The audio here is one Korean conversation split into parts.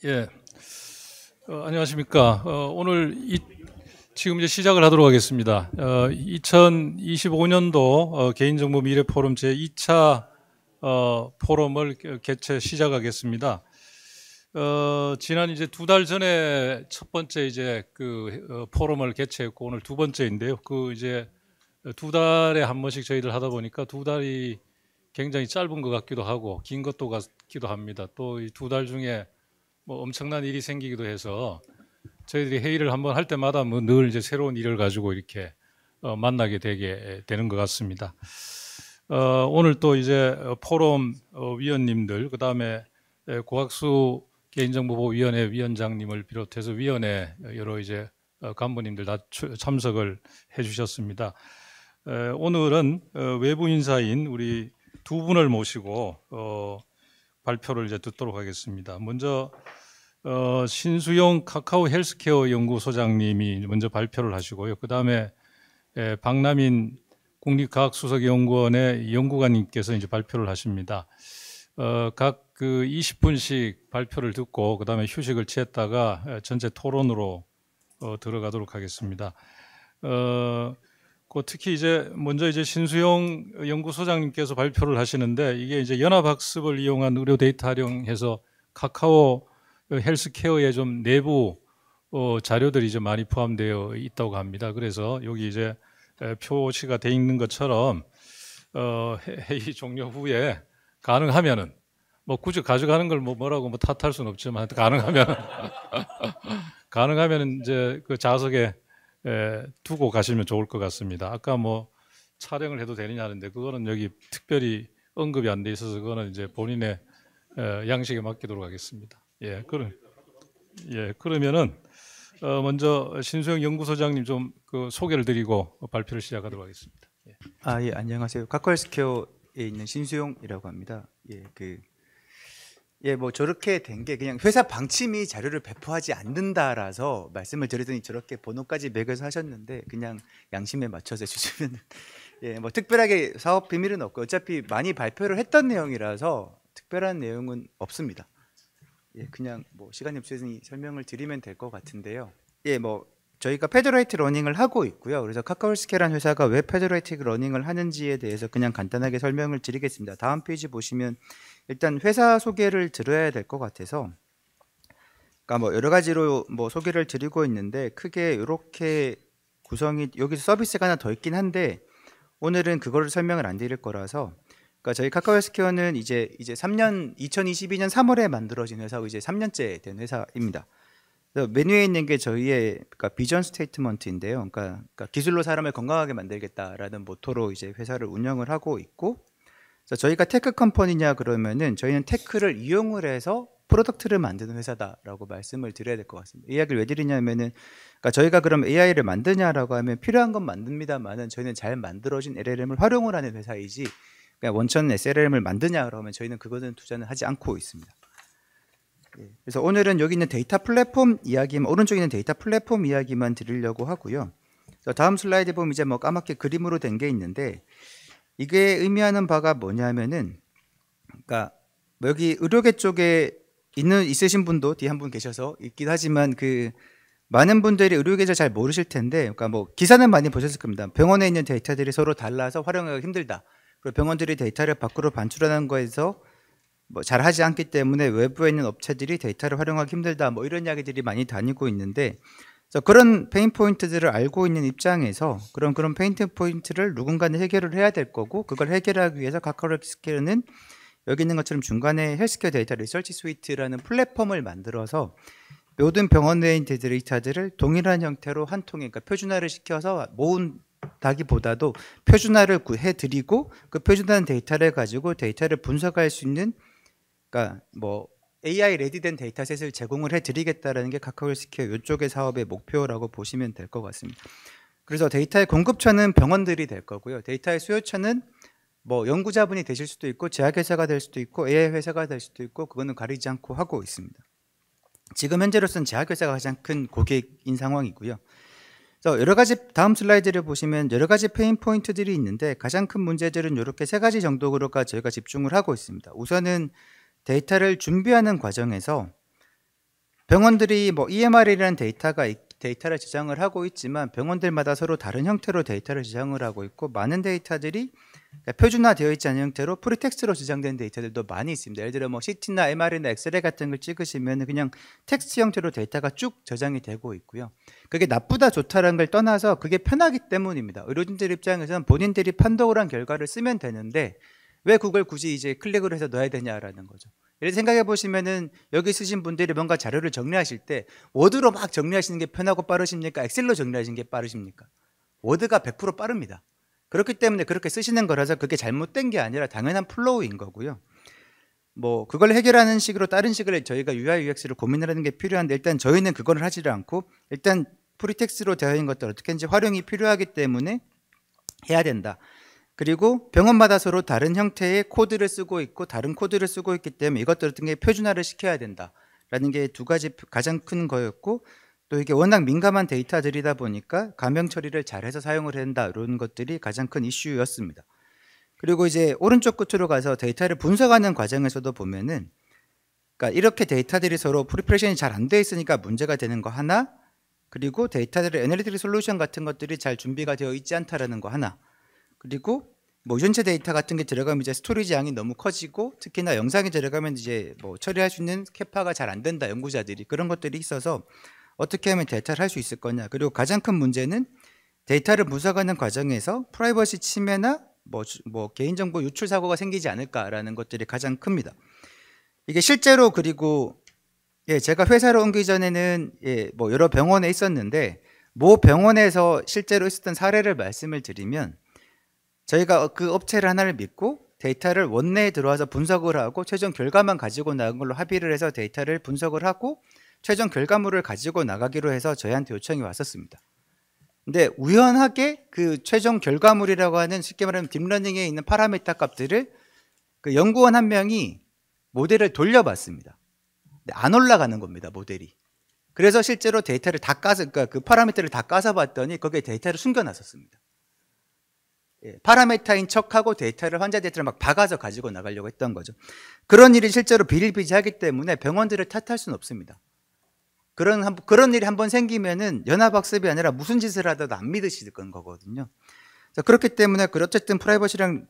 예, 안녕하십니까. 오늘 지금 이제 시작을 하도록 하겠습니다. 2025년도 개인정보 미래 포럼 제2차 포럼을 개최 시작하겠습니다. 지난 이제 2달 전에 첫 번째 이제 포럼을 개최했고 오늘 두 번째인데요. 이제 2달에 한 번씩 저희들 하다 보니까 2달이 굉장히 짧은 것 같기도 하고 긴 것도 같기도 합니다. 또 이 2달 중에 뭐 엄청난 일이 생기기도 해서 저희들이 회의를 한번 할 때마다 뭐 늘 이제 새로운 일을 가지고 이렇게 만나게 되는 것 같습니다. 오늘 또 이제 포럼 위원님들, 그 다음에 고학수 개인정보보호위원회 위원장님을 비롯해서 위원회 여러 이제 간부님들 다 참석을 해주셨습니다. 오늘은 외부 인사인 우리 두 분을 모시고 발표를 이제 듣도록 하겠습니다. 먼저 신수용 카카오 헬스케어 연구소장님이 먼저 발표를 하시고요. 그 다음에 박남인 국립과학수석연구원의 연구관님께서 이제 발표를 하십니다. 각 20분씩 발표를 듣고 그 다음에 휴식을 취했다가 전체 토론으로 들어가도록 하겠습니다. 특히 이제 먼저 이제 신수용 연구소장님께서 발표를 하시는데 이게 이제 연합학습을 이용한 의료 데이터 활용해서 카카오 헬스케어의 좀 내부 자료들이 좀 많이 포함되어 있다고 합니다. 그래서 여기 이제 표시가 돼 있는 것처럼 회의 종료 후에 가능하면은 뭐 굳이 가져가는 걸 뭐라고 탓할 수는 없지만 가능하면은 이제 그 좌석에 두고 가시면 좋을 것 같습니다. 아까 뭐 촬영을 해도 되느냐는데 그거는 여기 특별히 언급이 안 돼 있어서 그거는 이제 본인의 양식에 맡기도록 하겠습니다. 그러면은 먼저 신수영 연구소장님 좀 소개를 드리고 발표를 시작하도록 하겠습니다. 예, 안녕하세요. 카카오 헬스케어에 있는 신수용이라고 합니다. 뭐 저렇게 된 게 그냥 회사 방침이 자료를 배포하지 않는다라서 말씀을 드리더니 저렇게 번호까지 매겨서 하셨는데 그냥 양심에 맞춰서 해주시면 뭐 특별하게 사업 비밀은 없고 어차피 많이 발표를 했던 내용이라서 특별한 내용은 없습니다. 그냥 뭐 시간이 없으니 설명을 드리면 될 것 같은데요. 뭐 저희가 페더레이트 러닝을 하고 있고요. 그래서 카카오 헬스케어라는 회사가 왜 페더레이트 러닝을 하는지에 대해서 그냥 간단하게 설명을 드리겠습니다. 다음 페이지 보시면 일단 회사 소개를 들어야 될 것 같아서 그러니까 뭐 여러 가지로 뭐 소개를 드리고 있는데 크게 이렇게 구성이 여기서 서비스가 하나 더 있긴 한데 오늘은 그거를 설명을 안 드릴 거라서 그러니까 저희 카카오 헬스케어는 이제 2022년 3월에 만들어진 회사고 이제 3년째 된 회사입니다. 메뉴에 있는 게 저희의 비전 스테이트먼트인데요. 그러니까 기술로 사람을 건강하게 만들겠다라는 모토로 이제 회사를 운영을 하고 있고, 그래서 저희가 테크 컴퍼니냐 그러면은 저희는 테크를 이용을 해서 프로덕트를 만드는 회사다라고 말씀을 드려야 될 것 같습니다. 이 이야기를 왜 드리냐면은 그러니까 저희가 그럼 AI를 만드냐라고 하면 필요한 건 만듭니다만은 저희는 잘 만들어진 LLM을 활용을 하는 회사이지 그냥 원천 SLM을 만드냐 그러면 저희는 그거는 투자는 하지 않고 있습니다. 그래서 오늘은 여기 있는 데이터 플랫폼 이야기만 오른쪽에 있는 데이터 플랫폼 이야기만 드리려고 하고요. 다음 슬라이드 보면 이제 뭐 까맣게 그림으로 된 게 있는데 이게 의미하는 바가 뭐냐면은 그러니까 뭐 여기 의료계 쪽에 있으신 분도 뒤에 한 분 계셔서 있긴 하지만 많은 분들이 의료계를 잘 모르실 텐데 그러니까 뭐 기사는 많이 보셨을 겁니다. 병원에 있는 데이터들이 서로 달라서 활용하기 힘들다. 그리고 병원들이 데이터를 밖으로 반출하는 거에서 뭐 잘하지 않기 때문에 외부에 있는 업체들이 데이터를 활용하기 힘들다 뭐 이런 이야기들이 많이 다니고 있는데 그런 페인 포인트들을 알고 있는 입장에서 그런 페인 포인트를 누군가는 해결을 해야 될 거고 그걸 해결하기 위해서 카카오 헬스케어는 여기 있는 것처럼 중간에 헬스케어 데이터 리서치 스위트라는 플랫폼을 만들어서 모든 병원에 있는 데이터들을 동일한 형태로 한 통에 그러니까 표준화를 시켜서 모은다기보다도 표준화를 해드리고 그 표준화된 데이터를 가지고 데이터를 분석할 수 있는 그러니까 뭐 AI 레디된 데이터셋을 제공을 해드리겠다라는 게 카카오 헬스케어 이쪽의 사업의 목표라고 보시면 될 것 같습니다. 그래서 데이터의 공급처는 병원들이 될 거고요. 데이터의 수요처는 뭐 연구자분이 되실 수도 있고 제약회사가 될 수도 있고 AI 회사가 될 수도 있고 그거는 가리지 않고 하고 있습니다. 지금 현재로서는 제약회사가 가장 큰 고객인 상황이고요. 여러 가지 다음 슬라이드를 보시면 여러 가지 페인 포인트들이 있는데 가장 큰 문제들은 이렇게 세 가지 정도로가 저희가 집중을 하고 있습니다. 우선은 데이터를 준비하는 과정에서 병원들이 뭐 EMR이라는 데이터를 저장을 하고 있지만 병원들마다 서로 다른 형태로 데이터를 저장을 하고 있고 많은 데이터들이 표준화되어 있지 않은 형태로 프리텍스트로 저장된 데이터들도 많이 있습니다. 예를 들어 뭐 CT나 MR이나 엑스레이 같은 걸 찍으시면 그냥 텍스트 형태로 데이터가 쭉 저장이 되고 있고요. 그게 나쁘다 좋다라는 걸 떠나서 그게 편하기 때문입니다. 의료진들 입장에서는 본인들이 판독을 한 결과를 쓰면 되는데 왜 그걸 굳이 이제 클릭을 해서 넣어야 되냐라는 거죠. 예를 생각해 보시면은 여기 쓰신 분들이 뭔가 자료를 정리하실 때 워드로 막 정리하시는 게 편하고 빠르십니까? 엑셀로 정리하시는 게 빠르십니까? 워드가 100% 빠릅니다. 그렇기 때문에 그렇게 쓰시는 거라서 그게 잘못된 게 아니라 당연한 플로우인 거고요. 뭐 그걸 해결하는 식으로 다른 식을 저희가 UI UX를 고민을 하는 게 필요한데 일단 저희는 그거를 하지 않고 일단 프리텍스트로 되어 있는 것들 어떻게든지 활용이 필요하기 때문에 해야 된다. 그리고 병원마다 서로 다른 형태의 코드를 쓰고 있고 다른 코드를 쓰고 있기 때문에 이것들 어떤 게 표준화를 시켜야 된다라는 게 두 가지 가장 큰 거였고 또 이게 워낙 민감한 데이터들이다 보니까 감형 처리를 잘해서 사용을 해야 된다 이런 것들이 가장 큰 이슈였습니다. 그리고 이제 오른쪽 끝으로 가서 데이터를 분석하는 과정에서도 보면은 그러니까 이렇게 데이터들이 서로 프리퍼레이션이 잘 안 돼 있으니까 문제가 되는 거 하나, 그리고 데이터들의 애널리틱 솔루션 같은 것들이 잘 준비가 되어 있지 않다라는 거 하나, 그리고 뭐 유전체 데이터 같은 게 들어가면 이제 스토리지 양이 너무 커지고 특히나 영상이 들어가면 이제 뭐 처리할 수 있는 캐파가 잘 안 된다, 연구자들이 그런 것들이 있어서 어떻게 하면 데이터를 할 수 있을 거냐. 그리고 가장 큰 문제는 데이터를 분석하는 과정에서 프라이버시 침해나 뭐 개인정보 유출 사고가 생기지 않을까라는 것들이 가장 큽니다. 이게 실제로 그리고 제가 회사를 옮기 전에는 뭐 여러 병원에 있었는데 모 병원에서 실제로 있었던 사례를 말씀을 드리면 저희가 그 업체를 하나를 믿고 데이터를 원내에 들어와서 분석을 하고 최종 결과만 가지고 나간 걸로 합의를 해서 데이터를 분석을 하고 최종 결과물을 가지고 나가기로 해서 저희한테 요청이 왔었습니다. 근데 우연하게 그 최종 결과물이라고 하는 쉽게 말하면 딥러닝에 있는 파라미터 값들을 그 연구원 한 명이 모델을 돌려봤습니다. 근데 안 올라가는 겁니다, 모델이. 그래서 실제로 데이터를 다 까서, 그러니까 그 파라미터를 다 까서 봤더니 거기에 데이터를 숨겨놨었습니다. 파라미터인 척하고 데이터를 환자 데이터를 막 박아서 가지고 나가려고 했던 거죠. 그런 일이 실제로 비일비재하기 때문에 병원들을 탓할 수는 없습니다. 그런 일이 한번 생기면은 연합학습이 아니라 무슨 짓을 하더라도 안 믿으실 거거든요. 자, 그렇기 때문에 어쨌든 프라이버시랑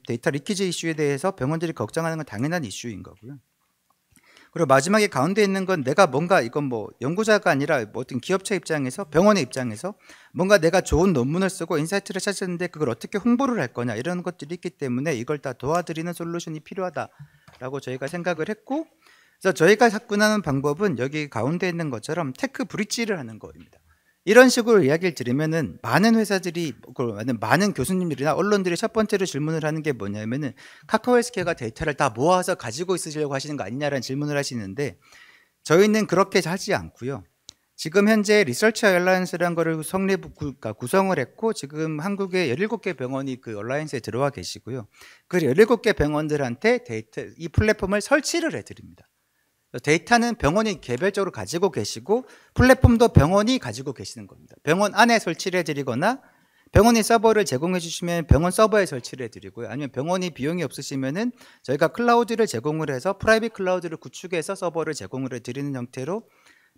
데이터 리키지 이슈에 대해서 병원들이 걱정하는 건 당연한 이슈인 거고요. 그리고 마지막에 가운데 있는 건 내가 뭔가 이건 뭐 연구자가 아니라 뭐 어떤 기업체 입장에서 병원의 입장에서 뭔가 내가 좋은 논문을 쓰고 인사이트를 찾았는데 그걸 어떻게 홍보를 할 거냐 이런 것들이 있기 때문에 이걸 다 도와드리는 솔루션이 필요하다라고 저희가 생각을 했고, 그래서 저희가 접근하는 방법은 여기 가운데 있는 것처럼 테크 브릿지를 하는 거입니다. 이런 식으로 이야기를 드리면은 많은 회사들이, 많은 교수님들이나 언론들이 첫 번째로 질문을 하는 게 뭐냐면은 카카오 헬스케어가 데이터를 다 모아서 가지고 있으시려고 하시는 거 아니냐라는 질문을 하시는데 저희는 그렇게 하지 않고요. 지금 현재 리서치 얼라이언스라는 거를 구성을 했고 지금 한국에 17개 병원이 그 얼라이언스에 들어와 계시고요. 그 17개 병원들한테 이 플랫폼을 설치를 해드립니다. 데이터는 병원이 개별적으로 가지고 계시고 플랫폼도 병원이 가지고 계시는 겁니다. 병원 안에 설치를 해드리거나 병원이 서버를 제공해 주시면 병원 서버에 설치를 해드리고요. 아니면 병원이 비용이 없으시면은 저희가 클라우드를 제공을 해서 프라이빗 클라우드를 구축해서 서버를 제공을 해드리는 형태로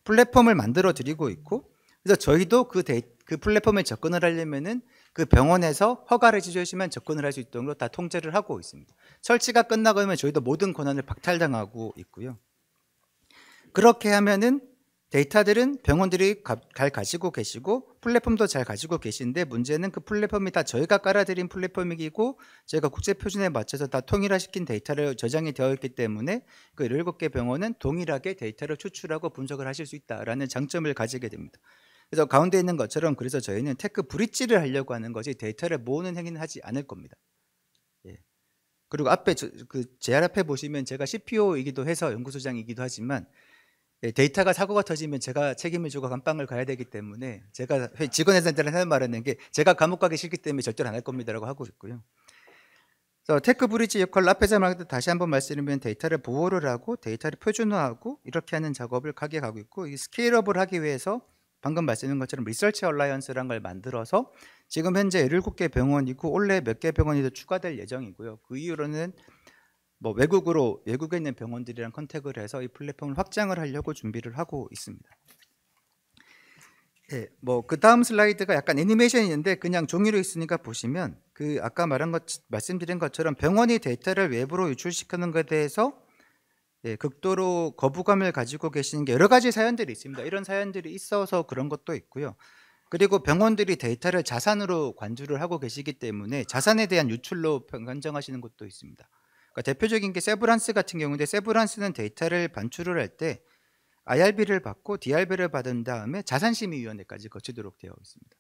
플랫폼을 만들어 드리고 있고, 그래서 저희도 그 플랫폼에 접근을 하려면은 그 병원에서 허가를 주시면 접근을 할 수 있도록 다 통제를 하고 있습니다. 설치가 끝나고 나면 저희도 모든 권한을 박탈당하고 있고요. 그렇게 하면은 데이터들은 병원들이 잘 가지고 계시고 플랫폼도 잘 가지고 계신데 문제는 그 플랫폼이 다 저희가 깔아드린 플랫폼이고 저희가 국제 표준에 맞춰서 다 통일화시킨 데이터를 저장이 되어 있기 때문에 그 17개 병원은 동일하게 데이터를 추출하고 분석을 하실 수 있다라는 장점을 가지게 됩니다. 그래서 가운데 있는 것처럼 그래서 저희는 테크 브릿지를 하려고 하는 것이 데이터를 모으는 행위는 하지 않을 겁니다. 그리고 앞에 제 앞에 보시면 제가 CPO이기도 해서 연구소장이기도 하지만 데이터가 사고가 터지면 제가 책임을 지고 감방을 가야 되기 때문에 제가 직원회사들한테 하는 말은 게 제가 감옥 가기 싫기 때문에 절대로 안 할 겁니다라고 하고 있고요. 그래서 테크 브릿지 역할을 앞에서 말했던 다시 한번 말씀드리면 데이터를 보호를 하고 데이터를 표준화하고 이렇게 하는 작업을 하게 가고 있고, 이 스케일업을 하기 위해서 방금 말씀드린 것처럼 리서치 얼라이언스라는 걸 만들어서 지금 현재 17개 병원이고 올해 몇 개 병원이 더 추가될 예정이고요. 그 이후로는 뭐 외국에 있는 병원들이랑 컨택을 해서 이 플랫폼을 확장을 하려고 준비를 하고 있습니다. 예, 뭐 그 다음 슬라이드가 약간 애니메이션이 있는데 그냥 종이로 있으니까 보시면 그 아까 말씀드린 것처럼 병원이 데이터를 외부로 유출시키는 것에 대해서 예, 극도로 거부감을 가지고 계시는 게 여러 가지 사연들이 있습니다. 이런 사연들이 있어서 그런 것도 있고요. 그리고 병원들이 데이터를 자산으로 관주를 하고 계시기 때문에 자산에 대한 유출로 판정하시는 것도 있습니다. 그러니까 대표적인 게 세브란스 같은 경우인데 세브란스는 데이터를 반출을 할 때 IRB를 받고 DRB를 받은 다음에 자산심의위원회까지 거치도록 되어 있습니다.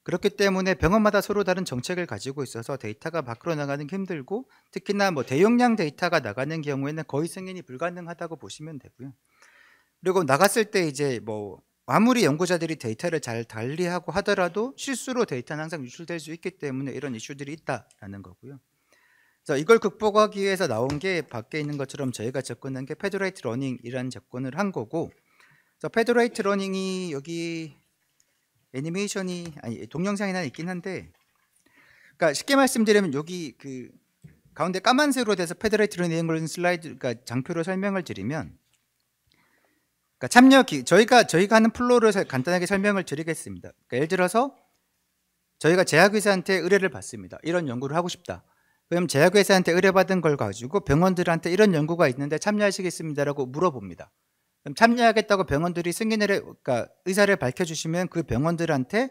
그렇기 때문에 병원마다 서로 다른 정책을 가지고 있어서 데이터가 밖으로 나가는 게 힘들고 특히나 뭐 대용량 데이터가 나가는 경우에는 거의 승인이 불가능하다고 보시면 되고요. 그리고 나갔을 때 이제 뭐 아무리 연구자들이 데이터를 잘 관리하고 하더라도 실수로 데이터는 항상 유출될 수 있기 때문에 이런 이슈들이 있다라는 거고요. 그래서 이걸 극복하기 위해서 나온 게 밖에 있는 것처럼 저희가 접근한 게 페더레이트 러닝이라는 접근을 한 거고, 그래서 페더레이트 러닝이 여기 애니메이션이 아니 동영상이 하나 있긴 한데, 그러니까 쉽게 말씀드리면 여기 그 가운데 까만색으로 돼서 페더레이트 러닝 슬라이드, 그러니까 장표로 설명을 드리면, 그러니까 저희가 하는 플로우를 간단하게 설명을 드리겠습니다. 그러니까 예를 들어서 저희가 제약회사한테 의뢰를 받습니다. 이런 연구를 하고 싶다. 그럼 제약회사한테 의뢰받은 걸 가지고 병원들한테 이런 연구가 있는데 참여하시겠습니다라고 물어봅니다. 그럼 참여하겠다고 병원들이 그러니까 의사를 밝혀주시면 그 병원들한테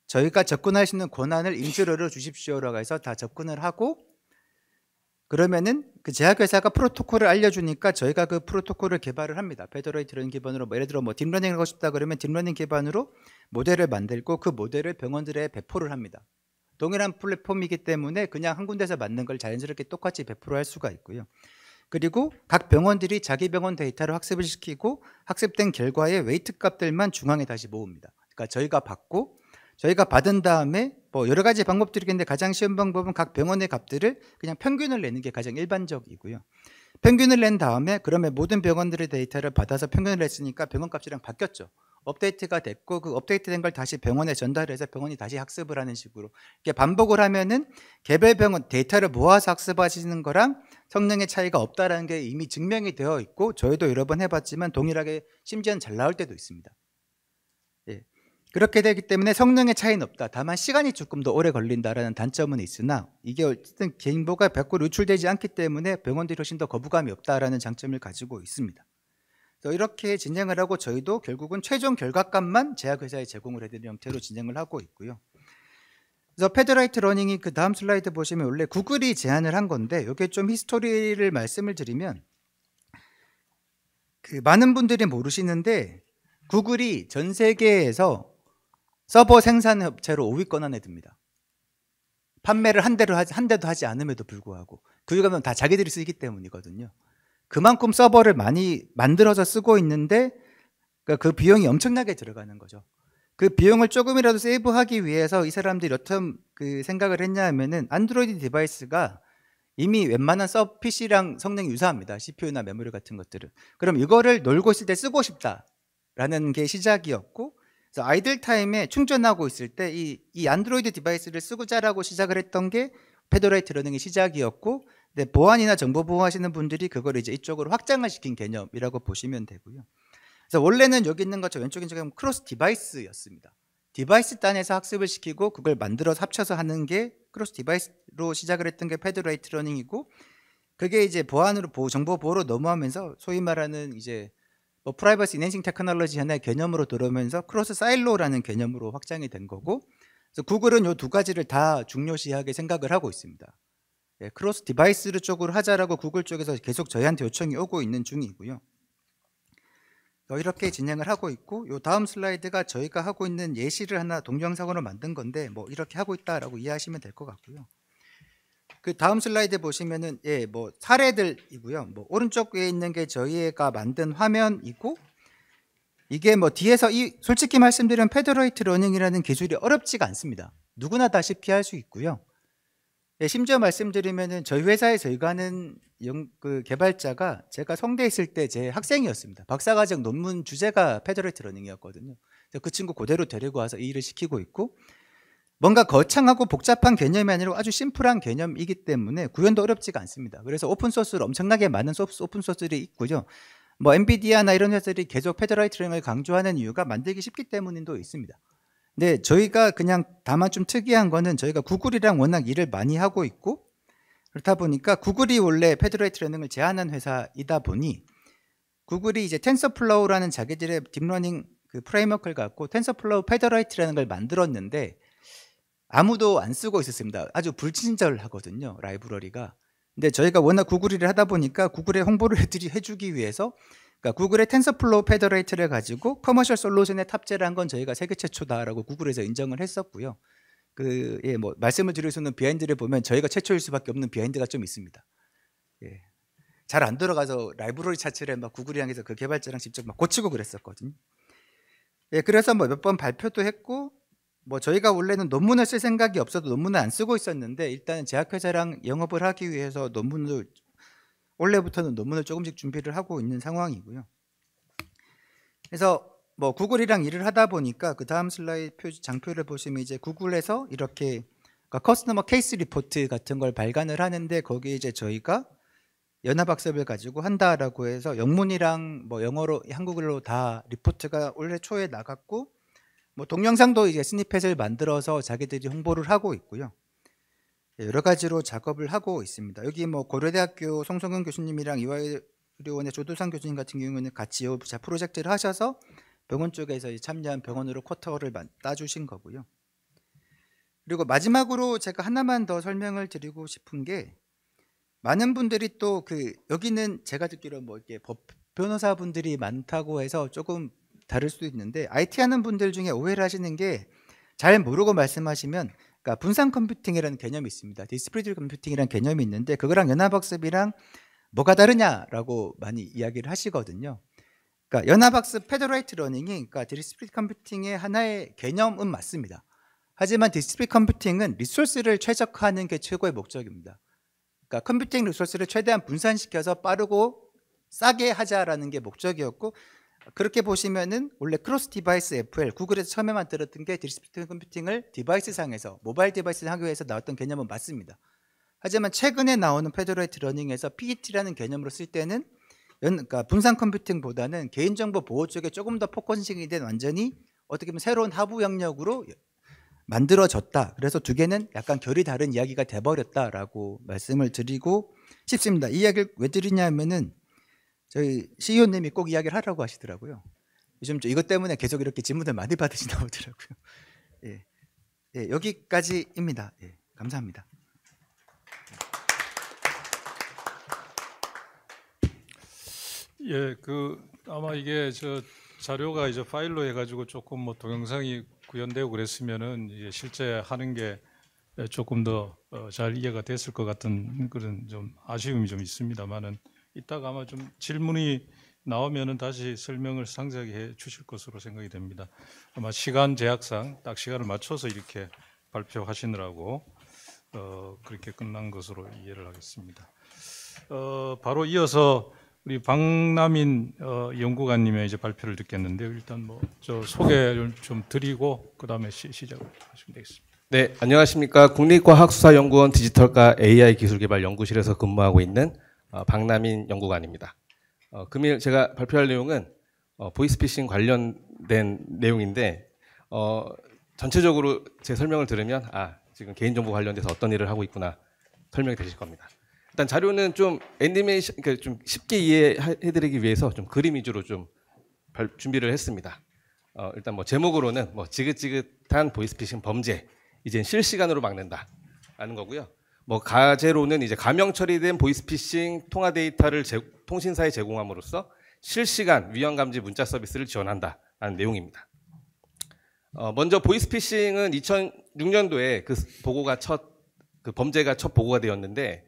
저희가 접근할 수 있는 권한을 인수료로 주십시오라고 해서 다 접근을 하고, 그러면은 그 제약회사가 프로토콜을 알려주니까 저희가 그 프로토콜을 개발을 합니다. 페더레이트 러닝 기반으로 예를 들어 뭐 딥러닝을 하고 싶다 그러면 딥러닝 기반으로 모델을 만들고 그 모델을 병원들에 배포를 합니다. 동일한 플랫폼이기 때문에 그냥 한 군데서 만든 걸 자연스럽게 똑같이 배포를 할 수가 있고요. 그리고 각 병원들이 자기 병원 데이터를 학습을 시키고 학습된 결과의 웨이트 값들만 중앙에 다시 모읍니다. 그러니까 저희가 받은 다음에 뭐 여러 가지 방법들이 있는데 가장 쉬운 방법은 각 병원의 값들을 그냥 평균을 내는 게 가장 일반적이고요. 평균을 낸 다음에 그러면 모든 병원들의 데이터를 받아서 평균을 냈으니까 병원 값이랑 바뀌었죠. 업데이트가 됐고 그 업데이트된 걸 다시 병원에 전달해서 병원이 다시 학습을 하는 식으로 이렇게 반복을 하면은 개별 병원 데이터를 모아서 학습하시는 거랑 성능의 차이가 없다라는 게 이미 증명이 되어 있고 저희도 여러 번 해봤지만 동일하게 심지어는 잘 나올 때도 있습니다. 예. 그렇게 되기 때문에 성능의 차이는 없다. 다만 시간이 조금 더 오래 걸린다라는 단점은 있으나 이게 어쨌든 개인보가 밖으로 유출되지 않기 때문에 병원들이 훨씬 더 거부감이 없다라는 장점을 가지고 있습니다. 이렇게 진행을 하고 저희도 결국은 최종 결과값만 제약회사에 제공을 해드리는 형태로 진행을 하고 있고요. 그래서 페더레이트 러닝이 그 다음 슬라이드 보시면 원래 구글이 제안을 한 건데 이게 좀 히스토리를 말씀을 드리면 그 많은 분들이 모르시는데 구글이 전 세계에서 서버 생산 업체로 5위권 안에 듭니다. 판매를 한 대도 하지 않음에도 불구하고 그 이유가 다 자기들이 쓰기 때문이거든요. 그만큼 서버를 많이 만들어서 쓰고 있는데 그 비용이 엄청나게 들어가는 거죠. 그 비용을 조금이라도 세이브하기 위해서 이 사람들이 어떤 그 생각을 했냐 하면은 안드로이드 디바이스가 이미 웬만한 PC랑 성능이 유사합니다. CPU나 메모리 같은 것들은. 그럼 이거를 놀고 있을 때 쓰고 싶다라는 게 시작이었고, 그래서 아이들 타임에 충전하고 있을 때 이 안드로이드 디바이스를 쓰고자라고 시작을 했던 게 페더레이트 러닝의 시작이었고, 네, 보안이나 정보 보호하시는 분들이 그걸 이제 이쪽으로 확장을 시킨 개념이라고 보시면 되고요. 그래서 원래는 여기 있는 것처럼 왼쪽에 지금 크로스 디바이스였습니다. 디바이스 단에서 학습을 시키고 그걸 만들어서 합쳐서 하는 게 크로스 디바이스로 시작을 했던 게 페더레이트 러닝이고, 그게 이제 정보 보호로 넘어가면서 소위 말하는 이제 뭐 프라이버시 인핸싱 테크놀로지 하나의 개념으로 들어오면서 크로스 사일로라는 개념으로 확장이 된 거고, 그래서 구글은 이 두 가지를 다 중요시하게 생각을 하고 있습니다. 예, 크로스 디바이스를 쪽으로 하자라고 구글 쪽에서 계속 저희한테 요청이 오고 있는 중이고요. 이렇게 진행을 하고 있고, 요 다음 슬라이드가 저희가 하고 있는 예시를 하나 동영상으로 만든 건데 뭐 이렇게 하고 있다라고 이해하시면 될 것 같고요. 그 다음 슬라이드 보시면은 예, 뭐 사례들이고요. 뭐 오른쪽에 있는 게 저희가 만든 화면이고, 이게 뭐 뒤에서 솔직히 말씀드리면 페더레이트 러닝이라는 기술이 어렵지가 않습니다. 누구나 다 쉽게 할 수 있고요. 예, 심지어 말씀드리면은 저희 회사에 저희가 하는 그 개발자가 제가 성대에 있을 때 제 학생이었습니다. 박사과정 논문 주제가 페더레이트 러닝이었거든요. 그 친구 그대로 데리고 와서 이 일을 시키고 있고, 뭔가 거창하고 복잡한 개념이 아니라 아주 심플한 개념이기 때문에 구현도 어렵지가 않습니다. 그래서 오픈소스를 엄청나게 많은 오픈소스들이 있고요. 뭐 엔비디아나 이런 회사들이 계속 페더라이트링을 강조하는 이유가 만들기 쉽기 때문도 있습니다. 근데 저희가 그냥 다만 좀 특이한 거는 저희가 구글이랑 워낙 일을 많이 하고 있고 그렇다 보니까 구글이 원래 페더라이트 러닝을 제안한 회사이다 보니 구글이 이제 텐서플로우라는 자기들의 딥러닝 그 프레임워크를 갖고 텐서플로우 페더라이트라는 걸 만들었는데 아무도 안 쓰고 있었습니다. 아주 불친절하거든요, 라이브러리가. 근데 저희가 워낙 구글 일을 하다 보니까 구글에 홍보를 해주기 위해서 그러니까 구글의 텐서플로우 페더레이트를 가지고 커머셜 솔루션에 탑재를 한 건 저희가 세계 최초다라고 구글에서 인정을 했었고요. 뭐 말씀을 드릴 수 있는 비하인드를 보면 저희가 최초일 수밖에 없는 비하인드가 좀 있습니다. 예. 잘 안 들어가서 라이브러리 자체를 막 구글이랑 해서 그 개발자랑 직접 막 고치고 그랬었거든요. 예, 그래서 뭐 몇 번 발표도 했고 뭐 저희가 원래는 논문을 쓸 생각이 없어도 논문을 안 쓰고 있었는데 일단은 제약회사랑 영업을 하기 위해서 원래부터는 논문을 조금씩 준비를 하고 있는 상황이고요. 그래서 뭐 구글이랑 일을 하다 보니까 그 다음 슬라이드 장표를 보시면 이제 구글에서 이렇게 그러니까 커스터머 케이스 리포트 같은 걸 발간을 하는데 거기에 이제 저희가 연합학습을 가지고 한다라고 해서 영문이랑 뭐 영어로 한국어로 다 리포트가 올해 초에 나갔고 뭐 동영상도 이제 스니펫을 만들어서 자기들이 홍보를 하고 있고요. 여러 가지로 작업을 하고 있습니다. 여기 뭐 고려대학교 송성근 교수님이랑 이화의료원의 조두상 교수님 같은 경우는 같이 이 프로젝트를 하셔서 병원 쪽에서 참여한 병원으로 쿼터를 따주신 거고요. 그리고 마지막으로 제가 하나만 더 설명을 드리고 싶은 게 많은 분들이 또 여기는 제가 듣기로 뭐 이렇게 변호사분들이 많다고 해서 조금 다를 수도 있는데 IT 하는 분들 중에 오해를 하시는 게 잘 모르고 말씀하시면 그러니까 분산 컴퓨팅이라는 개념이 있습니다. 디스트리뷰티드 컴퓨팅이라는 개념이 있는데 그거랑 연합학습이랑 뭐가 다르냐라고 많이 이야기를 하시거든요. 그러니까 연합학습 페더라이트 러닝이 그러니까 디스트리뷰티드 컴퓨팅의 하나의 개념은 맞습니다. 하지만 디스트리뷰티드 컴퓨팅은 리소스를 최적화하는 게 최고의 목적입니다. 그러니까 컴퓨팅 리소스를 최대한 분산시켜서 빠르고 싸게 하자라는 게 목적이었고 그렇게 보시면은 원래 크로스 디바이스 FL 구글에서 처음에 만들었던 게 디스트리뷰티드 컴퓨팅을 디바이스 상에서 모바일 디바이스 상에서 나왔던 개념은 맞습니다. 하지만 최근에 나오는 페더라이트 러닝에서 PET라는 개념으로 쓸 때는 그러니까 분산 컴퓨팅보다는 개인정보 보호 쪽에 조금 더 포커싱이 된 완전히 어떻게 보면 새로운 하부 영역으로 만들어졌다. 그래서 두 개는 약간 결이 다른 이야기가 돼버렸다라고 말씀을 드리고 싶습니다. 이 이야기를 왜 드리냐면은 저희 CEO님이 꼭 이야기를 하라고 하시더라고요. 요즘 이것 때문에 계속 이렇게 질문을 많이 받으시나 보더라고요. 예, 예, 여기까지입니다. 예, 감사합니다. 예, 아마 이게 자료가 이제 파일로 해가지고 조금 뭐 동영상이 구현되고 그랬으면은 이제 실제 하는 게 조금 더 잘 이해가 됐을 것 같은 그런 좀 아쉬움이 좀 있습니다만은 이따가 아마 좀 질문이 나오면은 다시 설명을 상세하게 해 주실 것으로 생각이 됩니다. 아마 시간 제약상 딱 시간을 맞춰서 이렇게 발표하시느라고 그렇게 끝난 것으로 이해를 하겠습니다. 바로 이어서 우리 박남인 연구관님의 이제 발표를 듣겠는데요. 일단 뭐 소개를 좀 드리고 그 다음에 시작을 하시면 되겠습니다. 네, 안녕하십니까. 국립과학수사연구원 디지털과 AI 기술개발 연구실에서 근무하고 있는 박남인 연구관입니다. 금일 제가 발표할 내용은 보이스피싱 관련된 내용인데 전체적으로 제 설명을 들으면 지금 개인정보 관련돼서 어떤 일을 하고 있구나 설명이 되실 겁니다. 일단 자료는 좀 애니메이션, 그러니까 좀 쉽게 이해해드리기 위해서 좀 그림 위주로 좀 준비를 했습니다. 일단 뭐 제목으로는 뭐 지긋지긋한 보이스피싱 범죄, 이젠 실시간으로 막는다라는 거고요. 뭐 가제로는 이제 가명 처리된 보이스피싱 통화 데이터를 통신사에 제공함으로써 실시간 위험 감지 문자 서비스를 지원한다라는 내용입니다. 먼저 보이스피싱은 2006년도에 그 범죄가 첫 보고가 되었는데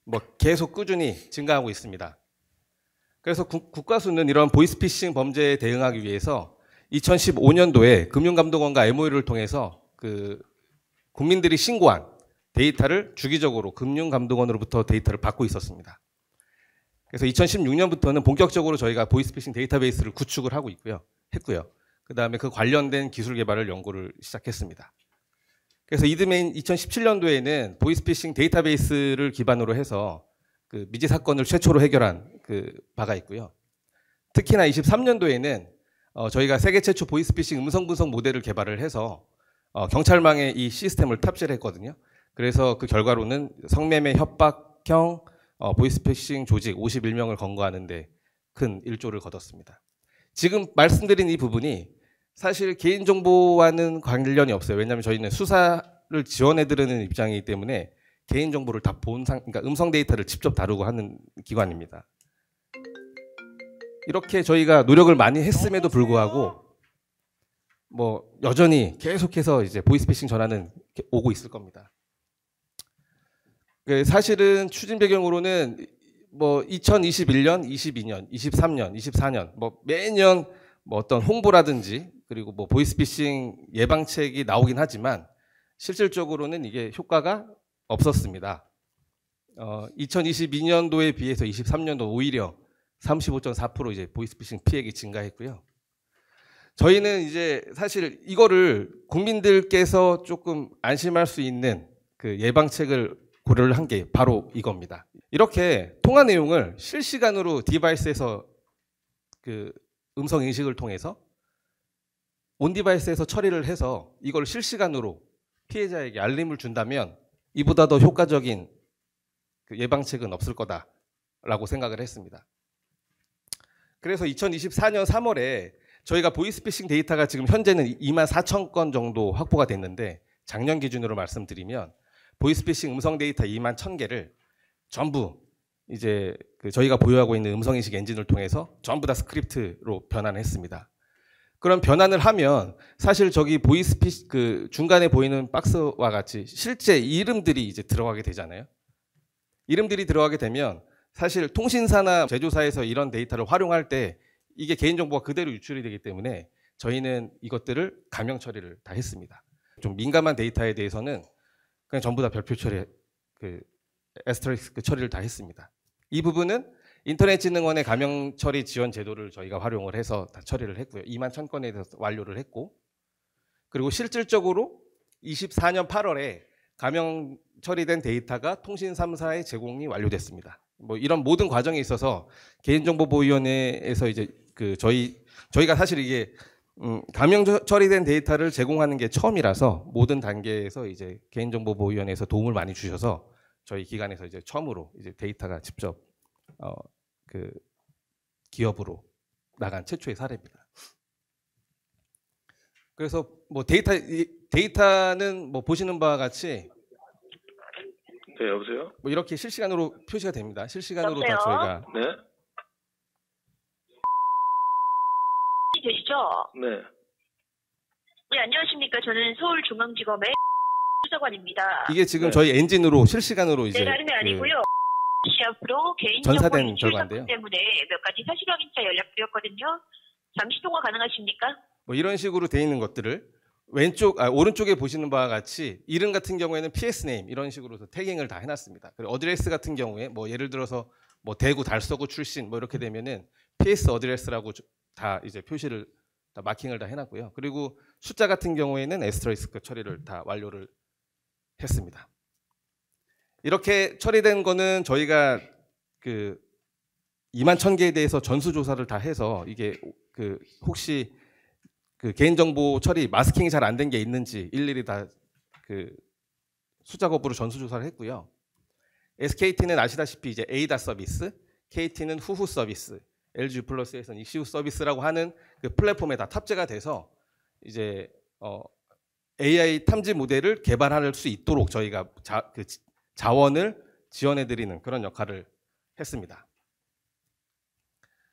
뭐 계속 꾸준히 증가하고 있습니다. 그래서 국가수는 이런 보이스피싱 범죄에 대응하기 위해서 2015년도에 금융감독원과 MOU를 통해서 국민들이 신고한 데이터를 주기적으로 금융감독원으로부터 데이터를 받고 있었습니다. 그래서 2016년부터는 본격적으로 저희가 보이스피싱 데이터베이스를 구축을 하고 했고요. 그 다음에 그 관련된 기술 개발을 연구를 시작했습니다. 그래서 이드메인 2017년도에는 보이스피싱 데이터베이스를 기반으로 해서 그 미제 사건을 최초로 해결한 그 바가 있고요. 특히나 23년도에는 저희가 세계 최초 보이스피싱 음성 분석 모델을 개발을 해서 경찰망에 이 시스템을 탑재를 했거든요. 그래서 그 결과로는 성매매 협박형 보이스피싱 조직 51명을 검거하는데 큰 일조를 거뒀습니다. 지금 말씀드린 이 부분이 사실 개인정보와는 관련이 없어요. 왜냐하면 저희는 수사를 지원해드리는 입장이기 때문에 개인정보를 다 그러니까 음성 데이터를 직접 다루고 하는 기관입니다. 이렇게 저희가 노력을 많이 했음에도 불구하고 뭐 여전히 계속해서 이제 보이스피싱 전화는 오고 있을 겁니다. 사실은 추진 배경으로는 뭐 2021년, 22년, 23년, 24년 뭐 매년 뭐 어떤 홍보라든지 그리고 뭐 보이스피싱 예방책이 나오긴 하지만 실질적으로는 이게 효과가 없었습니다. 2022년도에 비해서 23년도 오히려 35.4% 이제 보이스피싱 피해액이 증가했고요. 저희는 이제 사실 이거를 국민들께서 조금 안심할 수 있는 그 예방책을 고려를 한 게 바로 이겁니다. 이렇게 통화 내용을 실시간으로 디바이스에서 그 음성 인식을 통해서 온 디바이스에서 처리를 해서 이걸 실시간으로 피해자에게 알림을 준다면 이보다 더 효과적인 그 예방책은 없을 거다라고 생각을 했습니다. 그래서 2024년 3월에 저희가 보이스피싱 데이터가 지금 현재는 24,000건 정도 확보가 됐는데 작년 기준으로 말씀드리면 보이스피싱 음성 데이터 21,000개를 전부 이제 그 저희가 보유하고 있는 음성인식 엔진을 통해서 전부 다 스크립트로 변환했습니다. 그런 변환을 하면 사실 저기 그 중간에 보이는 박스와 같이 실제 이름들이 이제 들어가게 되잖아요. 이름들이 들어가게 되면 사실 통신사나 제조사에서 이런 데이터를 활용할 때 이게 개인정보가 그대로 유출이 되기 때문에 저희는 이것들을 가명 처리를 다 했습니다. 좀 민감한 데이터에 대해서는 그냥 전부 다 별표 처리, 그 에스터릭스 처리를 다 했습니다. 이 부분은 인터넷진흥원의 가명 처리 지원 제도를 저희가 활용을 해서 다 처리를 했고요. 21,000건에 대해서 완료를 했고, 그리고 실질적으로 24년 8월에 가명 처리된 데이터가 통신 3사에 제공이 완료됐습니다. 뭐 이런 모든 과정에 있어서 개인정보보호위원회에서 이제 그 저희가 사실 이게 가명 처리된 데이터를 제공하는 게 처음이라서 모든 단계에서 이제 개인정보보호위원회에서 도움을 많이 주셔서 저희 기관에서 이제 처음으로 이제 데이터가 직접 그 기업으로 나간 최초의 사례입니다. 그래서 뭐 데이터는 뭐 보시는 바와 같이 네, 여보세요? 뭐 이렇게 실시간으로 표시가 됩니다. 실시간으로 다 여보세요? 저희가 네? 되시죠? 네. 네, 안녕하십니까. 저는 서울중앙지검의 수사관입니다. 이게 지금 네. 저희 엔진으로 실시간으로 이제 네, 다름이 아니고요. 시 앞으로 개인정보 전사된 유출 결과인데요. 사건 때문에 몇 가지 사실 확인차 연락드렸거든요. 잠시 통화 가능하십니까? 뭐 이런 식으로 돼 있는 것들을 오른쪽에 보시는 바와 같이 이름 같은 경우에는 PS 네임 이런 식으로 태깅을 다 해놨습니다. 그리고 어드레스 같은 경우에 뭐 예를 들어서 뭐 대구 달서구 출신 뭐 이렇게 되면은 PS 어드레스라고 다 이제 표시를 다 마킹을 다 해놨고요. 그리고 숫자 같은 경우에는 에스터리스크 처리를 다 완료를 했습니다. 이렇게 처리된 거는 저희가 그 21,000개에 대해서 전수조사를 다 해서 이게 그 혹시 그 개인정보 처리 마스킹이 잘 안 된 게 있는지 일일이 다 그 숫자 거부로 전수조사를 했고요. SKT는 아시다시피 이제 에이다 서비스, KT는 후후 서비스, LG 플러스에서는 이시우 서비스라고 하는 그 플랫폼에 다 탑재가 돼서 이제 AI 탐지 모델을 개발할 수 있도록 저희가 자원을 지원해드리는 그런 역할을 했습니다.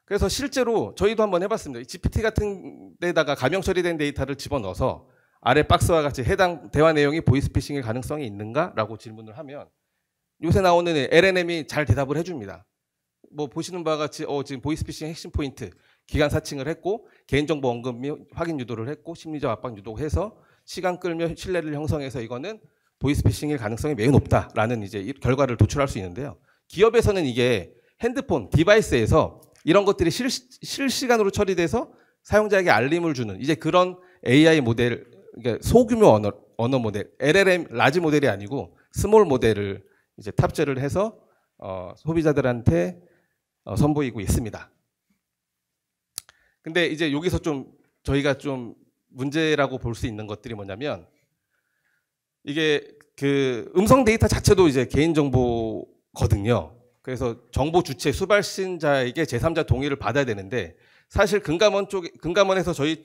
그래서 실제로 저희도 한번 해봤습니다. GPT 같은 데다가 가명 처리된 데이터를 집어넣어서 아래 박스와 같이 해당 대화 내용이 보이스피싱의 가능성이 있는가라고 질문을 하면 요새 나오는 LLM이 잘 대답을 해줍니다. 뭐 보시는 바와 같이 지금 보이스피싱 핵심 포인트 기간 사칭을 했고 개인정보 언급 및 확인 유도를 했고 심리적 압박 유도해서 시간 끌며 신뢰를 형성해서 이거는 보이스피싱의 가능성이 매우 높다라는 이제 결과를 도출할 수 있는데요. 기업에서는 이게 핸드폰 디바이스에서 이런 것들이 실시간으로 처리돼서 사용자에게 알림을 주는 이제 그런 AI 모델, 그러니까 소규모 언어 언어 모델, LLM 라지 모델이 아니고 스몰 모델을 이제 탑재를 해서 소비자들한테 선보이고 있습니다. 근데 이제 여기서 좀 저희가 좀 문제라고 볼 수 있는 것들이 뭐냐면, 이게 그 음성 데이터 자체도 이제 개인정보거든요. 그래서 정보 주체 수발신자에게 제3자 동의를 받아야 되는데, 사실 금감원에서 저희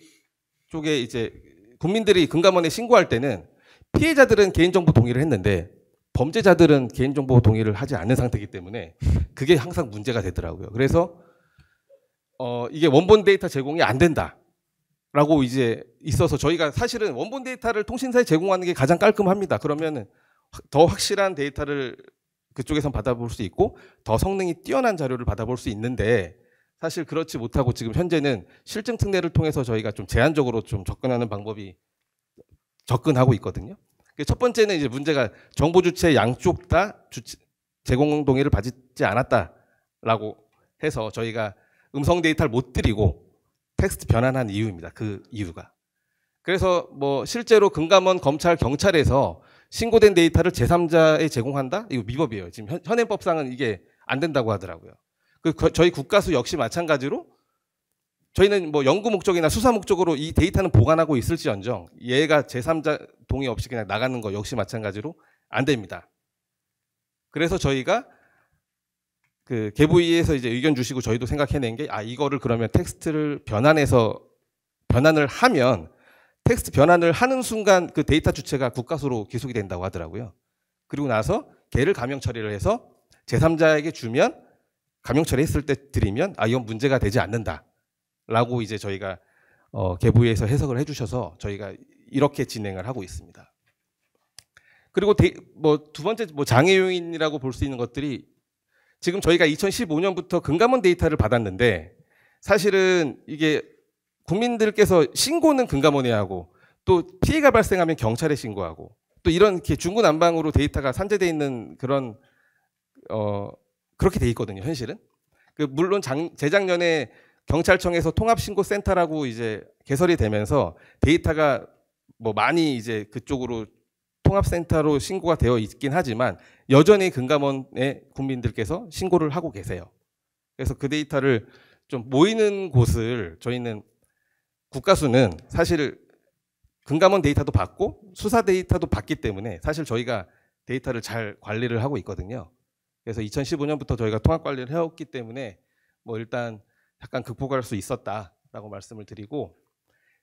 쪽에 이제 국민들이 금감원에 신고할 때는 피해자들은 개인정보 동의를 했는데 범죄자들은 개인정보 동의를 하지 않는 상태이기 때문에 그게 항상 문제가 되더라고요. 그래서 이게 원본 데이터 제공이 안 된다라고 이제 있어서, 저희가 사실은 원본 데이터를 통신사에 제공하는 게 가장 깔끔합니다. 그러면 더 확실한 데이터를 그쪽에선 받아볼 수 있고 더 성능이 뛰어난 자료를 받아볼 수 있는데, 사실 그렇지 못하고 지금 현재는 실증 특례를 통해서 저희가 좀 제한적으로 좀 접근하는 방법이 접근하고 있거든요. 첫 번째는 이제 문제가 정보 주체 양쪽 다 제공 동의를 받지 않았다라고 해서 저희가 음성 데이터를 못 드리고 텍스트 변환한 이유입니다. 그 이유가. 그래서 뭐 실제로 금감원, 검찰, 경찰에서 신고된 데이터를 제3자에 제공한다? 이거 위법이에요. 지금 현행법상은 이게 안 된다고 하더라고요. 저희 국가수 역시 마찬가지로 저희는 뭐 연구 목적이나 수사 목적으로 이 데이터는 보관하고 있을지언정 얘가 제3자 동의 없이 그냥 나가는 거 역시 마찬가지로 안 됩니다. 그래서 저희가 그 개부위에서 이제 의견 주시고 저희도 생각해낸 게, 이거를 그러면 텍스트를 변환을 하면 텍스트 변환을 하는 순간 그 데이터 주체가 국가수로 기속이 된다고 하더라고요. 그리고 나서 걔를 감형 처리를 해서 제3자에게 주면 감형 처리했을 때 드리면 이건 문제가 되지 않는다라고 이제 저희가 개부위에서 해석을 해주셔서 저희가 이렇게 진행을 하고 있습니다. 그리고 두 번째 장애 요인이라고 볼 수 있는 것들이, 지금 저희가 2015년부터 금감원 데이터를 받았는데 사실은 이게 국민들께서 신고는 금감원에 하고 또 피해가 발생하면 경찰에 신고하고 또 이렇게 중구난방으로 데이터가 산재되어 있는 그런 그렇게 돼 있거든요, 현실은. 물론 재작년에 경찰청에서 통합신고센터라고 이제 개설이 되면서 데이터가 뭐 많이 이제 그쪽으로 통합센터로 신고가 되어 있긴 하지만 여전히 금감원의 국민들께서 신고를 하고 계세요. 그래서 그 데이터를 좀 모이는 곳을 저희는 국가수는 사실 금감원 데이터도 받고 수사 데이터도 받기 때문에 사실 저희가 데이터를 잘 관리를 하고 있거든요. 그래서 2015년부터 저희가 통합 관리를 해왔기 때문에 뭐 일단 약간 극복할 수 있었다라고 말씀을 드리고,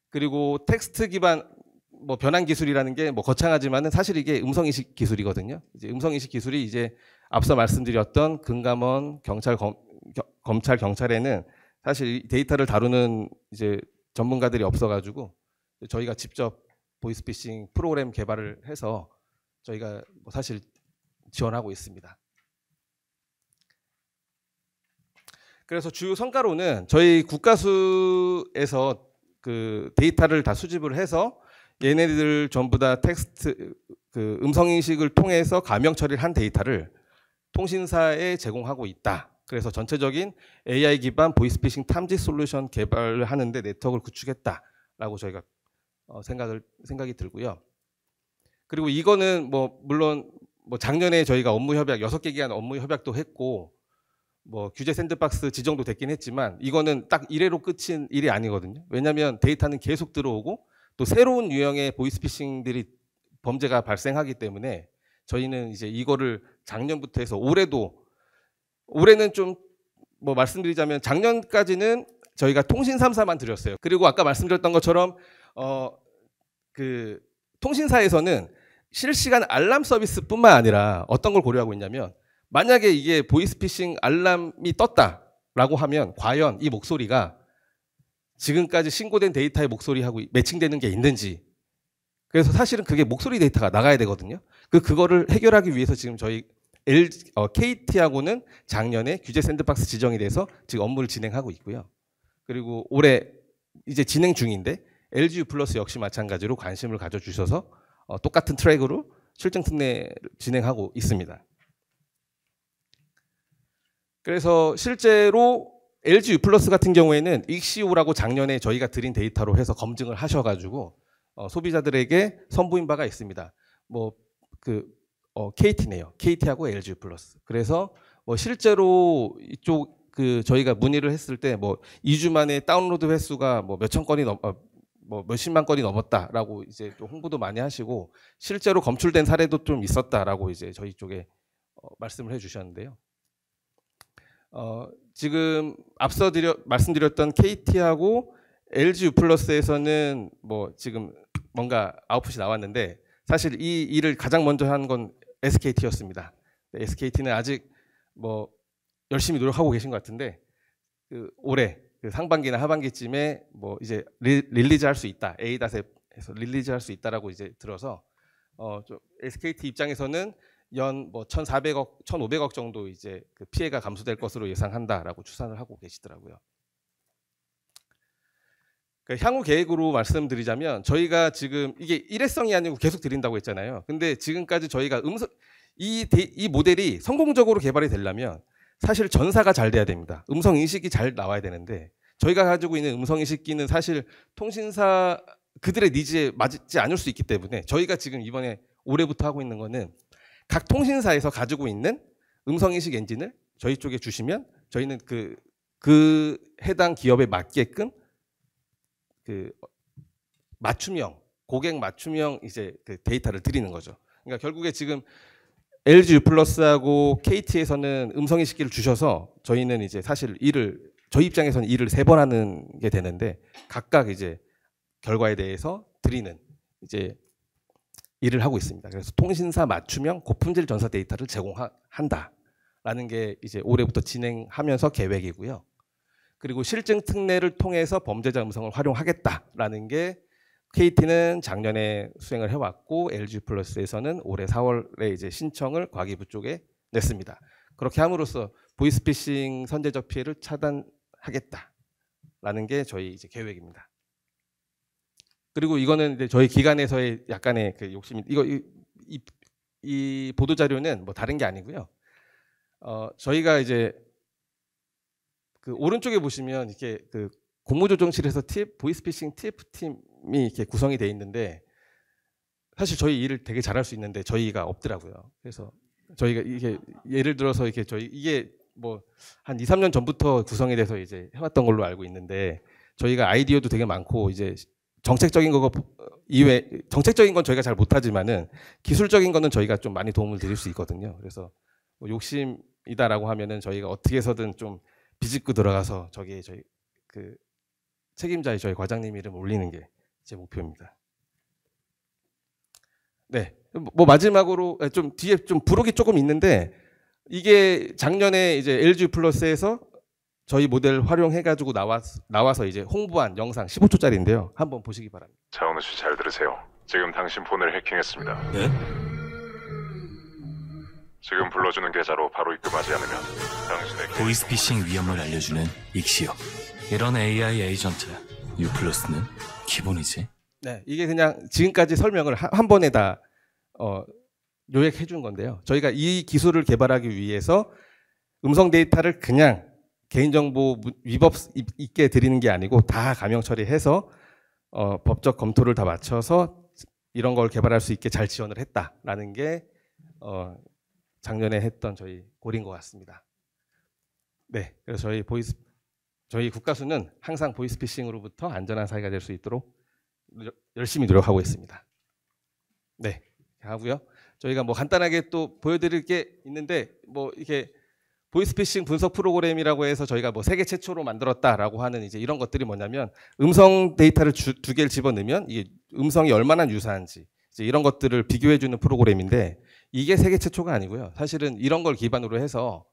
그리고 텍스트 기반 뭐 변환 기술이라는 게 뭐 거창하지만은 사실 이게 음성 인식 기술이거든요. 이제 음성 인식 기술이 이제 앞서 말씀드렸던 금감원, 경찰, 검찰, 경찰에는 사실 데이터를 다루는 이제 전문가들이 없어가지고 저희가 직접 보이스피싱 프로그램 개발을 해서 저희가 뭐 사실 지원하고 있습니다. 그래서 주요 성과로는 저희 국가수에서 그 데이터를 다 수집을 해서 얘네들 전부 다 텍스트 그 음성 인식을 통해서 감형 처리를 한 데이터를 통신사에 제공하고 있다. 그래서 전체적인 AI 기반 보이스피싱 탐지 솔루션 개발을 하는데 네트워크를 구축했다라고 저희가 생각이 들고요. 그리고 이거는 뭐 물론 뭐 작년에 저희가 업무 협약 6개 기간 업무 협약도 했고 뭐 규제 샌드박스 지정도 됐긴 했지만 이거는 딱 이래로 끝인 일이 아니거든요. 왜냐하면 데이터는 계속 들어오고 또 새로운 유형의 보이스피싱들이 범죄가 발생하기 때문에 저희는 이제 이거를 작년부터 해서 올해는 좀 뭐 말씀드리자면 작년까지는 저희가 통신 3사만 드렸어요. 그리고 아까 말씀드렸던 것처럼 그 통신사에서는 실시간 알람 서비스뿐만 아니라 어떤 걸 고려하고 있냐면 만약에 이게 보이스피싱 알람이 떴다라고 하면 과연 이 목소리가 지금까지 신고된 데이터의 목소리하고 매칭되는 게 있는지, 그래서 사실은 그게 목소리 데이터가 나가야 되거든요. 그거를 해결하기 위해서 지금 저희 KT하고는 작년에 규제 샌드박스 지정이 돼서 지금 업무를 진행하고 있고요. 그리고 올해 이제 진행 중인데 LGU 플러스 역시 마찬가지로 관심을 가져주셔서 똑같은 트랙으로 실증 특례를 진행하고 있습니다. 그래서 실제로 LGU 플러스 같은 경우에는 익시오라고 작년에 저희가 드린 데이터로 해서 검증을 하셔가지고 소비자들에게 선보인 바가 있습니다. KT네요. KT하고 LG 플러스. 그래서 실제로 이쪽 저희가 문의를 했을 때 2주 만에 다운로드 횟수가 몇천 건이 몇십만 건이 넘었다라고 이제 또 홍보도 많이 하시고 실제로 검출된 사례도 좀 있었다라고 이제 저희 쪽에 말씀을 해주셨는데요. 지금 앞서 말씀드렸던 KT하고 LG U+에서는 지금 뭔가 아웃풋이 나왔는데 사실 이 일을 가장 먼저 한 건 SKT였습니다. SKT는 아직 열심히 노력하고 계신 것 같은데 올해 상반기나 하반기쯤에 이제 릴리즈할 수 있다. A.앱에서 릴리즈할 수 있다라고 이제 들어서 SKT 입장에서는 연 1,400억, 1,500억 정도 이제 피해가 감소될 것으로 예상한다라고 추산을 하고 계시더라고요. 향후 계획으로 말씀드리자면 저희가 지금 이게 일회성이 아니고 계속 드린다고 했잖아요. 근데 지금까지 저희가 이 모델이 성공적으로 개발이 되려면 사실 전사가 잘 돼야 됩니다. 음성 인식이 잘 나와야 되는데 저희가 가지고 있는 음성 인식기는 사실 통신사 그들의 니즈에 맞지 않을 수 있기 때문에 저희가 지금 이번에 올해부터 하고 있는 거는 각 통신사에서 가지고 있는 음성 인식 엔진을 저희 쪽에 주시면 저희는 그 해당 기업에 맞게끔 맞춤형 고객 맞춤형 이제 데이터를 드리는 거죠. 그러니까 결국에 지금 LG U+하고 KT에서는 음성 인식기를 주셔서 저희는 이제 사실 저희 입장에서는 일을 3번 하는 게 되는데 각각 이제 결과에 대해서 드리는 이제 일을 하고 있습니다. 그래서 통신사 맞춤형 고품질 전사 데이터를 제공한다라는 게 이제 올해부터 진행하면서 계획이고요. 그리고 실증 특례를 통해서 범죄자 음성을 활용하겠다라는 게 KT는 작년에 수행을 해왔고 LG U+에서는 올해 4월에 이제 신청을 과기부 쪽에 냈습니다. 그렇게 함으로써 보이스피싱 선제적 피해를 차단하겠다라는 게 저희 이제 계획입니다. 그리고 이거는 이제 저희 기관에서의 약간의 욕심이 이 보도 자료는 다른 게 아니고요. 저희가 이제 오른쪽에 보시면 이렇게 공무조정실에서 보이스피싱 TF팀이 이렇게 구성이 돼 있는데 사실 저희 일을 되게 잘할 수 있는데 저희가 없더라고요. 그래서 저희가 이게 예를 들어서 이게 한 2, 3년 전부터 구성이 돼서 이제 해왔던 걸로 알고 있는데 저희가 아이디어도 되게 많고 이제 정책적인 거 이외 정책적인 건 저희가 잘 못하지만은 기술적인 거는 저희가 좀 많이 도움을 드릴 수 있거든요. 그래서 욕심이다라고 하면은 저희가 어떻게 해서든 좀 비집고 들어가서 저희 책임자의 저희 과장님 이름 올리는 게 제 목표입니다. 네, 마지막으로 좀 뒤에 좀 부록이 조금 있는데 이게 작년에 이제 LG U+에서 저희 모델 활용해가지고 나와서 이제 홍보한 영상 15초짜리인데요. 한번 보시기 바랍니다. 차은우 씨 잘 들으세요. 지금 당신 폰을 해킹했습니다. 네? 지금 불러주는 계좌로 바로 입금하지 않으면 당신의 보이스피싱 위험을 알려주는 익시오. 이런 AI 에이전트 U+는 기본이지. 네, 이게 그냥 지금까지 설명을 한 번에 다 요약해 준 건데요. 저희가 이 기술을 개발하기 위해서 음성 데이터를 그냥 개인정보 위법 있게 드리는 게 아니고 다 가명 처리해서 법적 검토를 다 맞춰서 이런 걸 개발할 수 있게 잘 지원을 했다라는 게 작년에 했던 저희 골인 것 같습니다. 네, 그래서 저희 국가수는 항상 보이스피싱으로부터 안전한 사회가 될 수 있도록 열심히 노력하고 있습니다. 네, 하고요. 저희가 간단하게 또 보여드릴 게 있는데 이렇게 보이스피싱 분석 프로그램이라고 해서 저희가 세계 최초로 만들었다라고 하는 이제 이런 것들이 뭐냐면 음성 데이터를 두 개를 집어넣으면 이게 음성이 얼마나 유사한지 이제 이런 것들을 비교해주는 프로그램인데 이게 세계 최초가 아니고요. 사실은 이런 걸 기반으로 해서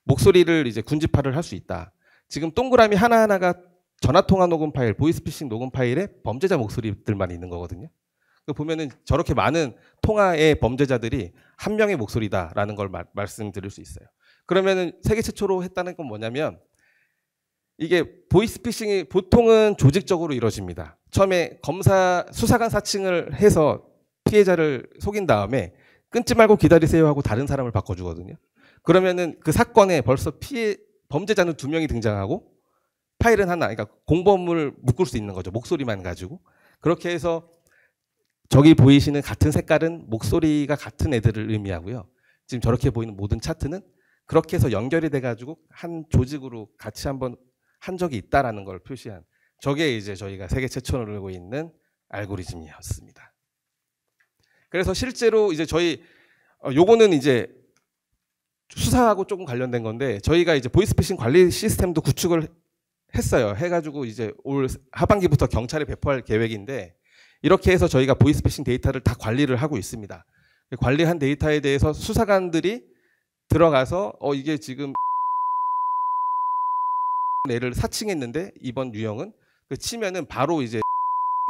목소리를 이제 군집화를 할 수 있다. 지금 동그라미 하나하나가 전화통화 녹음 파일, 보이스피싱 녹음 파일에 범죄자 목소리들만 있는 거거든요. 보면은 저렇게 많은 통화의 범죄자들이 한 명의 목소리다라는 걸 말씀드릴 수 있어요. 그러면은 세계 최초로 했다는 건 뭐냐면 이게 보이스피싱이 보통은 조직적으로 이루어집니다. 처음에 수사관 사칭을 해서 피해자를 속인 다음에 끊지 말고 기다리세요 하고 다른 사람을 바꿔주거든요. 그러면은 그 사건에 벌써 범죄자는 2명이 등장하고 파일은 하나, 그러니까 공범을 묶을 수 있는 거죠. 목소리만 가지고. 그렇게 해서 저기 보이시는 같은 색깔은 목소리가 같은 애들을 의미하고요. 지금 저렇게 보이는 모든 차트는 그렇게 해서 연결이 돼가지고 한 조직으로 같이 한번 한 적이 있다라는 걸 표시한 저게 이제 저희가 세계 최초로 알고 있는 알고리즘이었습니다. 그래서 실제로 이제 저희 요거는 이제 수사하고 조금 관련된 건데 저희가 이제 보이스피싱 관리 시스템도 구축을 했어요. 해가지고 이제 올 하반기부터 경찰에 배포할 계획인데 이렇게 해서 저희가 보이스피싱 데이터를 다 관리를 하고 있습니다. 관리한 데이터에 대해서 수사관들이 들어가서 이게 지금 애를 사칭했는데 이번 유형은 그 치면은 바로 이제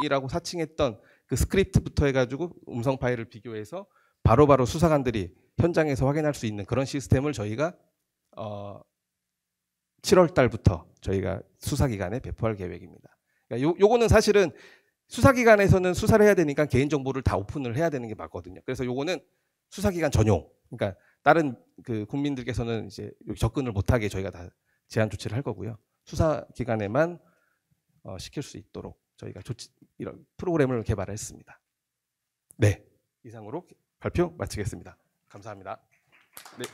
이라고 사칭했던 그 스크립트부터 해가지고 음성 파일을 비교해서 바로바로 수사관들이 현장에서 확인할 수 있는 그런 시스템을 저희가 7월 달부터 저희가 수사기관에 배포할 계획입니다. 그러니까 요거는 사실은 수사기관에서는 수사를 해야 되니까 개인정보를 다 오픈을 해야 되는 게 맞거든요. 그래서 요거는 수사기관 전용. 그러니까 다른 그 국민들께서는 이제 접근을 못하게 저희가 다 제한 조치를 할 거고요. 수사기관에만 시킬 수 있도록 저희가 이런 프로그램을 개발했습니다. 네, 이상으로 발표 마치겠습니다. 감사합니다. 네.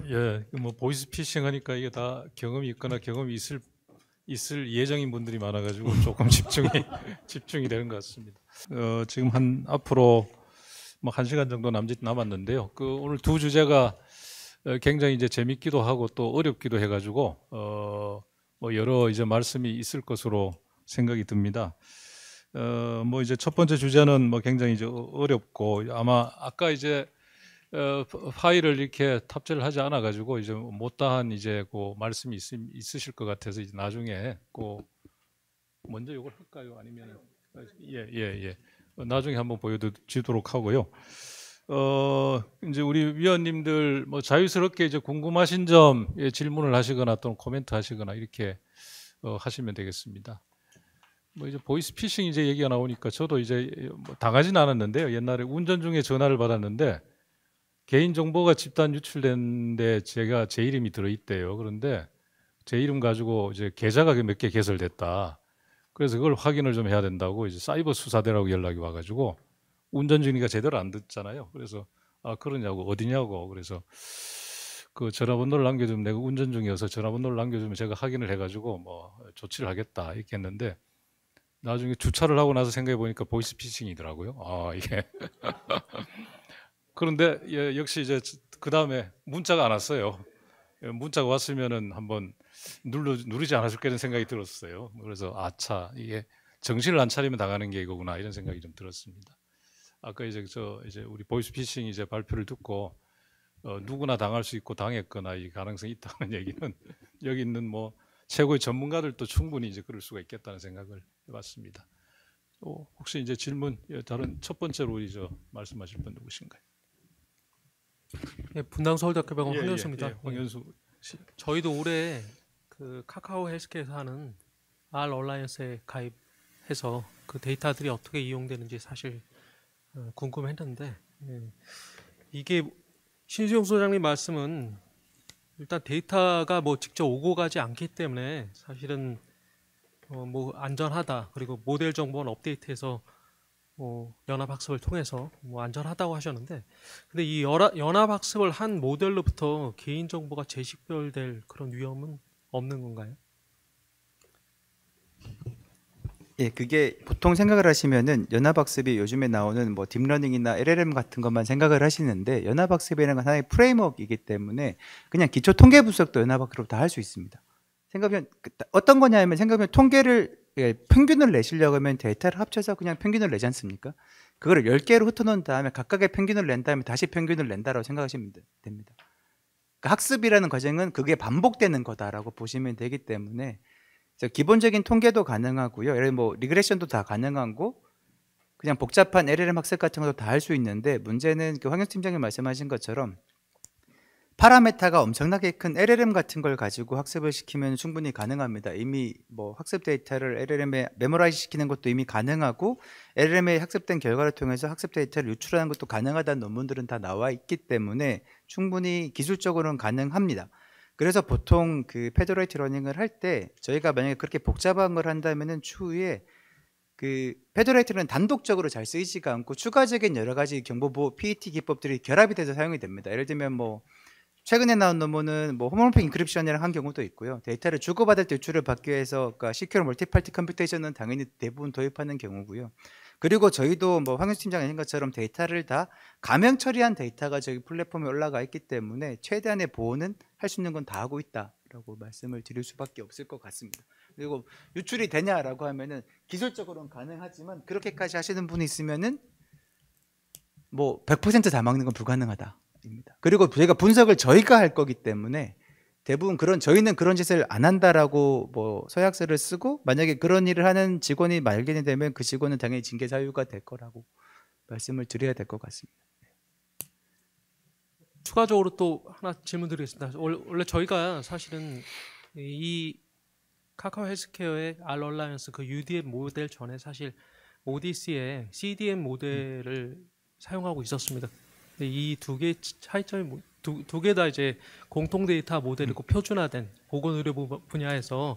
예, 뭐 보이스피싱 하니까 이게 다 경험이 있거나 경험이 있을 예정인 분들이 많아가지고 조금 집중이 되는 것 같습니다. 지금 앞으로 뭐 1시간 정도 남았는데요. 그 오늘 두 주제가 굉장히 이제 재밌기도 하고 또 어렵기도 해가지고 뭐 여러 이제 말씀이 있을 것으로 생각이 듭니다. 뭐 이제 첫 번째 주제는 뭐 굉장히 이제 어렵고 아마 아까 이제 파일을 이렇게 탑재를 하지 않아 가지고 이제 못다한 이제 그 말씀이 있으실 것 같아서 이제 나중에 그 먼저 이걸 할까요? 아니면 예. 나중에 한번 보여드리도록 하고요. 이제 우리 위원님들 뭐 자유스럽게 이제 궁금하신 점에 질문을 하시거나 또는 코멘트 하시거나 이렇게 하시면 되겠습니다. 뭐 이제 보이스피싱 이제 얘기가 나오니까 저도 이제 뭐 당하지는 않았는데요. 옛날에 운전 중에 전화를 받았는데 개인 정보가 집단 유출됐는데 제 이름이 들어있대요. 그런데 제 이름 가지고 이제 계좌가 몇 개 개설됐다. 그래서 그걸 확인을 좀 해야 된다고 이제 사이버 수사대라고 연락이 와가지고 운전 중이니까 제대로 안 듣잖아요. 그래서 그러냐고 어디냐고 그래서 그 전화번호를 남겨주면 내가 운전 중이어서 전화번호를 남겨주면 제가 확인을 해가지고 뭐 조치를 하겠다 이렇게 했는데 나중에 주차를 하고 나서 생각해 보니까 보이스피싱이더라고요. 이게 그런데 역시 이제 그 다음에 문자가 안 왔어요. 문자가 왔으면은 한번 누르지 않았을까 이런 생각이 들었어요. 그래서 아차 이게 정신을 안 차리면 당하는 게 이거구나 이런 생각이 좀 들었습니다. 아까 이제 우리 보이스피싱 이제 발표를 듣고 누구나 당할 수 있고 당했거나 이 가능성이 있다는 얘기는 여기 있는 뭐 최고의 전문가들도 충분히 이제 그럴 수가 있겠다는 생각을 해봤습니다. 혹시 이제 질문 다른 첫 번째로 우리 말씀하실 분 누구신가요? 네, 분당 서울대학교병원 황현수입니다. 황현수 씨. 저희도 올해 그 카카오 헬스케어에서 하는 R 얼라이언스에 가입해서 그 데이터들이 어떻게 이용되는지 사실 궁금했는데 이게 신수영 소장님 말씀은 일단 데이터가 뭐 직접 오고 가지 않기 때문에 사실은 뭐 안전하다 그리고 모델 정보는 업데이트해서 뭐 연합학습을 통해서 뭐 안전하다고 하셨는데 근데 이 연합학습을 한 모델로부터 개인정보가 재식별될 그런 위험은 없는 건가요? 예, 그게 보통 생각을 하시면은 연합학습이 요즘에 나오는 뭐 딥러닝이나 LLM 같은 것만 생각을 하시는데 연합학습이라는 건 하나의 프레임워크이기 때문에 그냥 기초 통계 분석도 연합학습으로 다 할 수 있습니다. 생각하면 어떤 거냐면 생각하면 통계를 평균을 내시려고 하면 데이터를 합쳐서 그냥 평균을 내지 않습니까? 그거를 10개로 흩어놓은 다음에 각각의 평균을 낸 다음에 다시 평균을 낸다라고 생각하시면 됩니다. 그러니까 학습이라는 과정은 그게 반복되는 거다라고 보시면 되기 때문에 기본적인 통계도 가능하고요. 예를 뭐 리그레션도 다 가능하고 그냥 복잡한 LLM 학습 같은 것도 다 할 수 있는데 문제는 그 황현수 팀장님 말씀하신 것처럼 파라메타가 엄청나게 큰 LLM 같은 걸 가지고 학습을 시키면 충분히 가능합니다. 이미 뭐 학습 데이터를 LLM에 메모라이즈 시키는 것도 이미 가능하고 LLM에 학습된 결과를 통해서 학습 데이터를 유출하는 것도 가능하다는 논문들은 다 나와 있기 때문에 충분히 기술적으로는 가능합니다. 그래서 보통 그 페더레이트 러닝을 할 때 저희가 만약에 그렇게 복잡한 걸 한다면은 추후에 그 페더레이트는 단독적으로 잘 쓰이지가 않고 추가적인 여러 가지 정보보호 PET 기법들이 결합이 돼서 사용이 됩니다. 예를 들면 뭐 최근에 나온 논문은 뭐 홈모피 인크립션이랑 한 경우도 있고요. 데이터를 주고받을 때 유출을 받기 위해서 그러니까 시큐어 멀티파티 컴퓨테이션은 당연히 대부분 도입하는 경우고요. 그리고 저희도 뭐 황윤수 팀장이 하신 것처럼 데이터를 다 가명 처리한 데이터가 저희 플랫폼에 올라가 있기 때문에 최대한의 보호는 할 수 있는 건 다 하고 있다라고 말씀을 드릴 수밖에 없을 것 같습니다. 그리고 유출이 되냐라고 하면은 기술적으로는 가능하지만 그렇게까지 하시는 분이 있으면은 뭐 100% 다 막는 건 불가능하다입니다. 그리고 저희가 분석을 저희가 할 거기 때문에 대부분 저희는 그런 짓을 안 한다라고 뭐 서약서를 쓰고 만약에 그런 일을 하는 직원이 발견이 되면 그 직원은 당연히 징계 사유가 될 거라고 말씀을 드려야 될 것 같습니다. 추가적으로 또 하나 질문드리겠습니다. 원래 저희가 사실은 이 카카오 헬스케어의 R 얼라이언스 그 UDM 모델 전에 사실 ODC의 CDM 모델을 사용하고 있었습니다. 이 두 개의 차이점이 두 개 다 이제 공통 데이터 모델이고 표준화된 보건의료 분야에서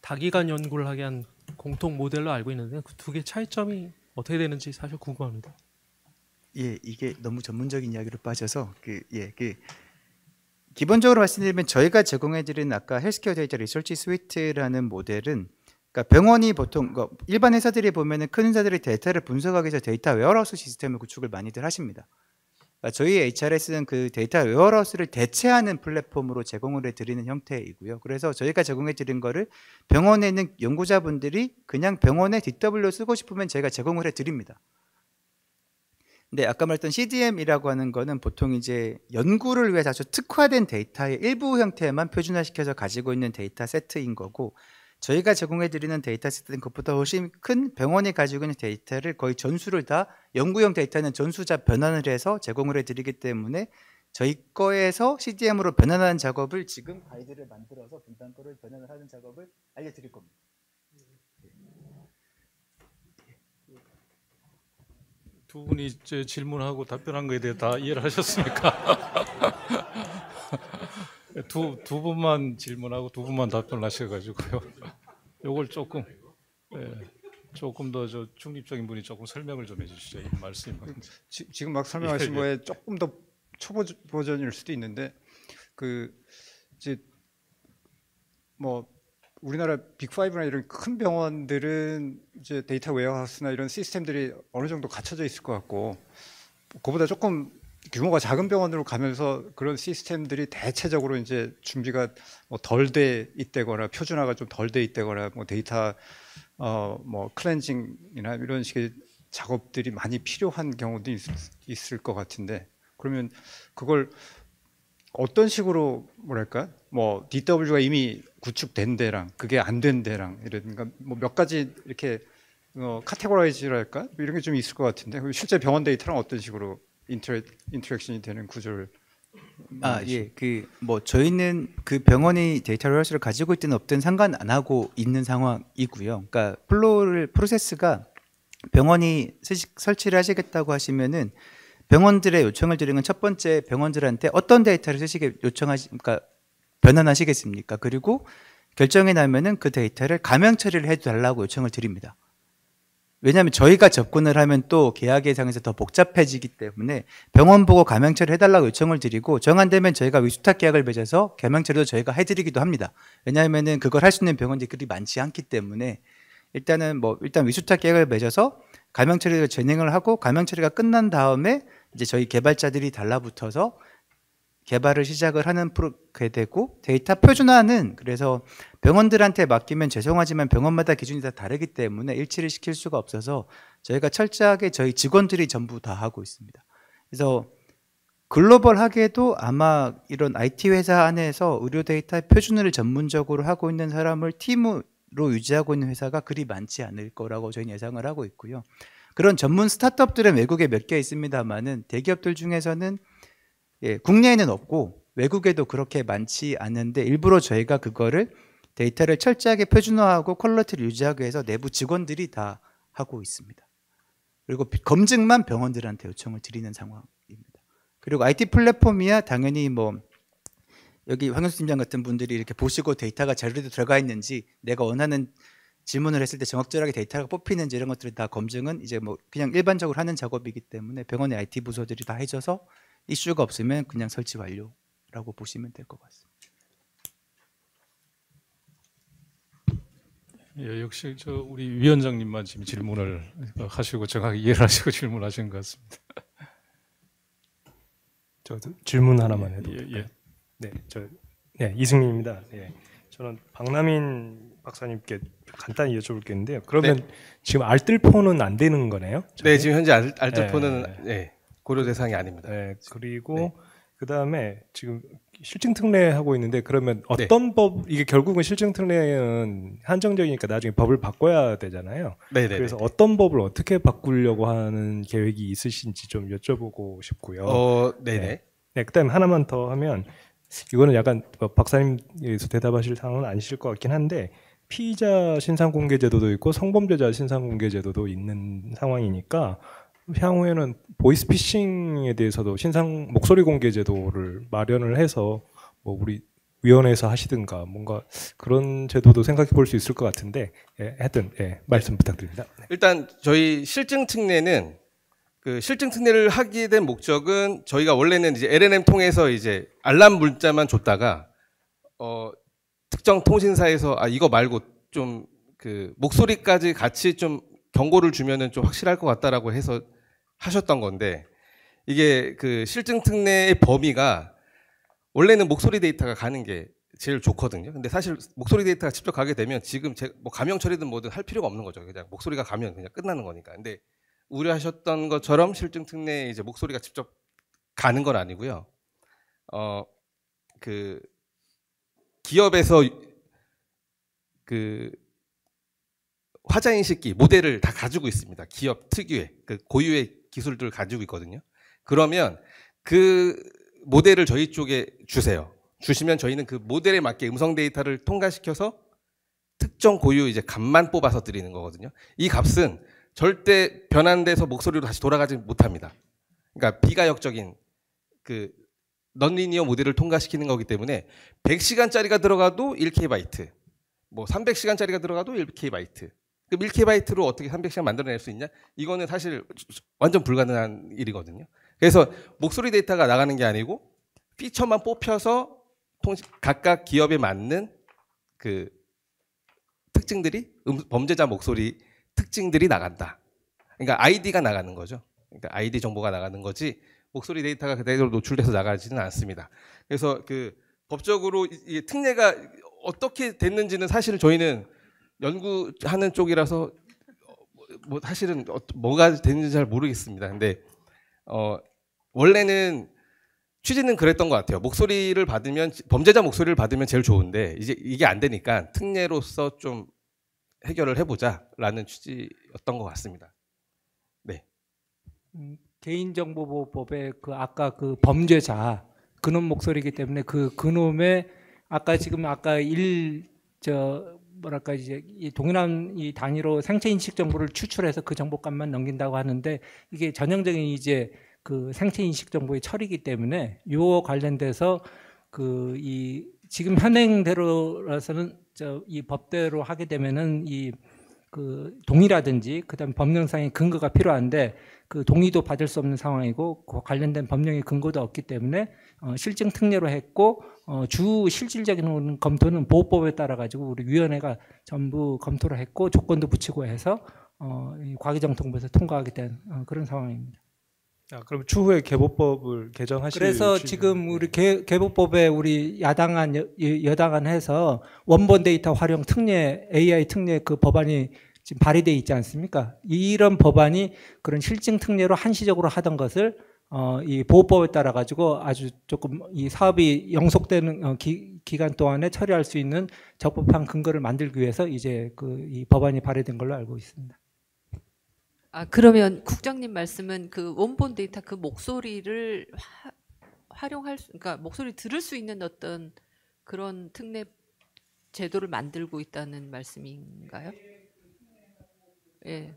다기간 연구를 하게 한 공통 모델로 알고 있는데 그 두 개의 차이점이 어떻게 되는지 사실 궁금합니다. 예, 이게 너무 전문적인 이야기로 빠져서 기본적으로 말씀드리면 저희가 제공해드린 아까 헬스케어 데이터 리서치 스위트라는 모델은 그러니까 병원이 보통 일반 회사들이 보면은 큰 회사들이 데이터를 분석하기 위해서 데이터 웨어하우스 시스템을 구축을 많이들 하십니다. 그러니까 저희 HRS는 그 데이터 웨어하우스를 대체하는 플랫폼으로 제공을 해드리는 형태이고요. 그래서 저희가 제공해드린 거를 병원에 있는 연구자분들이 그냥 병원에 DW 쓰고 싶으면 저희가 제공을 해드립니다. 근데 아까 말했던 CDM이라고 하는 거는 보통 이제 연구를 위해서 아주 특화된 데이터의 일부 형태만 표준화시켜서 가지고 있는 데이터 세트인 거고 저희가 제공해드리는 데이터 세트는 그것보다 훨씬 큰 병원이 가지고 있는 데이터를 거의 전수를 다 연구용 데이터는 전수자 변환을 해서 제공을 해드리기 때문에 저희 거에서 CDM으로 변환하는 작업을 지금 가이드를 만들어서 분단 거를 변환을 하는 작업을 알려드릴 겁니다. 두 분이 제 질문하고 답변한 거에 대해 다 이해를 하셨습니까? 두 분만 질문하고 두 분만 답변을 하셔가지고요. 요걸 조금 더 중립적인 분이 조금 설명을 좀 해주시죠. 이 말씀이. 지금 막 설명하신 거에 조금 더 초보 버전일 수도 있는데 이제 뭐 우리나라 빅5나 이런 큰 병원들은 이제 데이터 웨어하우스나 이런 시스템들이 어느 정도 갖춰져 있을 것 같고 그보다 조금 규모가 작은 병원으로 가면서 그런 시스템들이 대체적으로 이제 준비가 뭐 덜 돼 있다거나 표준화가 좀 덜 돼 있다거나 뭐 데이터 뭐 클렌징이나 이런 식의 작업들이 많이 필요한 경우도 있을 것 같은데 그러면 그걸 어떤 식으로 뭐랄까 뭐 DW가 이미 구축된 데랑 그게 안 된 데랑 이러니까 뭐 몇 가지 이렇게 카테고라이즈랄까 이런 게 좀 있을 것 같은데 실제 병원 데이터랑 어떤 식으로 인터랙션이 되는 구조를 뭐 저희는 그 병원이 데이터 웨어하우스를 가지고 있든 없든 상관 안 하고 있는 상황이고요. 그러니까 프로세스가 병원이 설치를 하시겠다고 하시면은 병원들의 요청을 드리는 건 첫 번째 병원들한테 어떤 데이터를 그러니까 변환하시겠습니까? 그리고 결정이 나면은 그 데이터를 가명 처리를 해달라고 요청을 드립니다. 왜냐하면 저희가 접근을 하면 또 계약 예상에서 더 복잡해지기 때문에 병원 보고 가명 처리를 해달라고 요청을 드리고 정 안 되면 저희가 위수탁 계약을 맺어서 가명 처리도 저희가 해드리기도 합니다. 왜냐하면은 그걸 할 수 있는 병원들이 그리 많지 않기 때문에 일단 위수탁 계약을 맺어서 가명 처리를 진행을 하고 가명 처리가 끝난 다음에 이제 저희 개발자들이 달라붙어서 개발을 시작을 하게 되고 데이터 표준화는 그래서 병원들한테 맡기면 죄송하지만 병원마다 기준이 다 다르기 때문에 일치를 시킬 수가 없어서 저희가 철저하게 저희 직원들이 전부 다 하고 있습니다. 그래서 글로벌하게도 아마 이런 IT 회사 안에서 의료 데이터 표준화를 전문적으로 하고 있는 사람을 팀으로 유지하고 있는 회사가 그리 많지 않을 거라고 저희는 예상을 하고 있고요. 그런 전문 스타트업들은 외국에 몇 개 있습니다만은 대기업들 중에서는 국내에는 없고 외국에도 그렇게 많지 않은데 일부러 저희가 그거를 데이터를 철저하게 표준화하고 퀄리티를 유지하기 위해서 내부 직원들이 다 하고 있습니다. 그리고 검증만 병원들한테 요청을 드리는 상황입니다. 그리고 IT 플랫폼이야 당연히 뭐 여기 황현수 팀장 같은 분들이 이렇게 보시고 데이터가 자료도 들어가 있는지 내가 원하는 질문을 했을 때 정확절하게 데이터가 뽑히는지 이런 것들을 다 검증은 이제 뭐 그냥 일반적으로 하는 작업이기 때문에 병원의 IT 부서들이 다 해줘서 이슈가 없으면 그냥 설치 완료라고 보시면 될 것 같습니다. 예, 역시 저 우리 위원장님만 지금 질문을 하시고 정확히 이해를 하시고 질문하신 것 같습니다. 저도 질문 하나만 해도 예, 될까요? 예. 네, 이승민입니다. 예. 저는 박남인 박사님께 간단히 여쭤볼 게 있는데요. 그러면 지금 알뜰폰은 안 되는 거네요? 네, 지금 현재 알뜰폰은 고려 대상이 아닙니다. 네, 그리고 그다음에 지금 실증 특례하고 있는데 그러면 어떤 법, 이게 결국은 실증 특례는 한정적이니까 나중에 법을 바꿔야 되잖아요. 네네. 그래서 어떤 법을 어떻게 바꾸려고 하는 계획이 있으신지 좀 여쭤보고 싶고요. 네네. 네, 그다음에 하나만 더 하면 이거는 약간 박사님께서 대답하실 상황은 아니실 것 같긴 한데 피의자 신상공개제도도 있고 성범죄자 신상공개제도도 있는 상황이니까 향후에는 보이스피싱에 대해서도 목소리 공개 제도를 마련을 해서 뭐 우리 위원회에서 하시든가 뭔가 그런 제도도 생각해 볼 수 있을 것 같은데 하여튼 말씀 부탁드립니다. 네. 일단 저희 실증 특례는 그 실증 특례를 하게 된 목적은 저희가 원래는 이제 LNM 통해서 이제 알람 문자만 줬다가 특정 통신사에서 이거 말고 좀 그 목소리까지 같이 좀 경고를 주면은 좀 확실할 것 같다라고 해서 하셨던 건데 이게 그 실증 특례의 범위가 원래는 목소리 데이터가 가는 게 제일 좋거든요. 근데 사실 목소리 데이터가 직접 가게 되면 지금 뭐 가명 처리든 뭐든 할 필요가 없는 거죠. 그냥 목소리가 가면 그냥 끝나는 거니까. 근데 우려하셨던 것처럼 실증 특례에 이제 목소리가 직접 가는 건 아니고요. 그 기업에서 그 화자 인식기 모델을 다 가지고 있습니다. 기업 특유의 그 고유의 기술들을 가지고 있거든요. 그러면 그 모델을 저희 쪽에 주세요. 주시면 저희는 그 모델에 맞게 음성 데이터를 통과시켜서 특정 고유 이제 값만 뽑아서 드리는 거거든요. 이 값은 절대 변환돼서 목소리로 다시 돌아가지 못합니다. 그러니까 비가역적인 그 넌리니어 모델을 통과시키는 거기 때문에 100시간짜리가 들어가도 1KB, 뭐 300시간짜리가 들어가도 1KB. 그 1KB로 어떻게 300시간 만들어낼 수 있냐? 이거는 사실 완전 불가능한 일이거든요. 그래서 목소리 데이터가 나가는 게 아니고 피처만 뽑혀서 각각 기업에 맞는 그 특징들이 범죄자 목소리 특징들이 나간다. 그러니까 아이디가 나가는 거죠. 그러니까 아이디 정보가 나가는 거지 목소리 데이터가 그대로 노출돼서 나가지는 않습니다. 그래서 그 법적으로 이 특례가 어떻게 됐는지는 사실 저희는 연구하는 쪽이라서 뭐 사실은 뭐가 됐는지 잘 모르겠습니다. 근데 원래는 취지는 그랬던 것 같아요. 목소리를 받으면 범죄자 목소리를 받으면 제일 좋은데 이제 이게 안 되니까 특례로서 좀 해결을 해보자라는 취지였던 것 같습니다. 네. 개인정보보호법의 그 아까 그 범죄자 그놈 목소리이기 때문에 그 그놈의 아까 뭐랄까 이제 이 동일한 이 단위로 생체 인식 정보를 추출해서 그 정보값만 넘긴다고 하는데 이게 전형적인 이제 그 생체 인식 정보의 처리이기 때문에 요 관련돼서 그 이 지금 현행대로라서는 이 법대로 하게 되면은 이 그 동의라든지 그다음 법령상의 근거가 필요한데 그 동의도 받을 수 없는 상황이고 그 관련된 법령의 근거도 없기 때문에 실증 특례로 했고 주 실질적인 검토는 보호법에 따라 가지고 우리 위원회가 전부 검토를 했고 조건도 붙이고 해서 과기정통부에서 통과하게 된 그런 상황입니다. 그럼 추후에 개보법을 개정하실 그래서 지금 우리 개보법에 우리 여당안 해서 원본 데이터 활용 특례 AI 특례 그 법안이 지금 발의돼 있지 않습니까? 이런 법안이 그런 실증 특례로 한시적으로 하던 것을 이 보호법에 따라 가지고 아주 조금 이 사업이 영속되는 기간 동안에 처리할 수 있는 적법한 근거를 만들기 위해서 이제 이 법안이 발의된 걸로 알고 있습니다. 그러면 국장님 말씀은 그 원본 데이터 그 목소리를 활용할 수, 그러니까 목소리 들을 수 있는 어떤 그런 특례 제도를 만들고 있다는 말씀인가요? 예.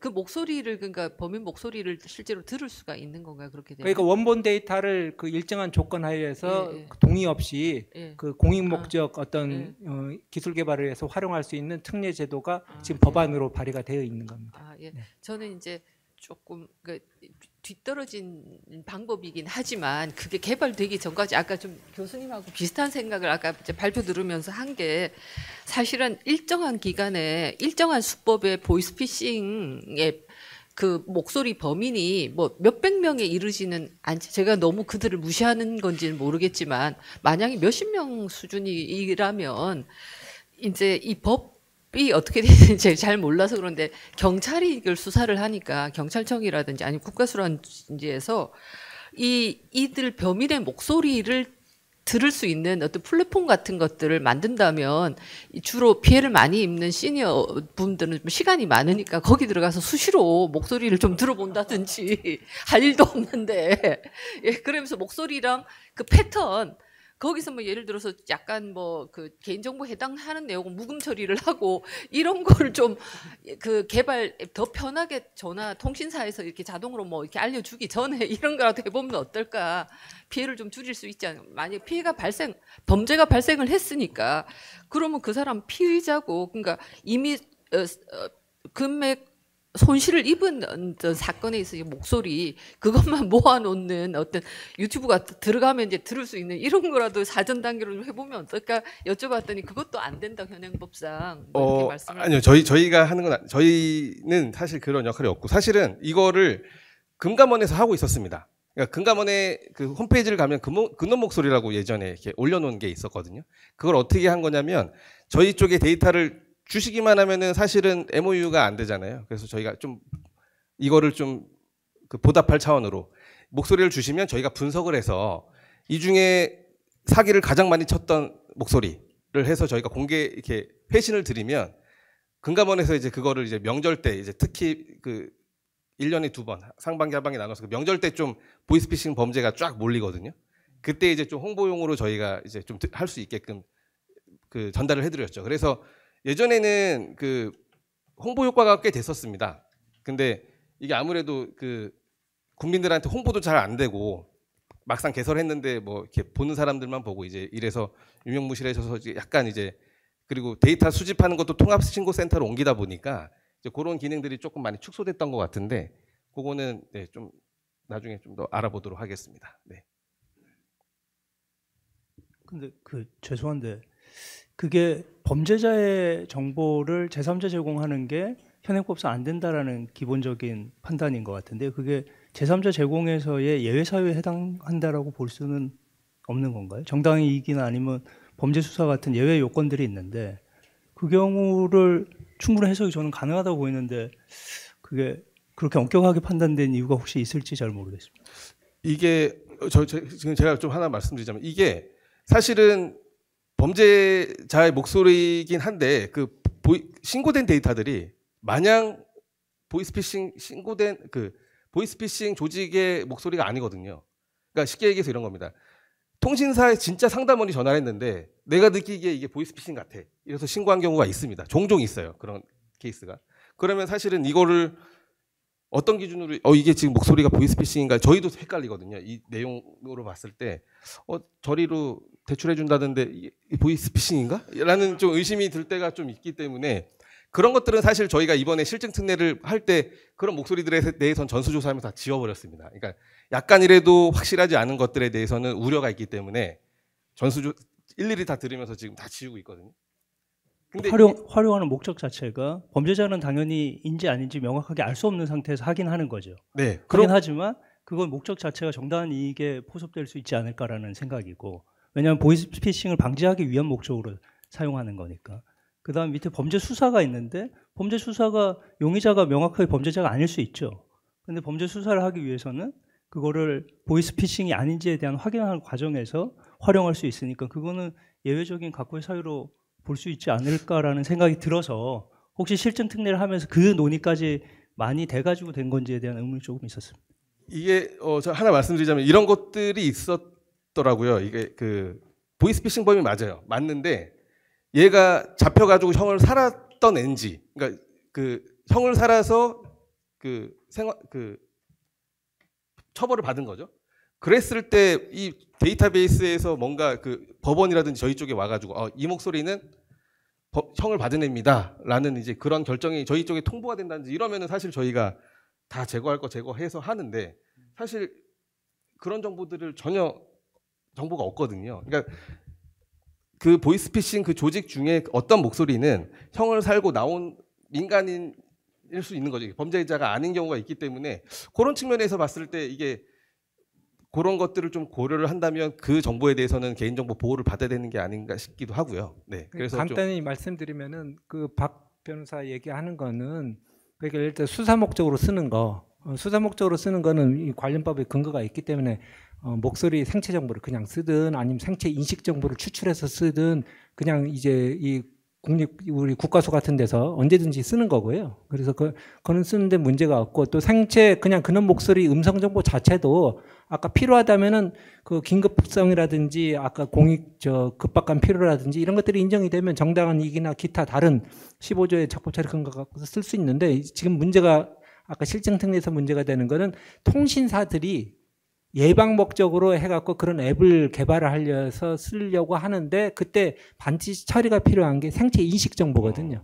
그 목소리를 그러니까 범인 목소리를 실제로 들을 수가 있는 건가요? 그렇게 되면? 그러니까 원본 데이터를 그 일정한 조건 하에서 예, 예. 동의 없이 예. 그 공익 목적 어떤 예. 기술 개발을 위해서 활용할 수 있는 특례 제도가 지금 예. 법안으로 발의가 되어 있는 겁니다. 아, 예. 네. 저는 이제 조금 그 뒤떨어진 방법이긴 하지만 그게 개발되기 전까지 아까 좀 교수님하고 비슷한 생각을 아까 이제 발표 들으면서 한 게 사실은 일정한 기간에 일정한 수법의 보이스피싱의 그 목소리 범인이 뭐 몇백 명에 이르지는 않지. 제가 너무 그들을 무시하는 건지는 모르겠지만 만약에 몇십 명 수준이라면 이제 이 법이 어떻게 되는지 잘 몰라서 그런데 경찰이 이걸 수사를 하니까 경찰청이라든지 아니면 국가수사원지에서 이들 범인의 목소리를 들을 수 있는 어떤 플랫폼 같은 것들을 만든다면 주로 피해를 많이 입는 시니어 분들은 좀 시간이 많으니까 거기 들어가서 수시로 목소리를 좀 들어본다든지 할 일도 없는데 예, 그러면서 목소리랑 그 패턴 거기서 뭐 예를 들어서 약간 뭐 그 개인정보 해당하는 내용은 묵음 처리를 하고 이런 거를 좀 그 개발 더 편하게 전화 통신사에서 이렇게 자동으로 뭐 이렇게 알려주기 전에 이런 거라도 해보면 어떨까. 피해를 좀 줄일 수 있지 않아요. 만약 피해가 범죄가 발생을 했으니까 그러면 그 사람 피의자고 그러니까 이미 금액 손실을 입은 어떤 사건에 있어서 목소리 그것만 모아놓는 어떤 유튜브가 들어가면 이제 들을 수 있는 이런 거라도 사전 단계로 좀 해보면 어떨까 여쭤봤더니 그것도 안 된다 현행법상 뭐 이렇게 말씀을 아니요 저희가 하는 건 저희는 사실 그런 역할이 없고 사실은 이거를 금감원에서 하고 있었습니다. 그러니까 금감원의 그 홈페이지를 가면 근원 목소리라고 예전에 이렇게 올려놓은 게 있었거든요. 그걸 어떻게 한 거냐면 저희 쪽에 데이터를 주시기만 하면은 사실은 MOU가 안 되잖아요. 그래서 저희가 좀 이거를 좀 그 보답할 차원으로 목소리를 주시면 저희가 분석을 해서 이 중에 사기를 가장 많이 쳤던 목소리를 해서 저희가 공개 이렇게 회신을 드리면 금감원에서 이제 그거를 이제 명절 때 이제 특히 그 1년에 2번 상반기 하반기 나눠서 그 명절 때 좀 보이스피싱 범죄가 쫙 몰리거든요. 그때 이제 좀 홍보용으로 저희가 이제 좀 할 수 있게끔 그 전달을 해드렸죠. 그래서 예전에는 그 홍보 효과가 꽤 됐었습니다. 근데 이게 아무래도 그 국민들한테 홍보도 잘 안 되고 막상 개설했는데 뭐 이렇게 보는 사람들만 보고 이제 이래서 유명무실해져서 약간 이제 그리고 데이터 수집하는 것도 통합신고센터로 옮기다 보니까 이제 그런 기능들이 조금 많이 축소됐던 것 같은데 그거는 네, 좀 나중에 좀 더 알아보도록 하겠습니다. 네. 근데 그 죄송한데 그게 범죄자의 정보를 제3자 제공하는 게 현행법상 안 된다라는 기본적인 판단인 것 같은데 그게 제3자 제공에서의 예외 사유에 해당한다라고 볼 수는 없는 건가요? 정당한 이익이나 아니면 범죄 수사 같은 예외 요건들이 있는데 그 경우를 충분히 해석이 저는 가능하다고 보이는데 그게 그렇게 엄격하게 판단된 이유가 혹시 있을지 잘 모르겠습니다. 이게 지금 제가 좀 하나 말씀드리자면 이게 사실은 범죄자의 목소리이긴 한데 그 신고된 데이터들이 마냥 보이스피싱 신고된 그 보이스피싱 조직의 목소리가 아니거든요. 그러니까 쉽게 얘기해서 이런 겁니다. 통신사에 진짜 상담원이 전화를 했는데 내가 느끼기에 이게 보이스피싱 같아. 이래서 신고한 경우가 있습니다. 종종 있어요. 그런 케이스가. 그러면 사실은 이거를 어떤 기준으로 이게 지금 목소리가 보이스피싱인가 저희도 헷갈리거든요. 이 내용으로 봤을 때 저리로 대출해 준다던데 이게 보이스피싱인가? 라는 좀 의심이 들 때가 좀 있기 때문에 그런 것들은 사실 저희가 이번에 실증 특례를 할 때 그런 목소리들에 대해서는 전수조사하면서 다 지워버렸습니다. 그러니까 약간이라도 확실하지 않은 것들에 대해서는 우려가 있기 때문에 일일이 다 들으면서 지금 다 지우고 있거든요. 근데 활용하는 목적 자체가 범죄자는 당연히 인지 아닌지 명확하게 알 수 없는 상태에서 하긴 하는 거죠. 네. 그렇긴 하지만 그건 목적 자체가 정당한 이익에 포섭될 수 있지 않을까라는 생각이고 왜냐하면 보이스피싱을 방지하기 위한 목적으로 사용하는 거니까. 그다음 밑에 범죄 수사가 있는데 범죄 수사가 용의자가 명확하게 범죄자가 아닐 수 있죠. 근데 범죄 수사를 하기 위해서는 그거를 보이스피싱이 아닌지에 대한 확인하는 과정에서 활용할 수 있으니까 그거는 예외적인 각고의 사유로 볼 수 있지 않을까라는 생각이 들어서 혹시 실증 특례를 하면서 그 논의까지 많이 돼가지고 된 건지에 대한 의문이 조금 있었습니다. 이게 저 하나 말씀드리자면 이런 것들이 있었더라고요. 이게 그 보이스피싱 범이 맞아요. 맞는데 얘가 잡혀가지고 형을 살았던 앤지, 그러니까 그 형을 살아서 처벌을 받은 거죠. 그랬을 때 이 데이터베이스에서 뭔가 그 법원이라든지 저희 쪽에 와가지고 이 목소리는 형을 받은 애입니다라는 이제 그런 결정이 저희 쪽에 통보가 된다든지 이러면은 사실 저희가 다 제거할 거 제거해서 하는데 사실 그런 정보들을 전혀 정보가 없거든요. 그러니까 그 보이스피싱 그 조직 중에 어떤 목소리는 형을 살고 나온 민간인일 수 있는 거죠. 범죄자가 아닌 경우가 있기 때문에 그런 측면에서 봤을 때 이게 그런 것들을 좀 고려를 한다면 그 정보에 대해서는 개인정보 보호를 받아야 되는 게 아닌가 싶기도 하고요. 네, 그래서 간단히 말씀드리면은 그 박 변호사 얘기하는 거는 그러니까 예를 들어 수사 목적으로 쓰는 거, 수사 목적으로 쓰는 거는 이 관련법에 근거가 있기 때문에 목소리 생체 정보를 그냥 쓰든 아니면 생체 인식 정보를 추출해서 쓰든 그냥 이제 이 우리 국가수 같은 데서 언제든지 쓰는 거고요. 그래서 그거는 쓰는데 문제가 없고 또 생체 그냥 그런 목소리 음성 정보 자체도 아까 필요하다면은 그 긴급성이라든지 아까 급박한 필요라든지 이런 것들이 인정이 되면 정당한 이익이나 기타 다른 15조의 적법 처리 근거 갖고서 쓸 수 있는데 지금 문제가 아까 실정 특례에서 문제가 되는 거는 통신사들이 예방 목적으로 해갖고 그런 앱을 개발을 하려서 쓰려고 하는데 그때 반드시 처리가 필요한 게 생체 인식 정보거든요.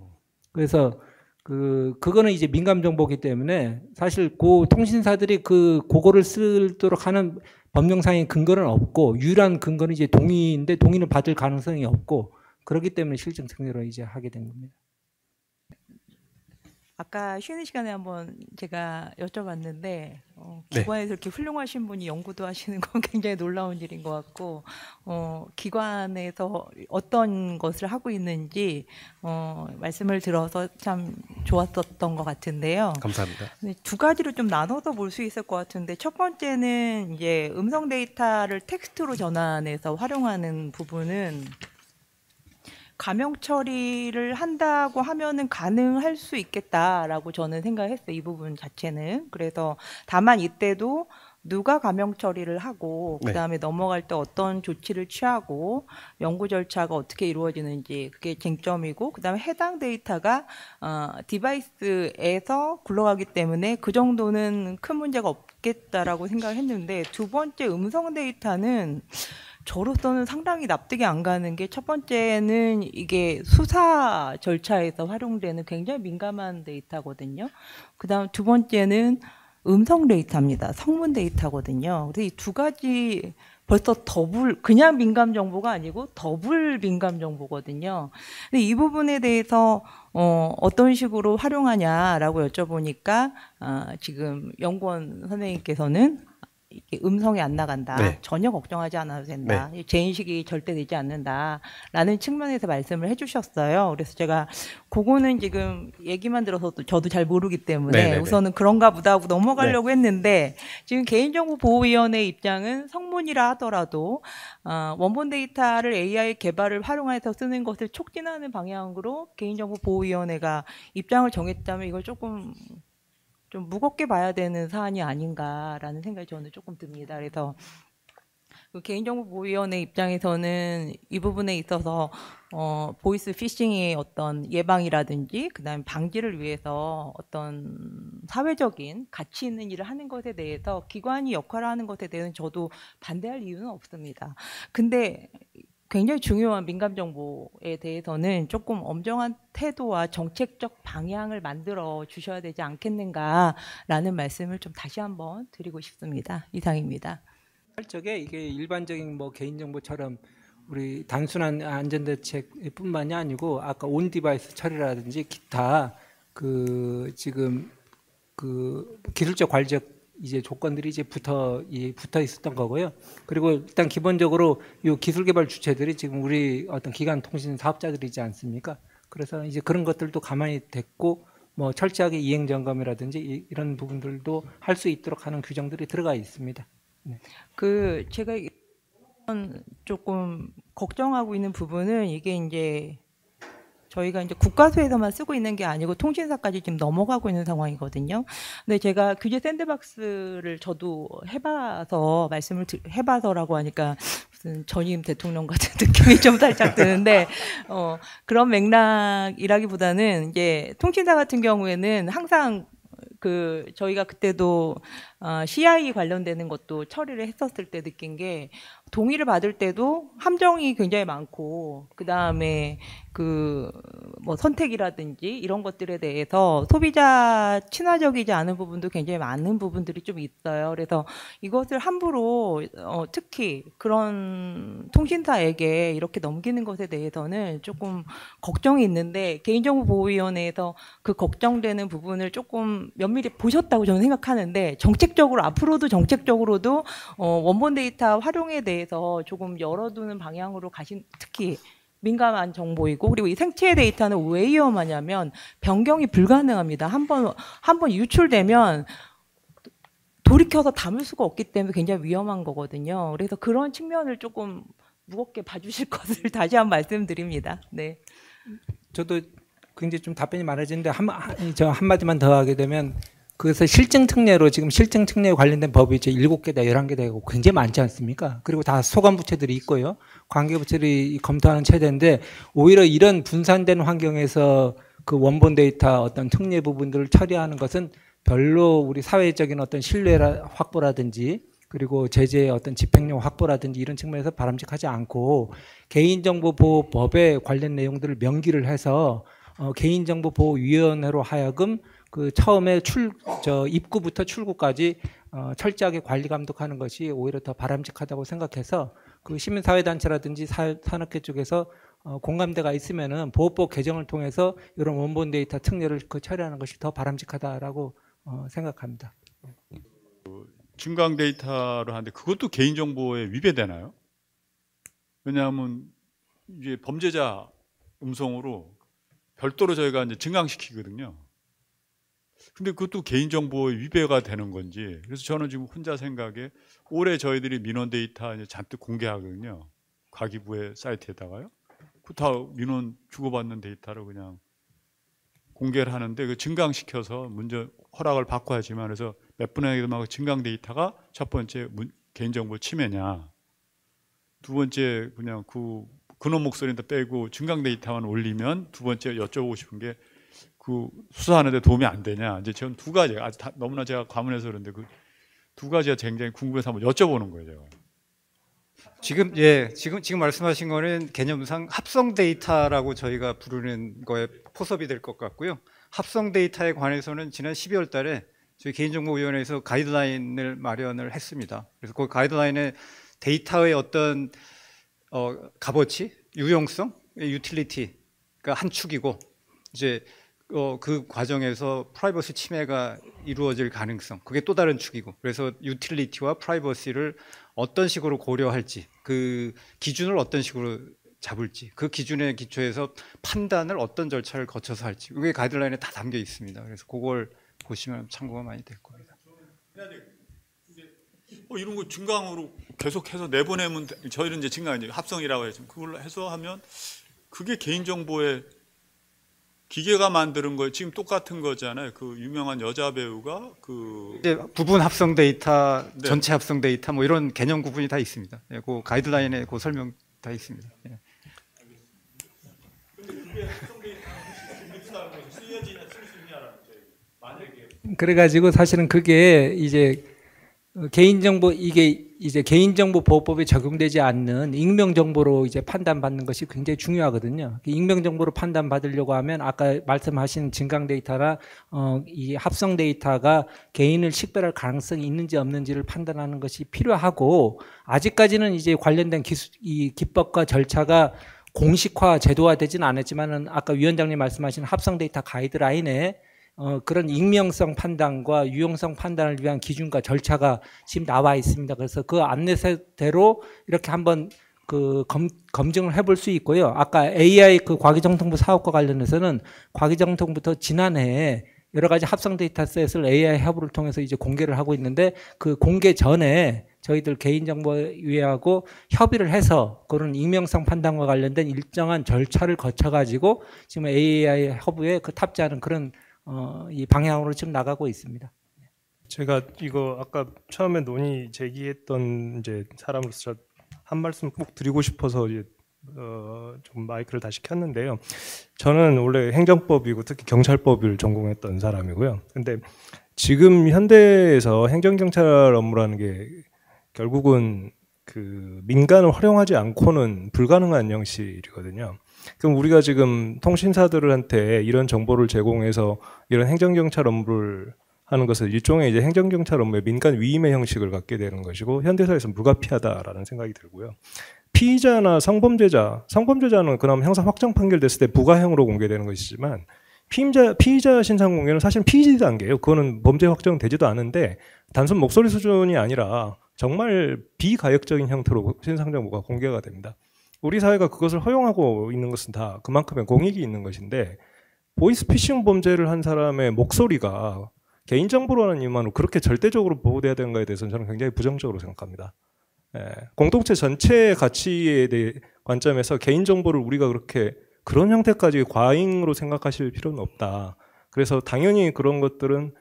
그래서 그거는 이제 민감 정보이기 때문에 사실 그 통신사들이 그거를 쓰도록 하는 법령상의 근거는 없고 유일한 근거는 이제 동의인데 동의는 받을 가능성이 없고 그렇기 때문에 실정 특례로 이제 하게 된 겁니다. 아까 쉬는 시간에 한번 제가 여쭤봤는데 기관에서 이렇게 훌륭하신 분이 연구도 하시는 건 굉장히 놀라운 일인 것 같고 기관에서 어떤 것을 하고 있는지 말씀을 들어서 참 좋았었던 것 같은데요. 감사합니다. 두 가지로 좀 나눠서 볼 수 있을 것 같은데 첫 번째는 이제 음성 데이터를 텍스트로 전환해서 활용하는 부분은 가명 처리를 한다고 하면은 가능할 수 있겠다라고 저는 생각했어요. 이 부분 자체는. 그래서 다만 이때도 누가 가명 처리를 하고 그다음에 넘어갈 때 어떤 조치를 취하고 연구 절차가 어떻게 이루어지는지 그게 쟁점이고 그다음에 해당 데이터가 디바이스에서 굴러가기 때문에 그 정도는 큰 문제가 없겠다라고 생각을 했는데 두 번째 음성 데이터는 저로서는 상당히 납득이 안 가는 게 첫 번째는 이게 수사 절차에서 활용되는 굉장히 민감한 데이터거든요. 그다음 두 번째는 음성 데이터입니다. 성문 데이터거든요. 그래서 이 두 가지 벌써 그냥 민감 정보가 아니고 더블 민감 정보거든요. 근데 이 부분에 대해서 어떤 식으로 활용하냐라고 여쭤보니까 지금 연구원 선생님께서는 이게 음성이 안 나간다. 전혀 걱정하지 않아도 된다. 재인식이 절대 되지 않는다라는 측면에서 말씀을 해주셨어요. 그래서 제가 그거는 지금 얘기만 들어서도 저도 잘 모르기 때문에 우선은 그런가 보다 하고 넘어가려고 했는데 지금 개인정보보호위원회 입장은 성문이라 하더라도 원본 데이터를 AI 개발을 활용해서 쓰는 것을 촉진하는 방향으로 개인정보보호위원회가 입장을 정했다면 이걸 조금 좀 무겁게 봐야 되는 사안이 아닌가라는 생각이 저는 조금 듭니다. 그래서 개인정보보호위원회 입장에서는 이 부분에 있어서 보이스 피싱의 어떤 예방이라든지 그다음에 방지를 위해서 어떤 사회적인 가치 있는 일을 하는 것에 대해서 기관이 역할을 하는 것에 대해서는 저도 반대할 이유는 없습니다. 근데 굉장히 중요한 민감 정보에 대해서는 조금 엄정한 태도와 정책적 방향을 만들어 주셔야 되지 않겠는가라는 말씀을 좀 다시 한번 드리고 싶습니다. 이상입니다. 적에 이게 일반적인 뭐 개인정보처럼 우리 단순한 안전대책뿐만이 아니고 아까 온 디바이스 처리라든지 기타 지금 기술적 관리적 이제 조건들이 이제 붙어 있었던 거고요. 그리고 일단 기본적으로 이 기술 개발 주체들이 지금 우리 어떤 기관 통신 사업자들이지 않습니까? 그래서 이제 그런 것들도 가만히 됐고 뭐 철저하게 이행 점검이라든지 이런 부분들도 할 수 있도록 하는 규정들이 들어가 있습니다. 네. 제가 조금 걱정하고 있는 부분은 이게 이제 저희가 이제 국가수에서만 쓰고 있는 게 아니고 통신사까지 지금 넘어가고 있는 상황이거든요. 근데 제가 규제 샌드박스를 저도 해봐서라고 하니까 무슨 전임 대통령 같은 느낌이 좀 살짝 드는데 그런 맥락이라기보다는 이제 통신사 같은 경우에는 항상 저희가 그때도 CI 관련되는 것도 처리를 했었을 때 느낀 게 동의를 받을 때도 함정이 굉장히 많고 그다음에 뭐 선택이라든지 이런 것들에 대해서 소비자 친화적이지 않은 부분도 굉장히 많은 부분들이 좀 있어요. 그래서 이것을 함부로 특히 그런 통신사에게 이렇게 넘기는 것에 대해서는 조금 걱정이 있는데 개인정보보호위원회에서 그 걱정되는 부분을 조금 면밀히 보셨다고 저는 생각하는데 정책적으로 앞으로도 정책적으로도 원본 데이터 활용에 대해서 조금 열어두는 방향으로 특히 민감한 정보이고 그리고 이 생체 데이터는 왜 위험하냐면 변경이 불가능합니다. 한번 유출되면 돌이켜서 담을 수가 없기 때문에 굉장히 위험한 거거든요. 그래서 그런 측면을 조금 무겁게 봐주실 것을 다시 한번 말씀드립니다. 네. 저도 굉장히 좀 답변이 많아지는데 저 한마디만 더 하게 되면 그래서 실증 특례로 지금 실증 특례에 관련된 법이 이제 7개다 11개 되고 굉장히 많지 않습니까? 그리고 다 소관 부처들이 있고요. 관계 부처들이 검토하는 체제인데 오히려 이런 분산된 환경에서 그 원본 데이터 어떤 특례 부분들을 처리하는 것은 별로 우리 사회적인 어떤 신뢰 확보라든지 그리고 제재의 어떤 집행력 확보라든지 이런 측면에서 바람직하지 않고 개인정보보호법에 관련 내용들을 명기를 해서 개인정보보호위원회로 하여금 그 처음에 입구부터 출구까지 철저하게 관리 감독하는 것이 오히려 더 바람직하다고 생각해서 그 시민사회단체라든지 산업계 쪽에서 공감대가 있으면은 보호법 개정을 통해서 이런 원본 데이터 특례를 처리하는 것이 더 바람직하다라고 생각합니다. 증강 데이터로 하는데 그것도 개인정보에 위배되나요? 왜냐하면 이제 범죄자 음성으로 별도로 저희가 이제 증강시키거든요. 근데 그것도 개인정보에 위배가 되는 건지. 그래서 저는 지금 혼자 생각에 올해 저희들이 민원 데이터 이제 잔뜩 공개하거든요. 과기부의 사이트에다가요. 그 다 민원 주고받는 데이터를 그냥 공개를 하는데 그 증강시켜서 먼저 허락을 받고 하지만 그래서 몇 분의 그 증강 데이터가 첫 번째 개인정보 침해냐. 두 번째 그냥 근원 목소리도 빼고 증강 데이터만 올리면 두 번째 여쭤보고 싶은 게 그 수사하는데 도움이 안 되냐. 이제 저는 두 가지 아주 너무나 제가 과문해서 그런데 그 두 가지가 굉장히 궁금해서 한번 여쭤보는 거예요. 제가. 지금 말씀하신 거는 개념상 합성 데이터라고 저희가 부르는 거에 포섭이 될 것 같고요. 합성 데이터에 관해서는 지난 12월 달에 저희 개인정보위원회에서 가이드라인을 마련을 했습니다. 그래서 그 가이드라인에 데이터의 어떤 값어치, 유용성, 유틸리티가 한 축이고 이제 그 과정에서 프라이버시 침해가 이루어질 가능성 그게 또 다른 축이고 그래서 유틸리티와 프라이버시를 어떤 식으로 고려할지 그 기준을 어떤 식으로 잡을지 그 기준에 기초해서 판단을 어떤 절차를 거쳐서 할지 그게 가이드라인에 다 담겨 있습니다. 그래서 그걸 보시면 참고가 많이 될 겁니다. 이런 거 증강으로 계속해서 내보내면 저희는 이제 증강 합성이라고 해서 그걸로 해서 하면 그게 개인정보에 기계가 만드는 거 지금 똑같은 거잖아요. 그 유명한 여자 배우가 이제 부분 합성 데이터, 네. 전체 합성 데이터 뭐 이런 개념 구분이 다 있습니다. 예, 그 가이드라인에 그 설명 다 있습니다. 예. 그래가지고 사실은 그게 이제 개인정보 이게 이제 개인정보보호법에 적용되지 않는 익명정보로 이제 판단받는 것이 굉장히 중요하거든요. 익명정보로 판단받으려고 하면 아까 말씀하신 증강 데이터나 이 합성 데이터가 개인을 식별할 가능성이 있는지 없는지를 판단하는 것이 필요하고 아직까지는 이제 관련된 이 기법과 절차가 공식화, 제도화되지는 않았지만은 아까 위원장님 말씀하신 합성 데이터 가이드라인에 그런 익명성 판단과 유용성 판단을 위한 기준과 절차가 지금 나와 있습니다. 그래서 그 안내서대로 이렇게 한번 그 검증을 해볼 수 있고요. 아까 AI 그 과기정통부 사업과 관련해서는 과기정통부터 지난해에 여러 가지 합성 데이터셋을 AI 협업을 통해서 이제 공개를 하고 있는데 그 공개 전에 저희들 개인정보위하고 협의를 해서 그런 익명성 판단과 관련된 일정한 절차를 거쳐가지고 지금 AI 협의에 그 탑재하는 그런 이 방향으로 지금 나가고 있습니다. 제가 이거 아까 처음에 논의 제기했던 이제 사람으로서 한 말씀 꼭 드리고 싶어서 이제 좀 마이크를 다시 켰는데요. 저는 원래 행정법이고 특히 경찰법을 전공했던 사람이고요. 근데 지금 현대에서 행정경찰 업무라는 게 결국은 그 민간을 활용하지 않고는 불가능한 형식이거든요. 그럼 우리가 지금 통신사들한테 이런 정보를 제공해서 이런 행정경찰 업무를 하는 것은 일종의 이제 행정경찰 업무의 민간 위임의 형식을 갖게 되는 것이고 현대사회에서 불가피하다라는 생각이 들고요. 피의자나 성범죄자는 그나마 형사 확정 판결됐을 때 부가형으로 공개되는 것이지만 피의자 신상 공개는 사실 피의 단계예요. 그거는 범죄 확정되지도 않은데 단순 목소리 수준이 아니라 정말 비가역적인 형태로 신상 정보가 공개가 됩니다. 우리 사회가 그것을 허용하고 있는 것은 다 그만큼의 공익이 있는 것인데 보이스피싱 범죄를 한 사람의 목소리가 개인정보라는 이유만으로 그렇게 절대적으로 보호돼야 되는가에 대해서는 저는 굉장히 부정적으로 생각합니다. 공동체 전체의 가치에 대해 관점에서 개인정보를 우리가 그런 형태까지 과잉으로 생각하실 필요는 없다. 그래서 당연히 그런 것들은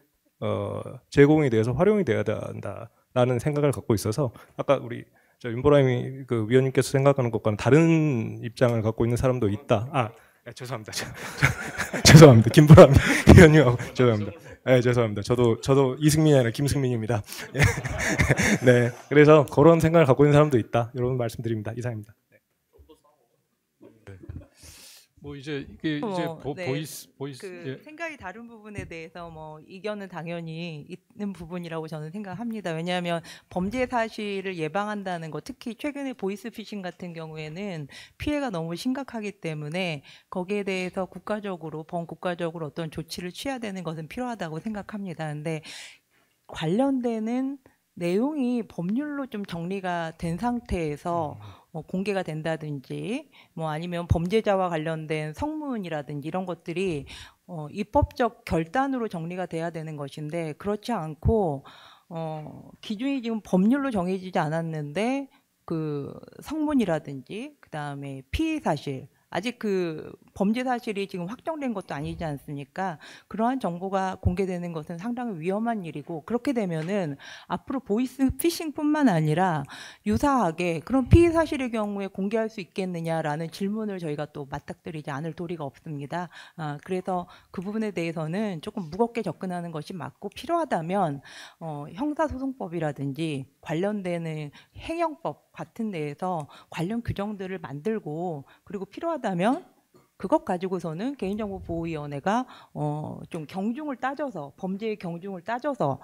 제공이 돼서 활용이 돼야 된다라는 생각을 갖고 있어서 아까 우리 윤보람이 그 위원님께서 생각하는 것과는 다른 입장을 갖고 있는 사람도 있다. 죄송합니다. 죄송합니다. 김보람 위원님하고 죄송합니다. 죄송합니다. 저도 이승민이 아니라 김승민입니다. 네, 그래서 그런 생각을 갖고 있는 사람도 있다. 이런 말씀드립니다. 이상입니다. 뭐 이제 이게 보이스 그 생각이 다른 부분에 대해서 뭐 이견은 당연히 있는 부분이라고 저는 생각합니다. 왜냐하면 범죄 사실을 예방한다는 거, 특히 최근에 보이스피싱 같은 경우에는 피해가 너무 심각하기 때문에 거기에 대해서 범국가적으로 어떤 조치를 취해야 되는 것은 필요하다고 생각합니다. 근데 관련되는 내용이 법률로 좀 정리가 된 상태에서 공개가 된다든지 뭐 아니면 범죄자와 관련된 성문이라든지 이런 것들이 입법적 결단으로 정리가 돼야 되는 것인데 그렇지 않고 기준이 지금 법률로 정해지지 않았는데 그 성문이라든지 그다음에 피의 사실 아직 그 범죄 사실이 지금 확정된 것도 아니지 않습니까? 그러한 정보가 공개되는 것은 상당히 위험한 일이고 그렇게 되면은 앞으로 보이스피싱뿐만 아니라 유사하게 그런 피의 사실의 경우에 공개할 수 있겠느냐라는 질문을 저희가 또 맞닥뜨리지 않을 도리가 없습니다. 그래서 그 부분에 대해서는 조금 무겁게 접근하는 것이 맞고 필요하다면 형사소송법이라든지 관련되는 행정법 같은 데에서 관련 규정들을 만들고 그리고 필요하다면 그것 가지고서는 개인정보보호위원회가 좀 경중을 따져서 범죄의 경중을 따져서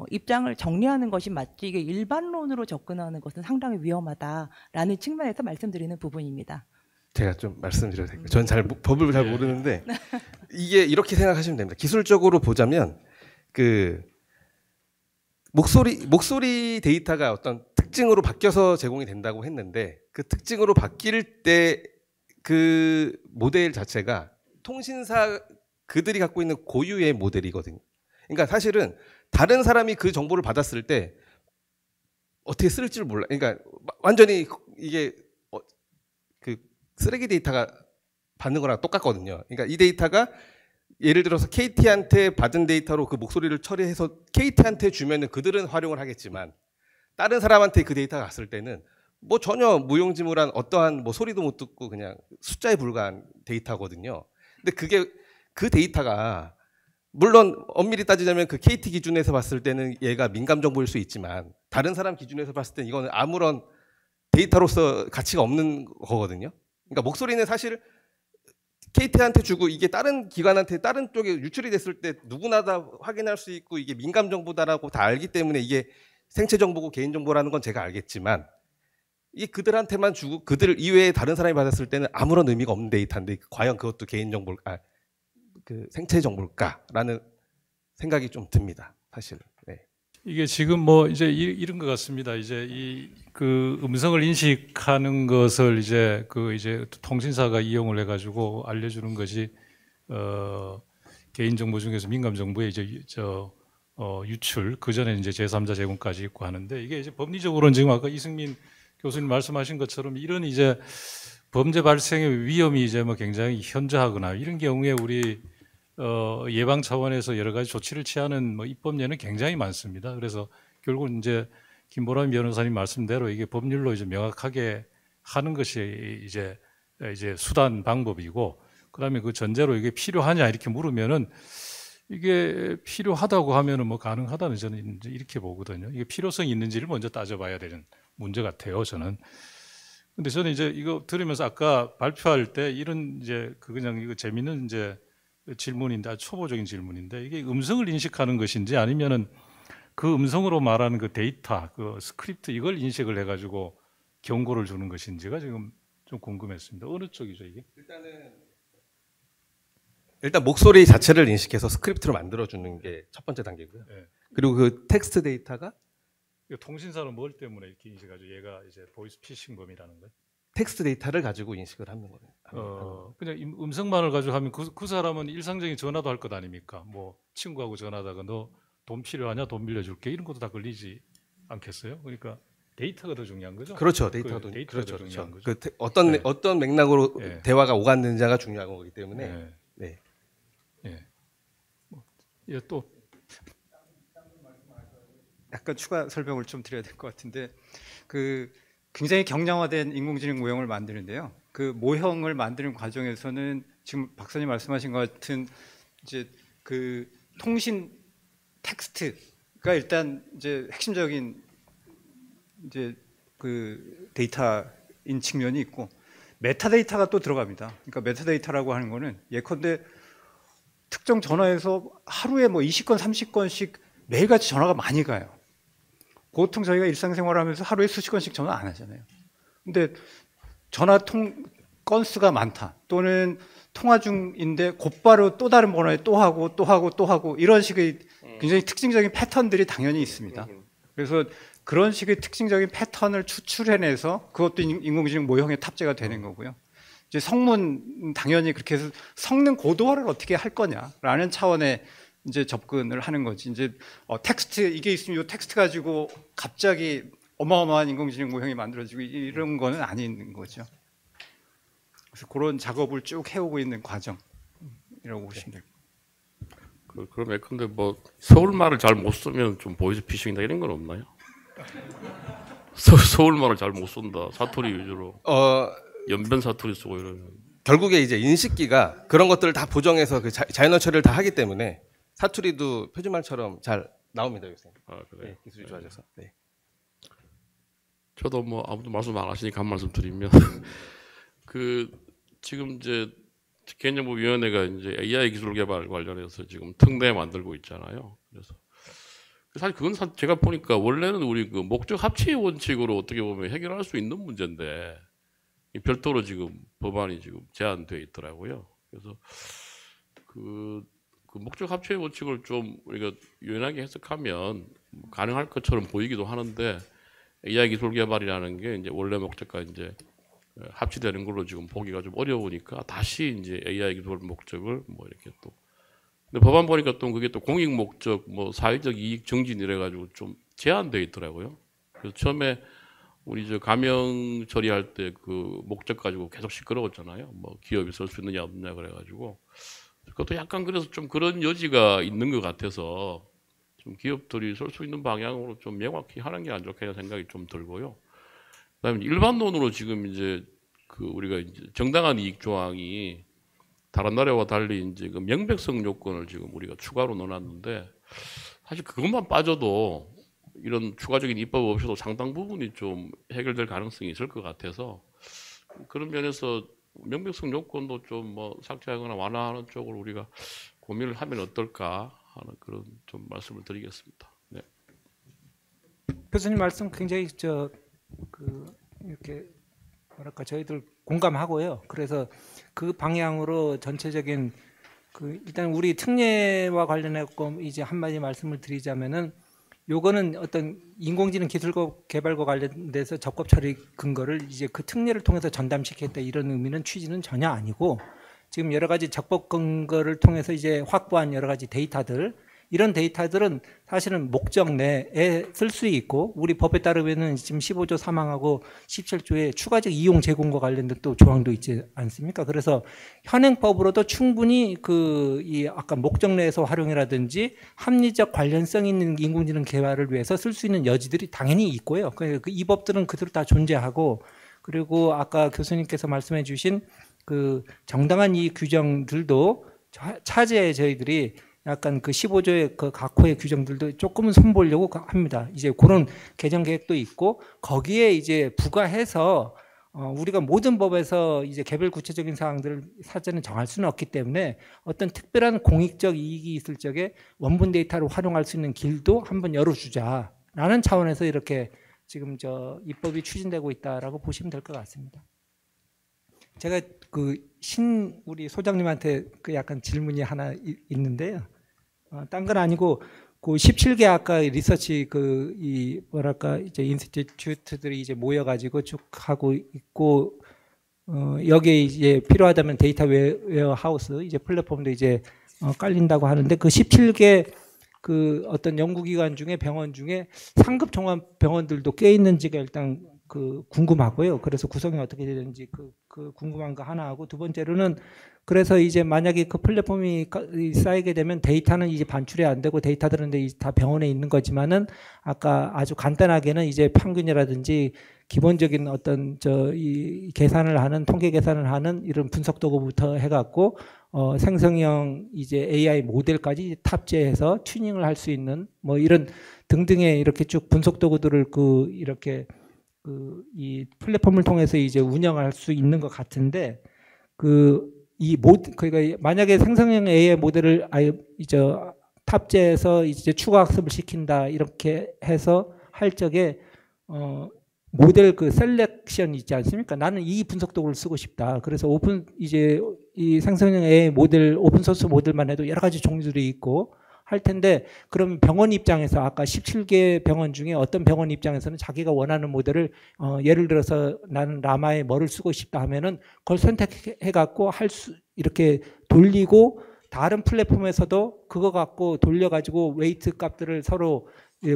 입장을 정리하는 것이 맞지 이게 일반론으로 접근하는 것은 상당히 위험하다라는 측면에서 말씀드리는 부분입니다. 제가 좀 말씀드려도 될까요? 전 법을 잘 모르는데 이게 이렇게 생각하시면 됩니다. 기술적으로 보자면 그 목소리 데이터가 어떤 특징으로 바뀌어서 제공이 된다고 했는데 그 특징으로 바뀔 때 그 모델 자체가 통신사 그들이 갖고 있는 고유의 모델이거든요. 그러니까 사실은 다른 사람이 그 정보를 받았을 때 어떻게 쓸지를 몰라. 그러니까 완전히 이게 그 쓰레기 데이터가 받는 거랑 똑같거든요. 그러니까 이 데이터가 예를 들어서 KT한테 받은 데이터로 그 목소리를 처리해서 KT한테 주면은 그들은 활용을 하겠지만 다른 사람한테 그 데이터가 갔을 때는 뭐 전혀 무용지물한 어떠한 뭐 소리도 못 듣고 그냥 숫자에 불과한 데이터거든요. 근데 그 데이터가 물론 엄밀히 따지자면 그 KT 기준에서 봤을 때는 얘가 민감 정보일 수 있지만 다른 사람 기준에서 봤을 때는 이거는 아무런 데이터로서 가치가 없는 거거든요. 그러니까 목소리는 사실 KT한테 주고 이게 다른 기관한테 다른 쪽에 유출이 됐을 때 누구나 다 확인할 수 있고 이게 민감 정보다라고 다 알기 때문에 이게 생체 정보고 개인 정보라는 건 제가 알겠지만 이게 그들한테만 주고 그들 이외에 다른 사람이 받았을 때는 아무런 의미가 없는 데이터인데 과연 그것도 개인 정보 그 생체 정보일까라는 생각이 좀 듭니다. 사실. 네. 이게 지금 뭐 이제 이런 것 같습니다. 이제 이 그 음성을 인식하는 것을 이제 통신사가 이용을 해가지고 알려주는 것이 개인 정보 중에서 민감 정보의 이제 유출 그 전에 이제 제3자 제공까지 있고 하는데 이게 이제 법리적으로는 지금 아까 이승민 교수님 말씀하신 것처럼 이런 이제 범죄 발생의 위험이 이제 뭐 굉장히 현저하거나 이런 경우에 우리 예방 차원에서 여러 가지 조치를 취하는 뭐 입법례는 굉장히 많습니다. 그래서 결국 이제 김보람 변호사님 말씀대로 이게 법률로 이제 명확하게 하는 것이 이제 수단 방법이고, 그다음에 그 전제로 이게 필요하냐 이렇게 물으면은 이게 필요하다고 하면은 뭐 가능하다는 저는 이제 이렇게 보거든요. 이게 필요성이 있는지를 먼저 따져봐야 되는 문제 같아요, 저는. 근데 저는 이제 이거 들으면서 아까 발표할 때 이런 이제 그냥 이거 재밌는 이제 질문인데, 아주 초보적인 질문인데, 이게 음성을 인식하는 것인지 아니면은 그 음성으로 말하는 그 데이터, 그 스크립트 이걸 인식을 해가지고 경고를 주는 것인지가 지금 좀 궁금했습니다. 어느 쪽이죠 이게? 일단 목소리 자체를 인식해서 스크립트로 만들어주는 게 첫 번째 단계고요. 네. 그리고 그 텍스트 데이터가 통신사는 뭘 때문에 이렇게 인식하죠? 얘가 이제 보이스 피싱범이라는 거예요? 텍스트 데이터를 가지고 인식을 하는 거예요. 그냥 음성만을 가지고 하면 그 사람은 일상적인 전화도 할 것 아닙니까? 뭐 친구하고 전화하다가 너 돈 필요하냐? 돈 빌려줄게 이런 것도 다 걸리지 않겠어요? 그러니까 데이터가 더 중요한 거죠? 그렇죠. 데이터가 더 그렇죠. 중요한 거죠. 거죠. 어떤 맥락으로 네. 대화가 오갔는지가 중요한 거기 때문에. 네. 또 약간 추가 설명을 좀 드려야 될 것 같은데, 그 굉장히 경량화된 인공지능 모형을 만드는데요. 그 모형을 만드는 과정에서는 지금 박사님 말씀하신 것 같은 이제 그 통신 텍스트가 일단 이제 핵심적인 이제 그 데이터인 측면이 있고, 메타데이터가 또 들어갑니다. 그러니까 메타데이터라고 하는 거는 예컨대 특정 전화에서 하루에 뭐 20건, 30건씩 매일같이 전화가 많이 가요. 보통 저희가 일상생활하면서 하루에 수십 건씩 전화 안 하잖아요. 근데 전화 건수가 많다, 또는 통화 중인데 곧바로 또 다른 번호에 또 하고 이런 식의 굉장히 특징적인 패턴들이 당연히 있습니다. 그래서 그런 식의 특징적인 패턴을 추출해내서 그것도 인공지능 모형에 탑재가 되는 거고요. 이제 성문 당연히 그렇게 해서 성능 고도화를 어떻게 할 거냐라는 차원의 이제 접근을 하는 거지. 이제 텍스트 이게 있으면 이 텍스트 가지고 갑자기 어마어마한 인공지능 모형이 만들어지고 이런 거는 아닌 거죠. 그래서 그런 작업을 쭉 해오고 있는 과정이라고 보시면 됩니다. 그럼 예컨대 뭐 서울말을 잘 못 쓰면 좀 보이스 피싱이다 이런 건 없나요? 서울말을 잘 못 쓴다, 사투리 위주로 연변 사투리 쓰고 이러면 결국에 이제 인식기가 그런 것들을 다 보정해서 그 자연어 처리를 다 하기 때문에 사투리도 표준말처럼 잘 나옵니다 요새. 그래요? 네, 기술이 좋아져서. 네. 저도 뭐 아무도 말씀 안 하시니까 한 말씀 드리면 그 지금 이제 개인정보위원회가 이제 AI 기술 개발 관련해서 지금 특례 만들고 있잖아요. 그래서 사실 그건 제가 보니까 원래는 우리 그 목적 합치 원칙으로 어떻게 보면 해결할 수 있는 문제인데 별도로 지금 법안이 지금 제한되어 있더라고요. 그래서 그 목적 합치 원칙을 좀 우리가 유연하게 해석하면 가능할 것처럼 보이기도 하는데 AI 기술 개발이라는 게 이제 원래 목적과 이제 합치되는 걸로 지금 보기가 좀 어려우니까 다시 이제 AI 기술 목적을 뭐 이렇게 또 근데 법안 보니까 또 그게 또 공익 목적 뭐 사회적 이익 증진 이래 가지고 좀 제한되어 있더라고요. 그래서 처음에 우리 저 가명 처리할 때 그 목적 가지고 계속 시끄러웠잖아요. 뭐 기업이 쓸 수 있느냐 없느냐 그래 가지고 그것도 약간 그래서 좀 그런 여지가 있는 것 같아서 좀 기업들이 쓸 수 있는 방향으로 좀 명확히 하는 게 안 좋겠다는 생각이 좀 들고요. 그다음에 일반론으로 지금 이제 그 우리가 이제 정당한 이익 조항이 다른 나라와 달리 이제 그 명백성 요건을 지금 우리가 추가로 넣어놨는데 사실 그것만 빠져도 이런 추가적인 입법 없이도 상당 부분이 좀 해결될 가능성이 있을 것 같아서 그런 면에서 명백성 요건도 좀 뭐 삭제하거나 완화하는 쪽으로 우리가 고민을 하면 어떨까 하는 그런 좀 말씀을 드리겠습니다. 네. 교수님 말씀 굉장히 이렇게 뭐랄까 저희들 공감하고요. 그래서 그 방향으로 전체적인 일단 우리 특례와 관련해서 이제 한마디 말씀을 드리자면은 요거는 어떤 인공지능 기술 개발과 관련돼서 적법 처리 근거를 이제 그 특례를 통해서 전담시켰다 이런 의미는 취지는 전혀 아니고 지금 여러 가지 적법 근거를 통해서 이제 확보한 여러 가지 데이터들 이런 데이터들은 사실은 목적 내에 쓸 수 있고 우리 법에 따르면은 지금 15조 3항하고 17조에 추가적 이용 제공과 관련된 또 조항도 있지 않습니까? 그래서 현행법으로도 충분히 이 아까 목적 내에서 활용이라든지 합리적 관련성 있는 인공지능 개발을 위해서 쓸 수 있는 여지들이 당연히 있고요. 이 법들은 그대로 다 존재하고 그리고 아까 교수님께서 말씀해 주신 그 정당한 이익 규정들도 차제에 저희들이 약간 그 15조의 그 각호의 규정들도 조금은 손보려고 합니다. 이제 그런 개정 계획도 있고 거기에 이제 부과해서 우리가 모든 법에서 이제 개별 구체적인 사항들을 사전에 정할 수는 없기 때문에 어떤 특별한 공익적 이익이 있을 적에 원본 데이터를 활용할 수 있는 길도 한번 열어주자라는 차원에서 이렇게 지금 저 입법이 추진되고 있다라고 보시면 될 것 같습니다. 제가 그 우리 소장님한테 그 약간 질문이 하나 있는데요. 딴 건 아니고 그 17개 아까 리서치 그 이 뭐랄까 이제 인스티튜트들이 이제 모여가지고 쭉 하고 있고 여기에 이제 필요하다면 데이터 웨어하우스 이제 플랫폼도 이제 깔린다고 하는데 그 17개 그 어떤 연구기관 중에 병원 중에 상급 종합 병원들도 꽤 있는지가 일단 그 궁금하고요. 그래서 구성이 어떻게 되는지 그 궁금한 거 하나 하고 두 번째로는 그래서 이제 만약에 그 플랫폼이 쌓이게 되면 데이터는 이제 반출이 안 되고 데이터들은 다 병원에 있는 거지만은 아까 아주 간단하게는 이제 평균이라든지 기본적인 어떤 이 계산을 하는 통계 계산을 하는 이런 분석 도구부터 해갖고 생성형 이제 AI 모델까지 탑재해서 튜닝을 할 수 있는 뭐 이런 등등의 이렇게 쭉 분석 도구들을 이렇게 이 플랫폼을 통해서 이제 운영할 수 있는 것 같은데 그러니까 만약에 생성형 AI 모델을 이제 탑재해서 이제 추가 학습을 시킨다 이렇게 해서 할 적에 모델 그 셀렉션 있지 않습니까? 나는 이 분석 도구를 쓰고 싶다. 그래서 이 생성형 AI 모델 오픈 소스 모델만 해도 여러 가지 종류들이 있고 할 텐데 그럼 병원 입장에서 아까 17개 병원 중에 어떤 병원 입장에서는 자기가 원하는 모델을 예를 들어서 나는 라마의 뭐를 쓰고 싶다 하면은 그걸 선택해 갖고 이렇게 돌리고 다른 플랫폼에서도 그거 갖고 돌려 가지고 웨이트 값들을 서로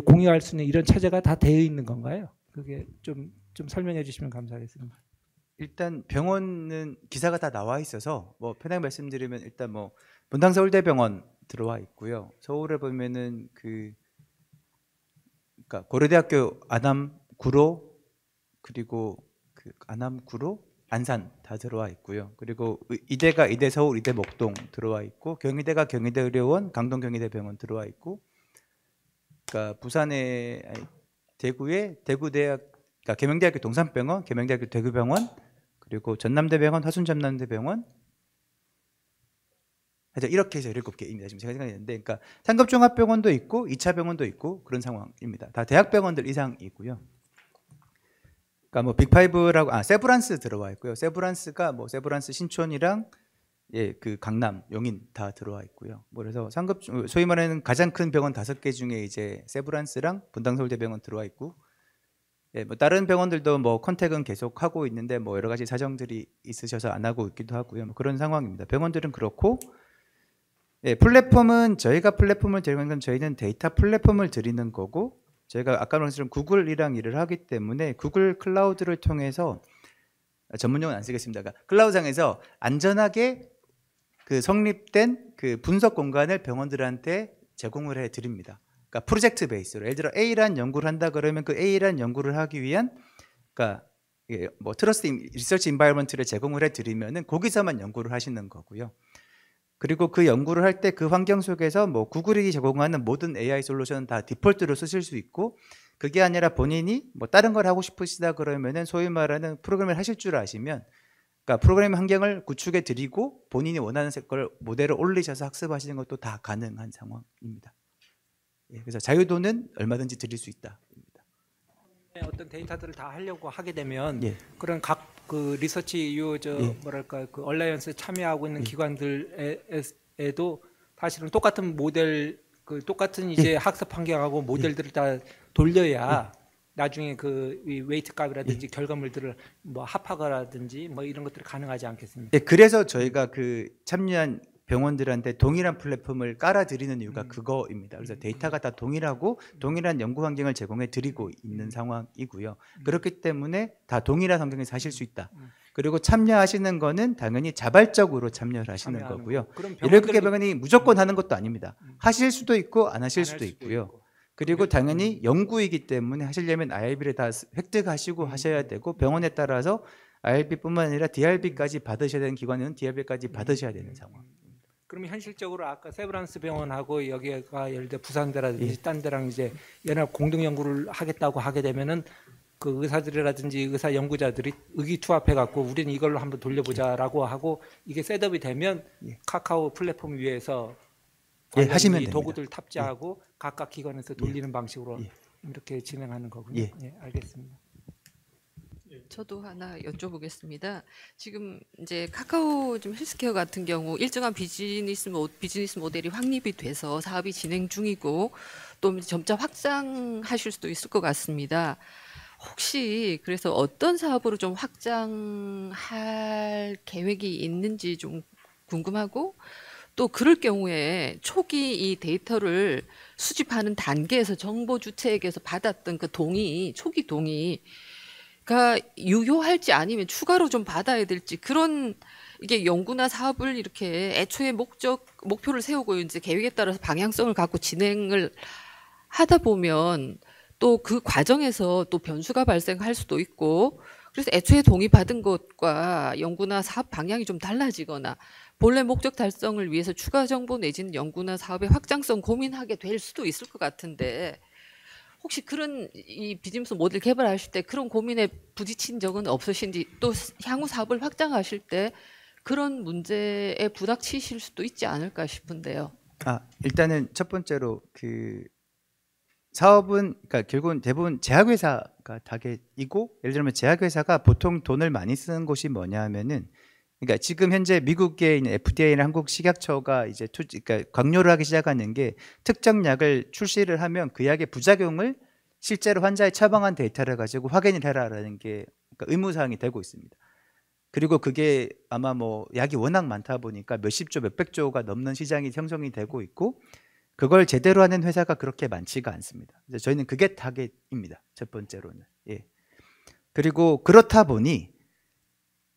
공유할 수 있는 이런 체제가 다 되어 있는 건가요? 그게 좀 설명해 주시면 감사하겠습니다. 일단 병원은 기사가 다 나와 있어서 뭐 편하게 말씀드리면 일단 뭐 분당 서울대병원 들어와 있고요. 서울에 보면은 그러니까 고려대학교 안암구로 그리고 그 안암구로 안산 다 들어와 있고요. 그리고 이대가 이대 서울, 이대 목동 들어와 있고 경희대가 경희대의료원, 강동 경희대병원 들어와 있고 그러니까 부산에 대구에 대구대학 그러니까 계명대학교 동산병원, 계명대학교 대구병원 그리고 전남대병원, 화순전남대병원 이렇게 해서 7개입니다. 지금 제가 생각했는데 그러니까 상급종합병원도 있고 2차 병원도 있고 그런 상황입니다. 다 대학병원들 이상이고요. 그러니까 뭐 빅5라고 세브란스 들어와 있고요. 세브란스가 뭐 세브란스 신촌이랑 그 강남, 용인 다 들어와 있고요. 뭐 그래서 소위 말하는 가장 큰 병원 5개 중에 이제 세브란스랑 분당서울대병원 들어와 있고 뭐 다른 병원들도 뭐 컨택은 계속 하고 있는데 뭐 여러 가지 사정들이 있으셔서 안 하고 있기도 하고요. 뭐 그런 상황입니다. 병원들은 그렇고 플랫폼은 저희가 플랫폼을 드리는 건 저희는 데이터 플랫폼을 드리는 거고 저희가 아까 말씀드린 구글이랑 일을 하기 때문에 구글 클라우드를 통해서 전문용어는 안 쓰겠습니다. 그러니까 클라우드상에서 안전하게 그 성립된 그 분석 공간을 병원들한테 제공을 해 드립니다. 그러니까 프로젝트 베이스로 예를 들어 A라는 연구를 한다 그러면 그 A라는 연구를 하기 위한 그러니까 뭐 트러스트 리서치 인바이러먼트를 제공을 해 드리면은 거기서만 연구를 하시는 거고요. 그리고 그 연구를 할 때 그 환경 속에서 뭐 구글이 제공하는 모든 AI 솔루션은 다 디폴트로 쓰실 수 있고 그게 아니라 본인이 뭐 다른 걸 하고 싶으시다 그러면은 소위 말하는 프로그램을 하실 줄 아시면 그러니까 프로그램 환경을 구축해 드리고 본인이 원하는 걸 모델을 올리셔서 학습하시는 것도 다 가능한 상황입니다. 그래서 자유도는 얼마든지 드릴 수 있다. 어떤 데이터들을 다 하려고 하게 되면 그런 각 그 리서치 뭐랄까 그 얼라이언스에 참여하고 있는 기관들에도 사실은 똑같은 모델 그 똑같은 이제 학습 환경하고 모델들을 다 돌려야 나중에 그 웨이트 값이라든지 결과물들을 뭐 합하거라든지 뭐 이런 것들이 가능하지 않겠습니까? 그래서 저희가 그 참여한 병원들한테 동일한 플랫폼을 깔아드리는 이유가 그거입니다. 그래서 데이터가 다 동일하고 동일한 연구 환경을 제공해 드리고 있는 상황이고요. 그렇기 때문에 다 동일한 환경에서 하실 수 있다. 그리고 참여하시는 거는 당연히 자발적으로 참여를 하시는 거고요. 17개 병원이 무조건 하는 것도 아닙니다. 하실 수도 있고 안 하실 수도 있고요. 그리고 당연히 연구이기 때문에 하시려면 IRB를 다 획득하시고 하셔야 되고 병원에 따라서 IRB뿐만 아니라 DRB까지 받으셔야 되는 기관은 DRB까지 받으셔야 되는 상황. 그러면 현실적으로 아까 세브란스 병원하고 여기가 예를 들어 부산대라든지 딴 데랑 이제 연합 공동 연구를 하겠다고 하게 되면은 그 의사들이라든지 의사 연구자들이 의기투합해 갖고 우리는 이걸로 한번 돌려보자라고 하고 이게 셋업이 되면 카카오 플랫폼 위에서 하시면 이 됩니다. 도구들 탑재하고 각각 기관에서 돌리는 방식으로 이렇게 진행하는 거군요. 예, 알겠습니다. 저도 하나 여쭤보겠습니다. 지금 이제 카카오 좀 헬스케어 같은 경우 일정한 비즈니스 모델이 확립이 돼서 사업이 진행 중이고 또 점차 확장하실 수도 있을 것 같습니다. 혹시 그래서 어떤 사업으로 좀 확장할 계획이 있는지 좀 궁금하고 또 그럴 경우에 초기 이 데이터를 수집하는 단계에서 정보 주체에게서 받았던 그 동의, 초기 동의가 유효할지 아니면 추가로 좀 받아야 될지 그런 이게 연구나 사업을 이렇게 애초에 목표를 세우고 이제 계획에 따라서 방향성을 갖고 진행을 하다 보면 또 그 과정에서 또 변수가 발생할 수도 있고 그래서 애초에 동의받은 것과 연구나 사업 방향이 좀 달라지거나 본래 목적 달성을 위해서 추가 정보 내지는 연구나 사업의 확장성 고민하게 될 수도 있을 것 같은데 혹시 그런 이 비즈니스 모델 개발하실 때 그런 고민에 부딪힌 적은 없으신지 또 향후 사업을 확장하실 때 그런 문제에 부닥치실 수도 있지 않을까 싶은데요. 일단은 첫 번째로 그 사업은 그러니까 결국은 대부분 제약회사가 타겟이고 예를 들면 제약회사가 보통 돈을 많이 쓰는 곳이 뭐냐면은 그러니까 지금 현재 미국에 있는 FDA나 한국식약처가 이제 그러니까 강요를 하기 시작하는 게 특정 약을 출시를 하면 그 약의 부작용을 실제로 환자에 처방한 데이터를 가지고 확인을 해라라는 게 그러니까 의무사항이 되고 있습니다. 그리고 그게 아마 뭐 약이 워낙 많다 보니까 몇십 조, 몇백 조가 넘는 시장이 형성이 되고 있고 그걸 제대로 하는 회사가 그렇게 많지가 않습니다. 그래서 저희는 그게 타겟입니다. 첫 번째로는. 그리고 그렇다 보니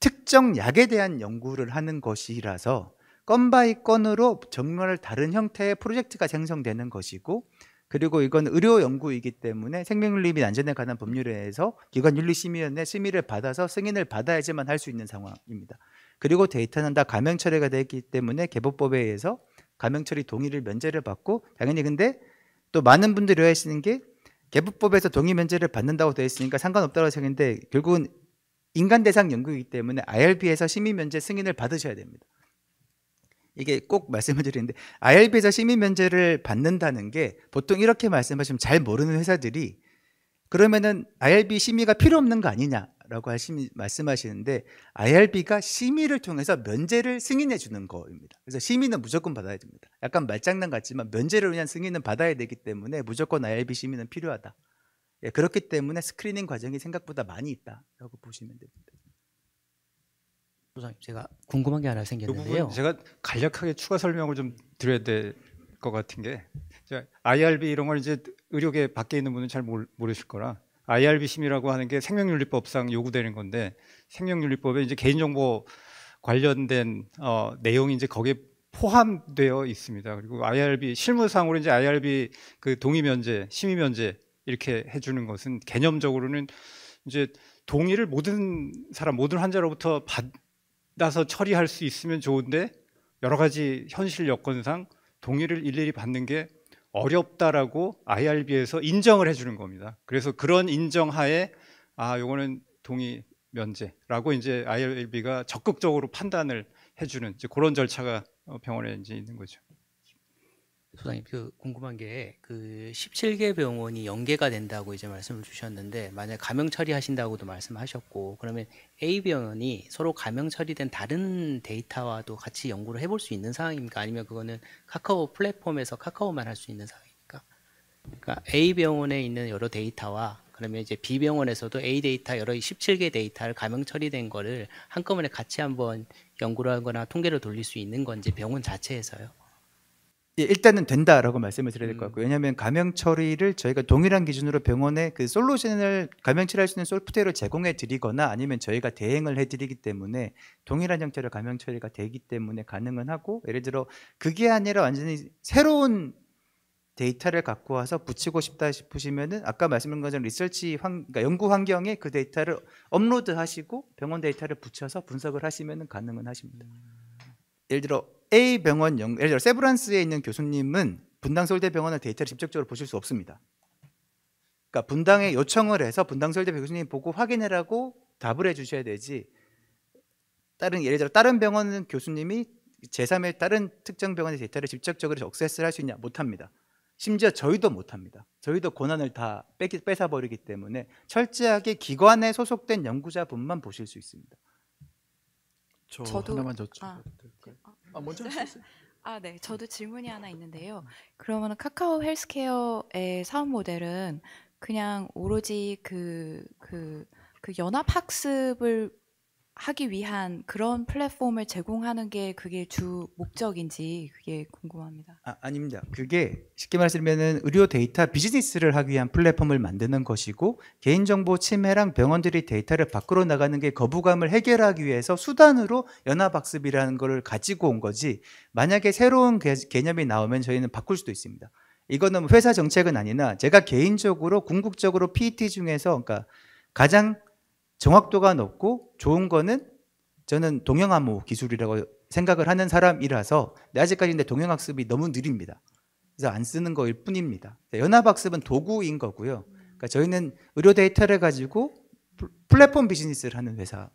특정 약에 대한 연구를 하는 것이라서 건 바이 건으로 정말 다른 형태의 프로젝트가 생성되는 것이고 그리고 이건 의료 연구이기 때문에 생명윤리 및 안전에 관한 법률에서 기관윤리심의위원회 심의를 받아서 승인을 받아야지만 할 수 있는 상황입니다. 그리고 데이터는 다 가명 처리가 되기 때문에 개보법에 의해서 가명 처리 동의를 면제를 받고 당연히 근데 또 많은 분들이 오해하시는 게 개보법에서 동의 면제를 받는다고 되어 있으니까 상관없다고 생각했는데 결국은 인간 대상 연구이기 때문에 IRB에서 심의 면제 승인을 받으셔야 됩니다. 이게 꼭 말씀을 드리는데 IRB에서 심의 면제를 받는다는 게 보통 이렇게 말씀하시면 잘 모르는 회사들이 그러면은 IRB 심의가 필요 없는 거 아니냐라고 말씀하시는데 IRB가 심의를 통해서 면제를 승인해 주는 거입니다. 그래서 심의는 무조건 받아야 됩니다. 약간 말장난 같지만 면제를 위한 승인은 받아야 되기 때문에 무조건 IRB 심의는 필요하다. 그렇기 때문에 스크리닝 과정이 생각보다 많이 있다라고 보시면 됩니다. 소장님, 제가 궁금한 게 하나 생겼는데요. 제가 간략하게 추가 설명을 좀 드려야 될 것 같은 게 IRB 이런 걸 이제 의료계 밖에 있는 분은 잘 모르실 거라 IRB 심의라고 하는 게 생명윤리법상 요구되는 건데 생명윤리법에 이제 개인정보 관련된 내용이 이제 거기에 포함되어 있습니다. 그리고 IRB 실무상으로 이제 IRB 그 동의 면제, 심의 면제 이렇게 해주는 것은 개념적으로는 이제 동의를 모든 사람, 모든 환자로부터 받아서 처리할 수 있으면 좋은데 여러 가지 현실 여건상 동의를 일일이 받는 게 어렵다라고 IRB에서 인정을 해주는 겁니다. 그래서 그런 인정하에 요거는 동의 면제라고 이제 IRB가 적극적으로 판단을 해주는 이제 그런 절차가 병원에 이제 있는 거죠. 소장님, 그 궁금한 게 그 17개 병원이 연계가 된다고 이제 말씀을 주셨는데 만약 가명 처리하신다고도 말씀하셨고 그러면 A 병원이 서로 가명 처리된 다른 데이터와도 같이 연구를 해볼 수 있는 상황입니까? 아니면 그거는 카카오 플랫폼에서 카카오만 할 수 있는 상황입니까? 그러니까 A 병원에 있는 여러 데이터와 그러면 이제 B 병원에서도 A 데이터 여러 17개 데이터를 가명 처리된 거를 한꺼번에 같이 한번 연구를 하거나 통계를 돌릴 수 있는 건지 병원 자체에서요? 일단은 된다라고 말씀을 드려야 될 것 같고요. 왜냐하면 가명 처리를 저희가 동일한 기준으로 병원에 그 솔루션을 가명 처리할 수 있는 소프트웨어를 제공해 드리거나 아니면 저희가 대행을 해드리기 때문에 동일한 형태로 가명 처리가 되기 때문에 가능은 하고 예를 들어 그게 아니라 완전히 새로운 데이터를 갖고 와서 붙이고 싶다 싶으시면은 아까 말씀드린 것처럼 그러니까 연구 환경에 그 데이터를 업로드하시고 병원 데이터를 붙여서 분석을 하시면은 가능은 하십니다. 예를 들어 A 병원 예를 들어 세브란스에 있는 교수님은 분당 서울대병원의 데이터를 직접적으로 보실 수 없습니다. 그러니까 분당에 요청을 해서 분당 서울대 교수님 보고 확인해라고 답을 해주셔야 되지. 예를 들어 다른 병원 교수님이 제3의 다른 특정 병원의 데이터를 직접적으로 액세스를 할 수 있냐? 못합니다. 심지어 저희도 못합니다. 저희도 권한을 다 뺏어버리기 때문에 철저하게 기관에 소속된 연구자분만 보실 수 있습니다. 저도 하나만 여쭤봐도 될까요? 먼저 하시겠어요? 네. 저도 질문이 하나 있는데요. 그러면 카카오 헬스케어의 사업 모델은 그냥 오로지 그 연합 학습을 하기 위한 그런 플랫폼을 제공하는 게 그게 주 목적인지 그게 궁금합니다. 아닙니다. 그게 쉽게 말씀드리면 의료 데이터 비즈니스를 하기 위한 플랫폼을 만드는 것이고 개인정보 침해랑 병원들이 데이터를 밖으로 나가는 게 거부감을 해결하기 위해서 수단으로 연합학습이라는 걸 가지고 온 거지 만약에 새로운 개념이 나오면 저희는 바꿀 수도 있습니다. 이거는 회사 정책은 아니나 제가 개인적으로 궁극적으로 PET 중에서 그러니까 가장 정확도가 높고 좋은 거는 저는 동영암호 기술이라고 생각을 하는 사람이라서 아직까지 근데 동영학습이 너무 느립니다. 그래서 안 쓰는 거일 뿐입니다. 연합학습은 도구인 거고요. 그러니까 저희는 의료 데이터를 가지고 플랫폼 비즈니스를 하는 회사.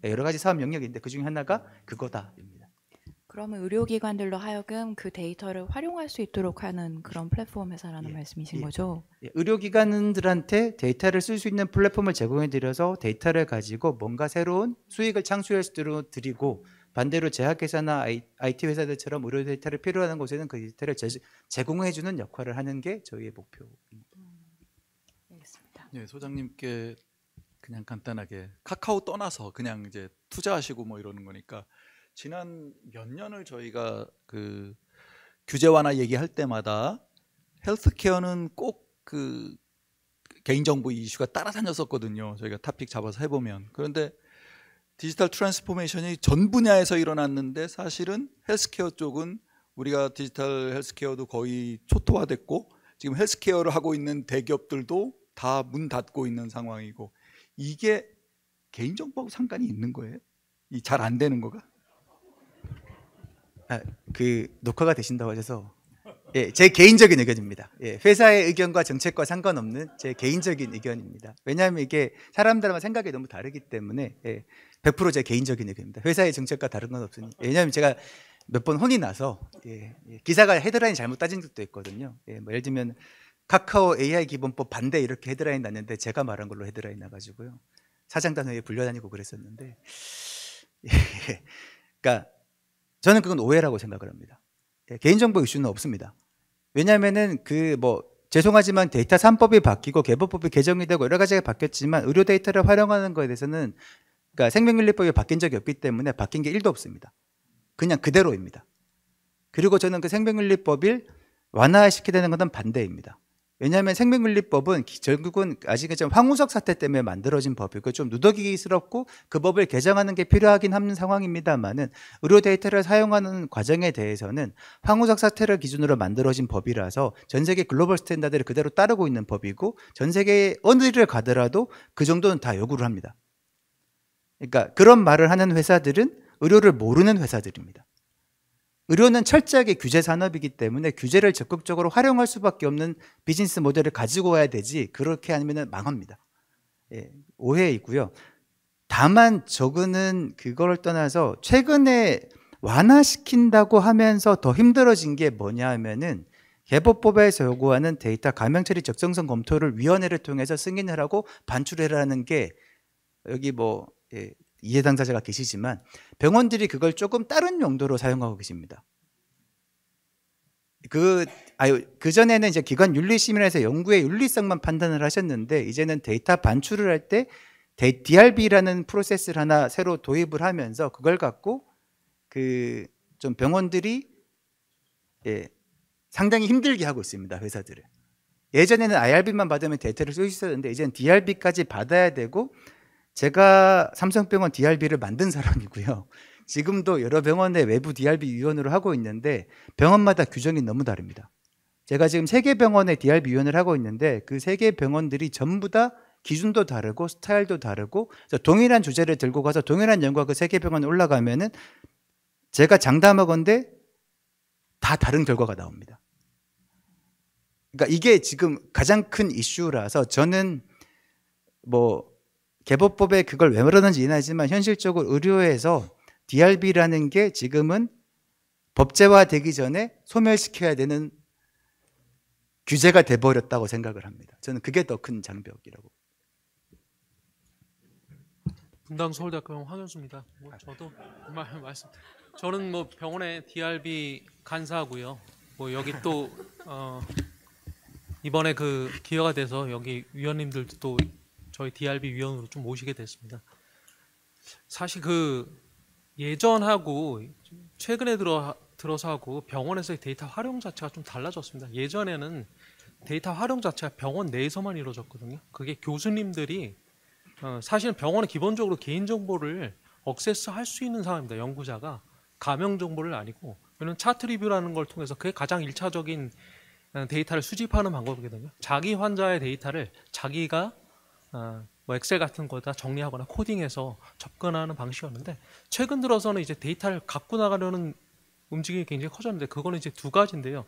여러 가지 사업 영역인데 그중에 하나가 그거다. 그러면 의료기관들로 하여금 그 데이터를 활용할 수 있도록 하는 그런 플랫폼 회사라는 말씀이신 거죠? 의료기관들한테 데이터를 쓸 수 있는 플랫폼을 제공해드려서 데이터를 가지고 뭔가 새로운 수익을 창출할 수 있도록 드리고 반대로 제약회사나 IT 회사들처럼 의료 데이터를 필요로 하는 곳에는 그 데이터를 제공해주는 역할을 하는 게 저희의 목표입니다. 네, 소장님께 그냥 간단하게 카카오 떠나서 그냥 이제 투자하시고 뭐 이러는 거니까 지난 몇 년을 저희가 그 규제 완화 얘기할 때마다 헬스케어는 꼭 그 개인정보 이슈가 따라다녔었거든요. 저희가 토픽 잡아서 해보면. 그런데 디지털 트랜스포메이션이 전 분야에서 일어났는데 사실은 헬스케어 쪽은 우리가 디지털 헬스케어도 거의 초토화됐고 지금 헬스케어를 하고 있는 대기업들도 다 문 닫고 있는 상황이고 이게 개인정보하고 상관이 있는 거예요? 이 잘 안 되는 거가? 그 녹화가 되신다고 하셔서 제 개인적인 의견입니다. 회사의 의견과 정책과 상관없는 제 개인적인 의견입니다. 왜냐하면 이게 사람들마다 생각이 너무 다르기 때문에 100% 제 개인적인 의견입니다. 회사의 정책과 다른 건 없으니. 왜냐하면 제가 몇 번 혼이 나서 기사가 헤드라인 잘못 따진 적도 있거든요. 뭐 예를 들면 카카오 AI 기본법 반대 이렇게 헤드라인 났는데 제가 말한 걸로 헤드라인 나가지고요. 사장단회에 불려다니고 그랬었는데 그러니까 저는 그건 오해라고 생각을 합니다. 개인정보 이슈는 없습니다. 왜냐하면은 죄송하지만 데이터 3법이 바뀌고 개보법이 개정이 되고 여러 가지가 바뀌었지만 의료 데이터를 활용하는 것에 대해서는 그러니까 생명윤리법이 바뀐 적이 없기 때문에 바뀐 게 1도 없습니다. 그냥 그대로입니다. 그리고 저는 그 생명윤리법을 완화시켜야 되는 것은 반대입니다. 왜냐하면 생명윤리법은 결국은 아직은 좀 황우석 사태 때문에 만들어진 법이고 좀 누더기스럽고 그 법을 개정하는 게 필요하긴 하는 상황입니다만은 의료 데이터를 사용하는 과정에 대해서는 황우석 사태를 기준으로 만들어진 법이라서 전 세계 글로벌 스탠다드를 그대로 따르고 있는 법이고 전 세계 어디를 가더라도 그 정도는 다 요구를 합니다. 그러니까 그런 말을 하는 회사들은 의료를 모르는 회사들입니다. 의료는 철저하게 규제 산업이기 때문에 규제를 적극적으로 활용할 수밖에 없는 비즈니스 모델을 가지고 와야 되지 그렇게 하면 망합니다. 오해이고요. 다만 저거는 그걸 떠나서 최근에 완화시킨다고 하면서 더 힘들어진 게 뭐냐 하면은 개보법에서 요구하는 데이터 가명처리 적정성 검토를 위원회를 통해서 승인을 하고 반출해라는 게 여기 이해 당사자가 계시지만 병원들이 그걸 조금 다른 용도로 사용하고 계십니다. 그 전에는 이제 기관 윤리심의에서 연구의 윤리성만 판단을 하셨는데 이제는 데이터 반출을 할 때 DRB라는 프로세스를 하나 새로 도입을 하면서 그걸 갖고 좀 병원들이 상당히 힘들게 하고 있습니다. 회사들을. 예전에는 IRB만 받으면 데이터를 쓸 수 있었는데 이제는 DRB까지 받아야 되고 제가 삼성병원 DRB를 만든 사람이고요. 지금도 여러 병원의 외부 DRB 위원으로 하고 있는데 병원마다 규정이 너무 다릅니다. 제가 지금 3개 병원의 DRB 위원을 하고 있는데 그 3개 병원들이 전부 다 기준도 다르고 스타일도 다르고 동일한 주제를 들고 가서 동일한 연구가 그 3개 병원에 올라가면은 제가 장담하건대 다 다른 결과가 나옵니다. 그러니까 이게 지금 가장 큰 이슈라서 저는 뭐 개보법에 그걸 왜 그러는지 이해하지만 현실적으로 의료에서 DRB라는 게 지금은 법제화되기 전에 소멸시켜야 되는 규제가 돼버렸다고 생각을 합니다. 저는 그게 더 큰 장벽이라고. 분당 서울대학교 황현수입니다. 뭐 저도 말씀. 저는 뭐 병원에 DRB 간사하고요. 뭐 여기 또 이번에 그 기회가 돼서 여기 위원님들도 또 저희 DRB 위원으로 좀 모시게 됐습니다. 사실 그 예전하고 최근에 들어서 하고 병원에서의 데이터 활용 자체가 좀 달라졌습니다. 예전에는 데이터 활용 자체가 병원 내에서만 이루어졌거든요. 그게 교수님들이 사실은 병원은 기본적으로 개인정보를 액세스할 수 있는 상황입니다. 연구자가 가명정보를 아니고, 왜냐하면 차트 리뷰라는 걸 통해서 그게 가장 1차적인 데이터를 수집하는 방법이거든요. 자기 환자의 데이터를 자기가 뭐 엑셀 같은 거다 정리하거나 코딩해서 접근하는 방식이었는데, 최근 들어서는 이제 데이터를 갖고 나가려는 움직임이 굉장히 커졌는데, 그거는 이제 두 가지인데요.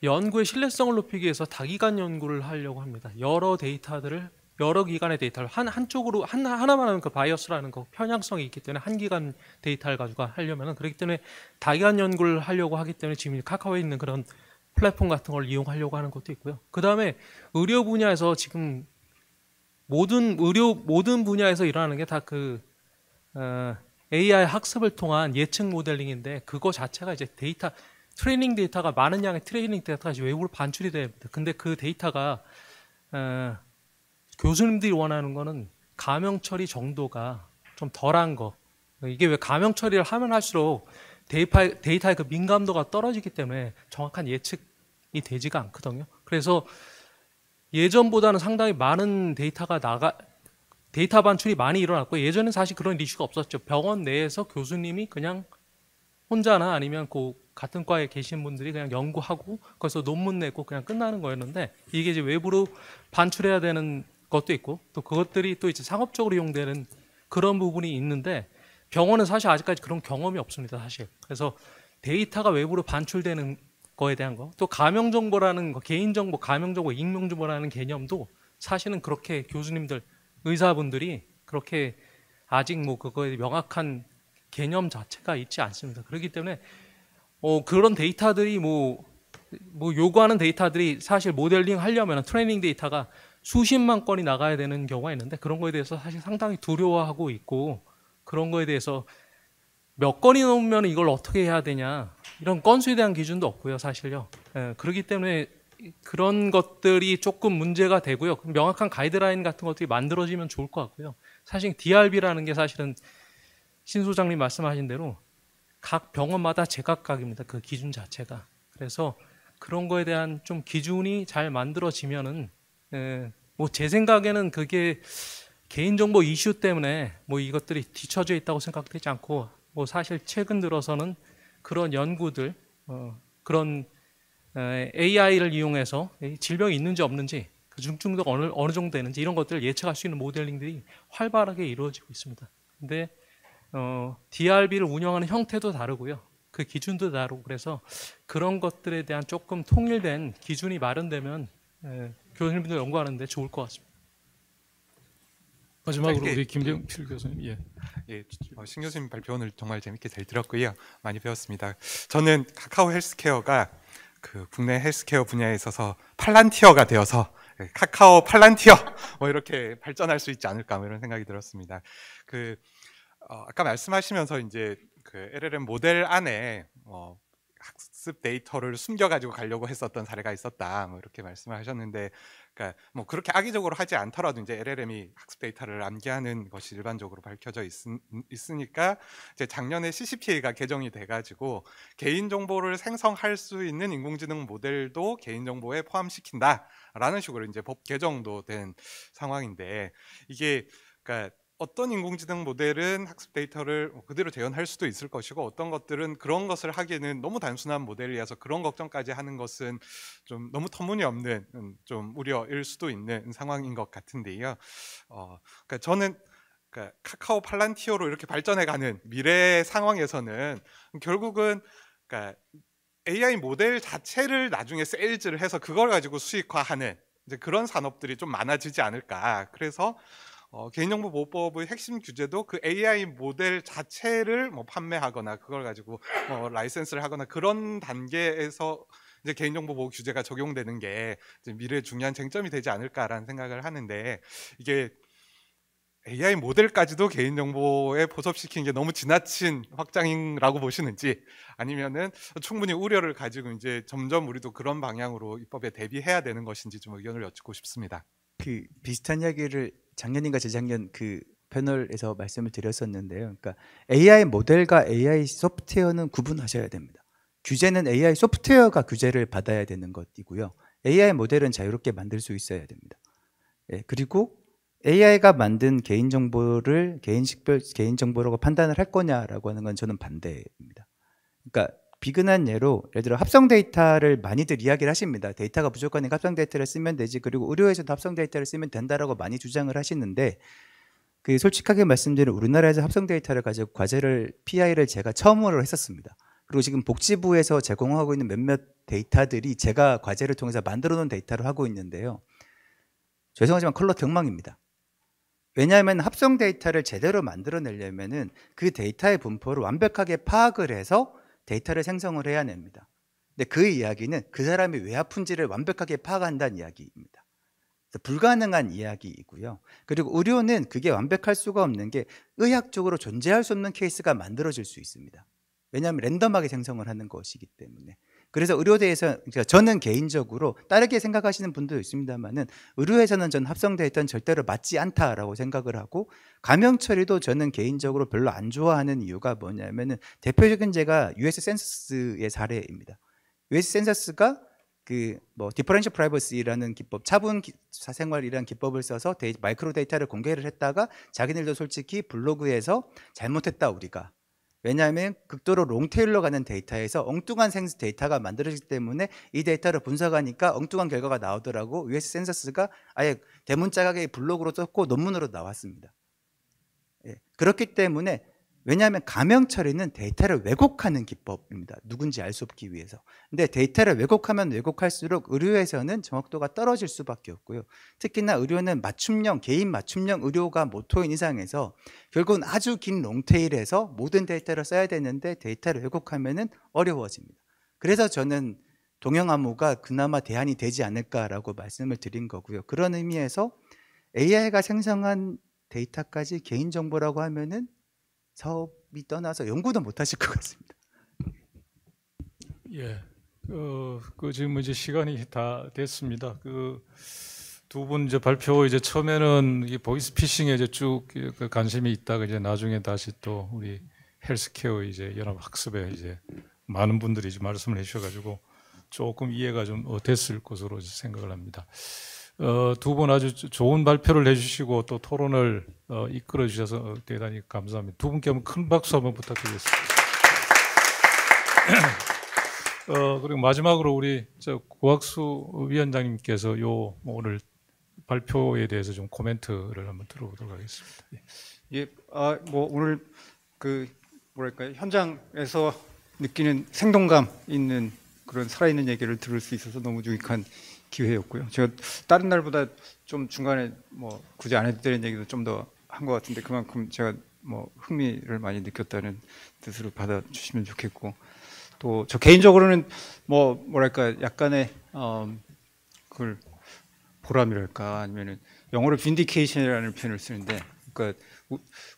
연구의 신뢰성을 높이기 위해서 다기간 연구를 하려고 합니다. 여러 데이터들을, 여러 기관의 데이터를 한쪽으로 하나만 하면 그 바이어스라는 거 편향성이 있기 때문에 한 기관 데이터를 가지고 하려면은, 그렇기 때문에 다기간 연구를 하려고 하기 때문에 지금 카카오에 있는 그런 플랫폼 같은 걸 이용하려고 하는 것도 있고요. 그 다음에 의료 분야에서 지금 모든 분야에서 일어나는 게 다 그 AI 학습을 통한 예측 모델링인데, 그거 자체가 이제 데이터 트레이닝 데이터가 많은 양의 트레이닝 데이터가 이제 외부로 반출이 됩니다. 근데 그 데이터가 교수님들이 원하는 거는 가명 처리 정도가 좀 덜한 거. 이게 왜 가명 처리를 하면 할수록 데이터의 그 민감도가 떨어지기 때문에 정확한 예측이 되지가 않거든요. 그래서 예전보다는 상당히 많은 데이터 반출이 많이 일어났고, 예전엔 사실 그런 이슈가 없었죠. 병원 내에서 교수님이 그냥 혼자나 아니면 그 같은 과에 계신 분들이 그냥 연구하고 거기서 논문 내고 그냥 끝나는 거였는데, 이게 이제 외부로 반출해야 되는 것도 있고, 또 그것들이 또 이제 상업적으로 이용되는 그런 부분이 있는데, 병원은 사실 아직까지 그런 경험이 없습니다, 사실. 그래서 데이터가 외부로 반출되는 거에 대한 거, 또 가명정보라는 거, 개인정보, 가명정보, 익명정보라는 개념도 사실은 그렇게 교수님들, 의사분들이 그렇게 아직 뭐 그거에 명확한 개념 자체가 있지 않습니다. 그렇기 때문에 그런 데이터들이 뭐 요구하는 데이터들이 사실 모델링 하려면 트레이닝 데이터가 수십만 건이 나가야 되는 경우가 있는데, 그런 거에 대해서 사실 상당히 두려워하고 있고, 그런 거에 대해서 몇 건이 넘으면 이걸 어떻게 해야 되냐, 이런 건수에 대한 기준도 없고요, 사실요. 그렇기 때문에 그런 것들이 조금 문제가 되고요. 명확한 가이드라인 같은 것들이 만들어지면 좋을 것 같고요. 사실 DRB라는 게 사실은 신 소장님 말씀하신 대로 각 병원마다 제각각입니다. 그 기준 자체가. 그래서 그런 거에 대한 좀 기준이 잘 만들어지면은 뭐 제 생각에는 그게 개인정보 이슈 때문에 뭐 이것들이 뒤처져 있다고 생각되지 않고, 뭐 사실 최근 들어서는 그런 연구들, 그런 AI를 이용해서 질병이 있는지 없는지, 그 중증도가 어느 정도 되는지 이런 것들을 예측할 수 있는 모델링들이 활발하게 이루어지고 있습니다. 근데 DRB를 운영하는 형태도 다르고요. 그 기준도 다르고, 그래서 그런 것들에 대한 조금 통일된 기준이 마련되면 교수님들 연구하는데 좋을 것 같습니다. 마지막으로 우리 김병필 교수님. 신 교수님 발표를 정말 재밌게 잘 들었고요. 많이 배웠습니다. 저는 카카오 헬스케어가 그 국내 헬스케어 분야에 있어서 팔란티어가 되어서 카카오 팔란티어 뭐 이렇게 발전할 수 있지 않을까, 뭐 이런 생각이 들었습니다. 아까 말씀하시면서 이제 그 LLM 모델 안에 학습 데이터를 숨겨가지고 가려고 했었던 사례가 있었다, 뭐 이렇게 말씀을 하셨는데, 그러니까 뭐 그렇게 악의적으로 하지 않더라도 이제 LLM이 학습 데이터를 암기하는 것이 일반적으로 밝혀져 있으니까 이제 작년에 CCPA가 개정이 돼가지고 개인 정보를 생성할 수 있는 인공지능 모델도 개인 정보에 포함시킨다라는 식으로 이제 법 개정도 된 상황인데, 이게 그러니까 어떤 인공지능 모델은 학습 데이터를 그대로 재현할 수도 있을 것이고 어떤 것들은 그런 것을 하기에는 너무 단순한 모델이라서 그런 걱정까지 하는 것은 좀 너무 터무니없는 좀 우려일 수도 있는 상황인 것 같은데요. 그러니까 저는 그러니까 카카오 팔란티어로 이렇게 발전해가는 미래 상황에서는 결국은 그러니까 AI 모델 자체를 나중에 세일즈를 해서 그걸 가지고 수익화하는 이제 그런 산업들이 좀 많아지지 않을까. 그래서 개인정보보호법의 핵심 규제도 그 AI 모델 자체를 뭐 판매하거나 그걸 가지고 라이센스를 하거나 그런 단계에서 이제 개인정보보호 규제가 적용되는 게 이제 미래의 중요한 쟁점이 되지 않을까라는 생각을 하는데 이게 AI 모델까지도 개인정보에 포섭시키는 게 너무 지나친 확장이라고 보시는지 아니면은 충분히 우려를 가지고 이제 점점 우리도 그런 방향으로 입법에 대비해야 되는 것인지 좀 의견을 여쭙고 싶습니다. 그 비슷한 이야기를 작년인가 재작년 그 패널에서 말씀을 드렸었는데요. 그러니까 AI 모델과 AI 소프트웨어는 구분하셔야 됩니다. 규제는 AI 소프트웨어가 규제를 받아야 되는 것이고요. AI 모델은 자유롭게 만들 수 있어야 됩니다. 예, 그리고 AI가 만든 개인정보를 개인정보라고 판단을 할 거냐라고 하는 건 저는 반대입니다. 그러니까 비근한 예로 예를 들어 합성 데이터를 많이들 이야기를 하십니다. 데이터가 부족하니까 합성 데이터를 쓰면 되지. 그리고 의료에서도 합성 데이터를 쓰면 된다라고 많이 주장을 하시는데 그 솔직하게 말씀드리면 우리나라에서 합성 데이터를 가지고 과제를 PI를 제가 처음으로 했었습니다. 그리고 지금 복지부에서 제공하고 있는 몇몇 데이터들이 제가 과제를 통해서 만들어 놓은 데이터를 하고 있는데요. 죄송하지만 컬러 등망입니다. 왜냐하면 합성 데이터를 제대로 만들어내려면은 그 데이터의 분포를 완벽하게 파악을 해서 데이터를 생성을 해야 됩니다. 근데 그 이야기는 그 사람이 왜 아픈지를 완벽하게 파악한다는 이야기입니다. 그래서 불가능한 이야기이고요. 그리고 의료는 그게 완벽할 수가 없는 게 의학적으로 존재할 수 없는 케이스가 만들어질 수 있습니다. 왜냐하면 랜덤하게 생성을 하는 것이기 때문에. 그래서 의료대에서 그러니까 저는 개인적으로 다르게 생각하시는 분도 있습니다만은 의료에서는 전 합성 데이터는 절대로 맞지 않다라고 생각을 하고 감염 처리도 저는 개인적으로 별로 안 좋아하는 이유가 뭐냐면은 대표적인 제가 US 센서스의 사례입니다. US 센서스가 그 뭐 디퍼런셜 프라이버시라는 기법, 차분 사생활이라는 기법을 써서 마이크로 데이터를 공개를 했다가 자기들도 솔직히 블로그에서 잘못했다 우리가. 왜냐하면 극도로 롱테일로 가는 데이터에서 엉뚱한 데이터가 만들어지기 때문에 이 데이터를 분석하니까 엉뚱한 결과가 나오더라고. US 센서스가 아예 대문짝하게 블로그로 썼고 논문으로 나왔습니다. 예, 그렇기 때문에 왜냐하면 감형 처리는 데이터를 왜곡하는 기법입니다. 누군지 알 수 없기 위해서. 근데 데이터를 왜곡하면 왜곡할수록 의료에서는 정확도가 떨어질 수밖에 없고요. 특히나 의료는 맞춤형, 개인 맞춤형 의료가 모토인 이상에서 결국은 아주 긴 롱테일에서 모든 데이터를 써야 되는데 데이터를 왜곡하면은 어려워집니다. 그래서 저는 동영암호가 그나마 대안이 되지 않을까라고 말씀을 드린 거고요. 그런 의미에서 AI가 생성한 데이터까지 개인정보라고 하면은 사업이 떠나서 연구도 못 하실 것 같습니다. 예, 지금 이제 시간이 다 됐습니다. 두 분 이제 발표 이제 처음에는 이 보이스피싱에 이제 쭉 관심이 있다가 이제 나중에 다시 또 우리 헬스케어 이제 연합 학습에 이제 많은 분들이 이제 말씀을 해주셔가지고 조금 이해가 좀 됐을 것으로 생각을 합니다. 두 분 아주 좋은 발표를 해주시고 또 토론을 이끌어 주셔서 대단히 감사합니다. 두 분께 한번 큰 박수 한번 부탁드리겠습니다. 그리고 마지막으로 우리 고학수 위원장님께서 오늘 발표에 대해서 좀 코멘트를 한번 들어보도록 하겠습니다. 예, 뭐 오늘 그 뭐랄까요 현장에서 느끼는 생동감 있는 그런 살아있는 얘기를 들을 수 있어서 너무 유익한 기회였고요. 제가 다른 날보다 좀 중간에 뭐 굳이 안 해도 되는 얘기도 좀 더 한 것 같은데 그만큼 제가 뭐 흥미를 많이 느꼈다는 뜻으로 받아주시면 좋겠고 또 저 개인적으로는 뭐랄까 약간의 그걸 보람이랄까 아니면은 영어로 vindication이라는 표현을 쓰는데 그러니까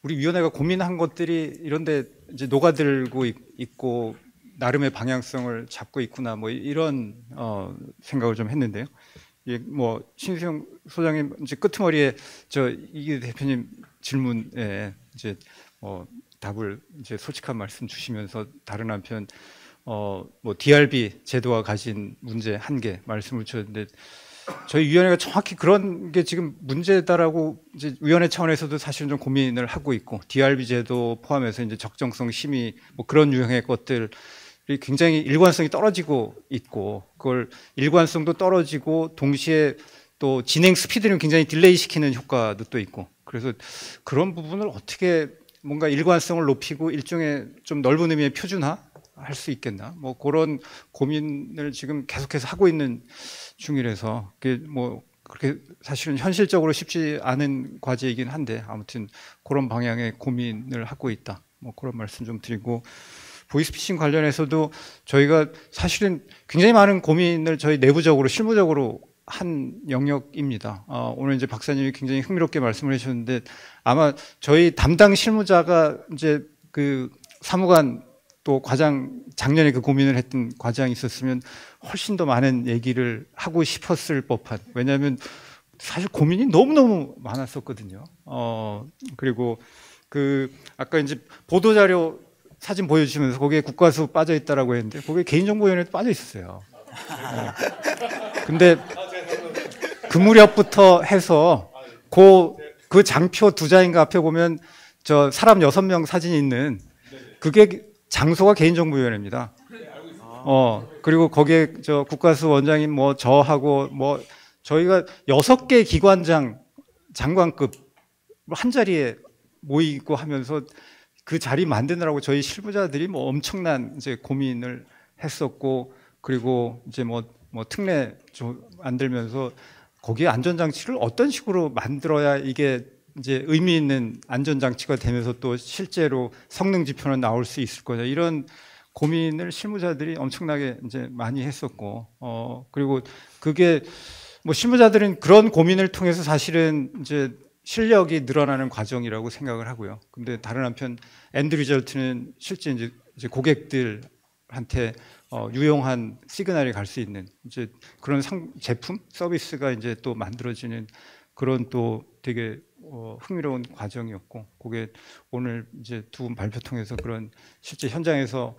우리 위원회가 고민한 것들이 이런데 이제 녹아들고 있고 나름의 방향성을 잡고 있구나 뭐 이런 생각을 좀 했는데요. 예, 뭐 신수영 소장님 이제 끄트머리에 이기 대표님 질문에 이제 답을 이제 솔직한 말씀 주시면서 다른 한편 뭐 DRB 제도가 가진 문제 한계 말씀을 주셨는데 저희 위원회가 정확히 그런 게 지금 문제다라고 이제 위원회 차원에서도 사실은 좀 고민을 하고 있고 DRB 제도 포함해서 이제 적정성 심의 뭐 그런 유형의 것들이 굉장히 일관성이 떨어지고 있고 그걸 일관성도 떨어지고 동시에 또 진행 스피드는 굉장히 딜레이 시키는 효과도 또 있고 그래서 그런 부분을 어떻게 뭔가 일관성을 높이고 일종의 좀 넓은 의미의 표준화 할 수 있겠나 뭐 그런 고민을 지금 계속해서 하고 있는 중이라서 그게 뭐 그렇게 사실은 현실적으로 쉽지 않은 과제이긴 한데 아무튼 그런 방향의 고민을 하고 있다 뭐 그런 말씀 좀 드리고 보이스피싱 관련해서도 저희가 사실은 굉장히 많은 고민을 저희 내부적으로 실무적으로 한 영역입니다. 오늘 이제 박사님이 굉장히 흥미롭게 말씀을 해주셨는데 아마 저희 담당 실무자가 이제 그 사무관 또 과장 작년에 그 고민을 했던 과장이 있었으면 훨씬 더 많은 얘기를 하고 싶었을 법한 왜냐하면 사실 고민이 너무너무 많았었거든요. 그리고 그 아까 이제 보도자료 사진 보여주시면서 거기에 국가수 빠져 있다라고 했는데 거기에 개인정보위원회도 빠져 있었어요. 근데 그 무렵부터 해서 그 장표 2장인가 앞에 보면 저 사람 6명 사진이 있는 그게 장소가 개인정보위원회입니다. 그리고 거기에 저 국가수 원장님 뭐 저하고 뭐 저희가 6개 기관장 장관급 한 자리에 모이고 하면서 그 자리 만드느라고 저희 실무자들이 뭐 엄청난 이제 고민을 했었고 그리고 이제 뭐 특례 좀 만들면서 거기에 안전장치를 어떤 식으로 만들어야 이게 이제 의미 있는 안전장치가 되면서 또 실제로 성능 지표는 나올 수 있을 거냐 이런 고민을 실무자들이 엄청나게 이제 많이 했었고 그리고 그게 뭐 실무자들은 그런 고민을 통해서 사실은 이제 실력이 늘어나는 과정이라고 생각을 하고요. 근데 다른 한편 엔드 리절트는 실제 이제 고객들한테 유용한 시그널이 갈 수 있는 이제 그런 제품 서비스가 이제 또 만들어지는 그런 또 되게 흥미로운 과정이었고 그게 오늘 이제 두 분 발표 통해서 그런 실제 현장에서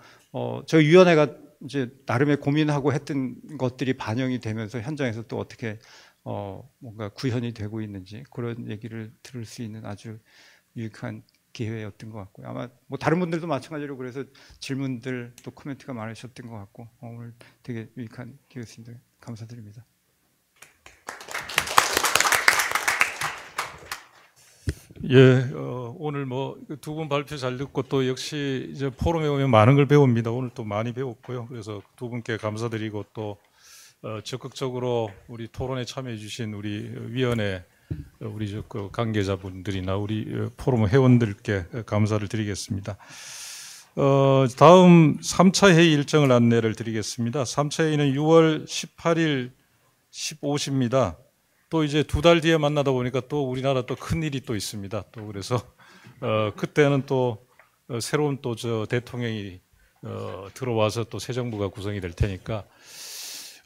저희 위원회가 이제 나름의 고민하고 했던 것들이 반영이 되면서 현장에서 또 어떻게 뭔가 구현이 되고 있는지 그런 얘기를 들을 수 있는 아주 유익한 기회였던 것 같고요. 아마 뭐 다른 분들도 마찬가지로 그래서 질문들 또 코멘트가 많으셨던 것 같고 오늘 되게 유익한 기회였습니다. 감사드립니다. 예, 오늘 뭐 두 분 발표 잘 듣고 또 역시 이제 포럼에 오면 많은 걸 배웁니다. 오늘 또 많이 배웠고요. 그래서 두 분께 감사드리고 또 적극적으로 우리 토론에 참여해 주신 우리 위원회 우리 그 관계자분들이나 우리 포럼 회원들께 감사를 드리겠습니다. 다음 3차 회의 일정을 안내를 드리겠습니다. 3차 회의는 6월 18일 15시입니다. 또 이제 2달 뒤에 만나다 보니까 또 우리나라 또 큰일이 또 있습니다. 또 그래서 그때는 또 새로운 또 저 대통령이 들어와서 또 새 정부가 구성이 될 테니까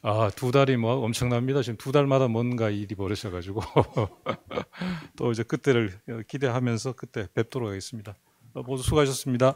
2달이 뭐 엄청납니다. 지금 2달마다 뭔가 일이 벌어져가지고 또 이제 그때를 기대하면서 그때 뵙도록 하겠습니다. 모두 수고하셨습니다.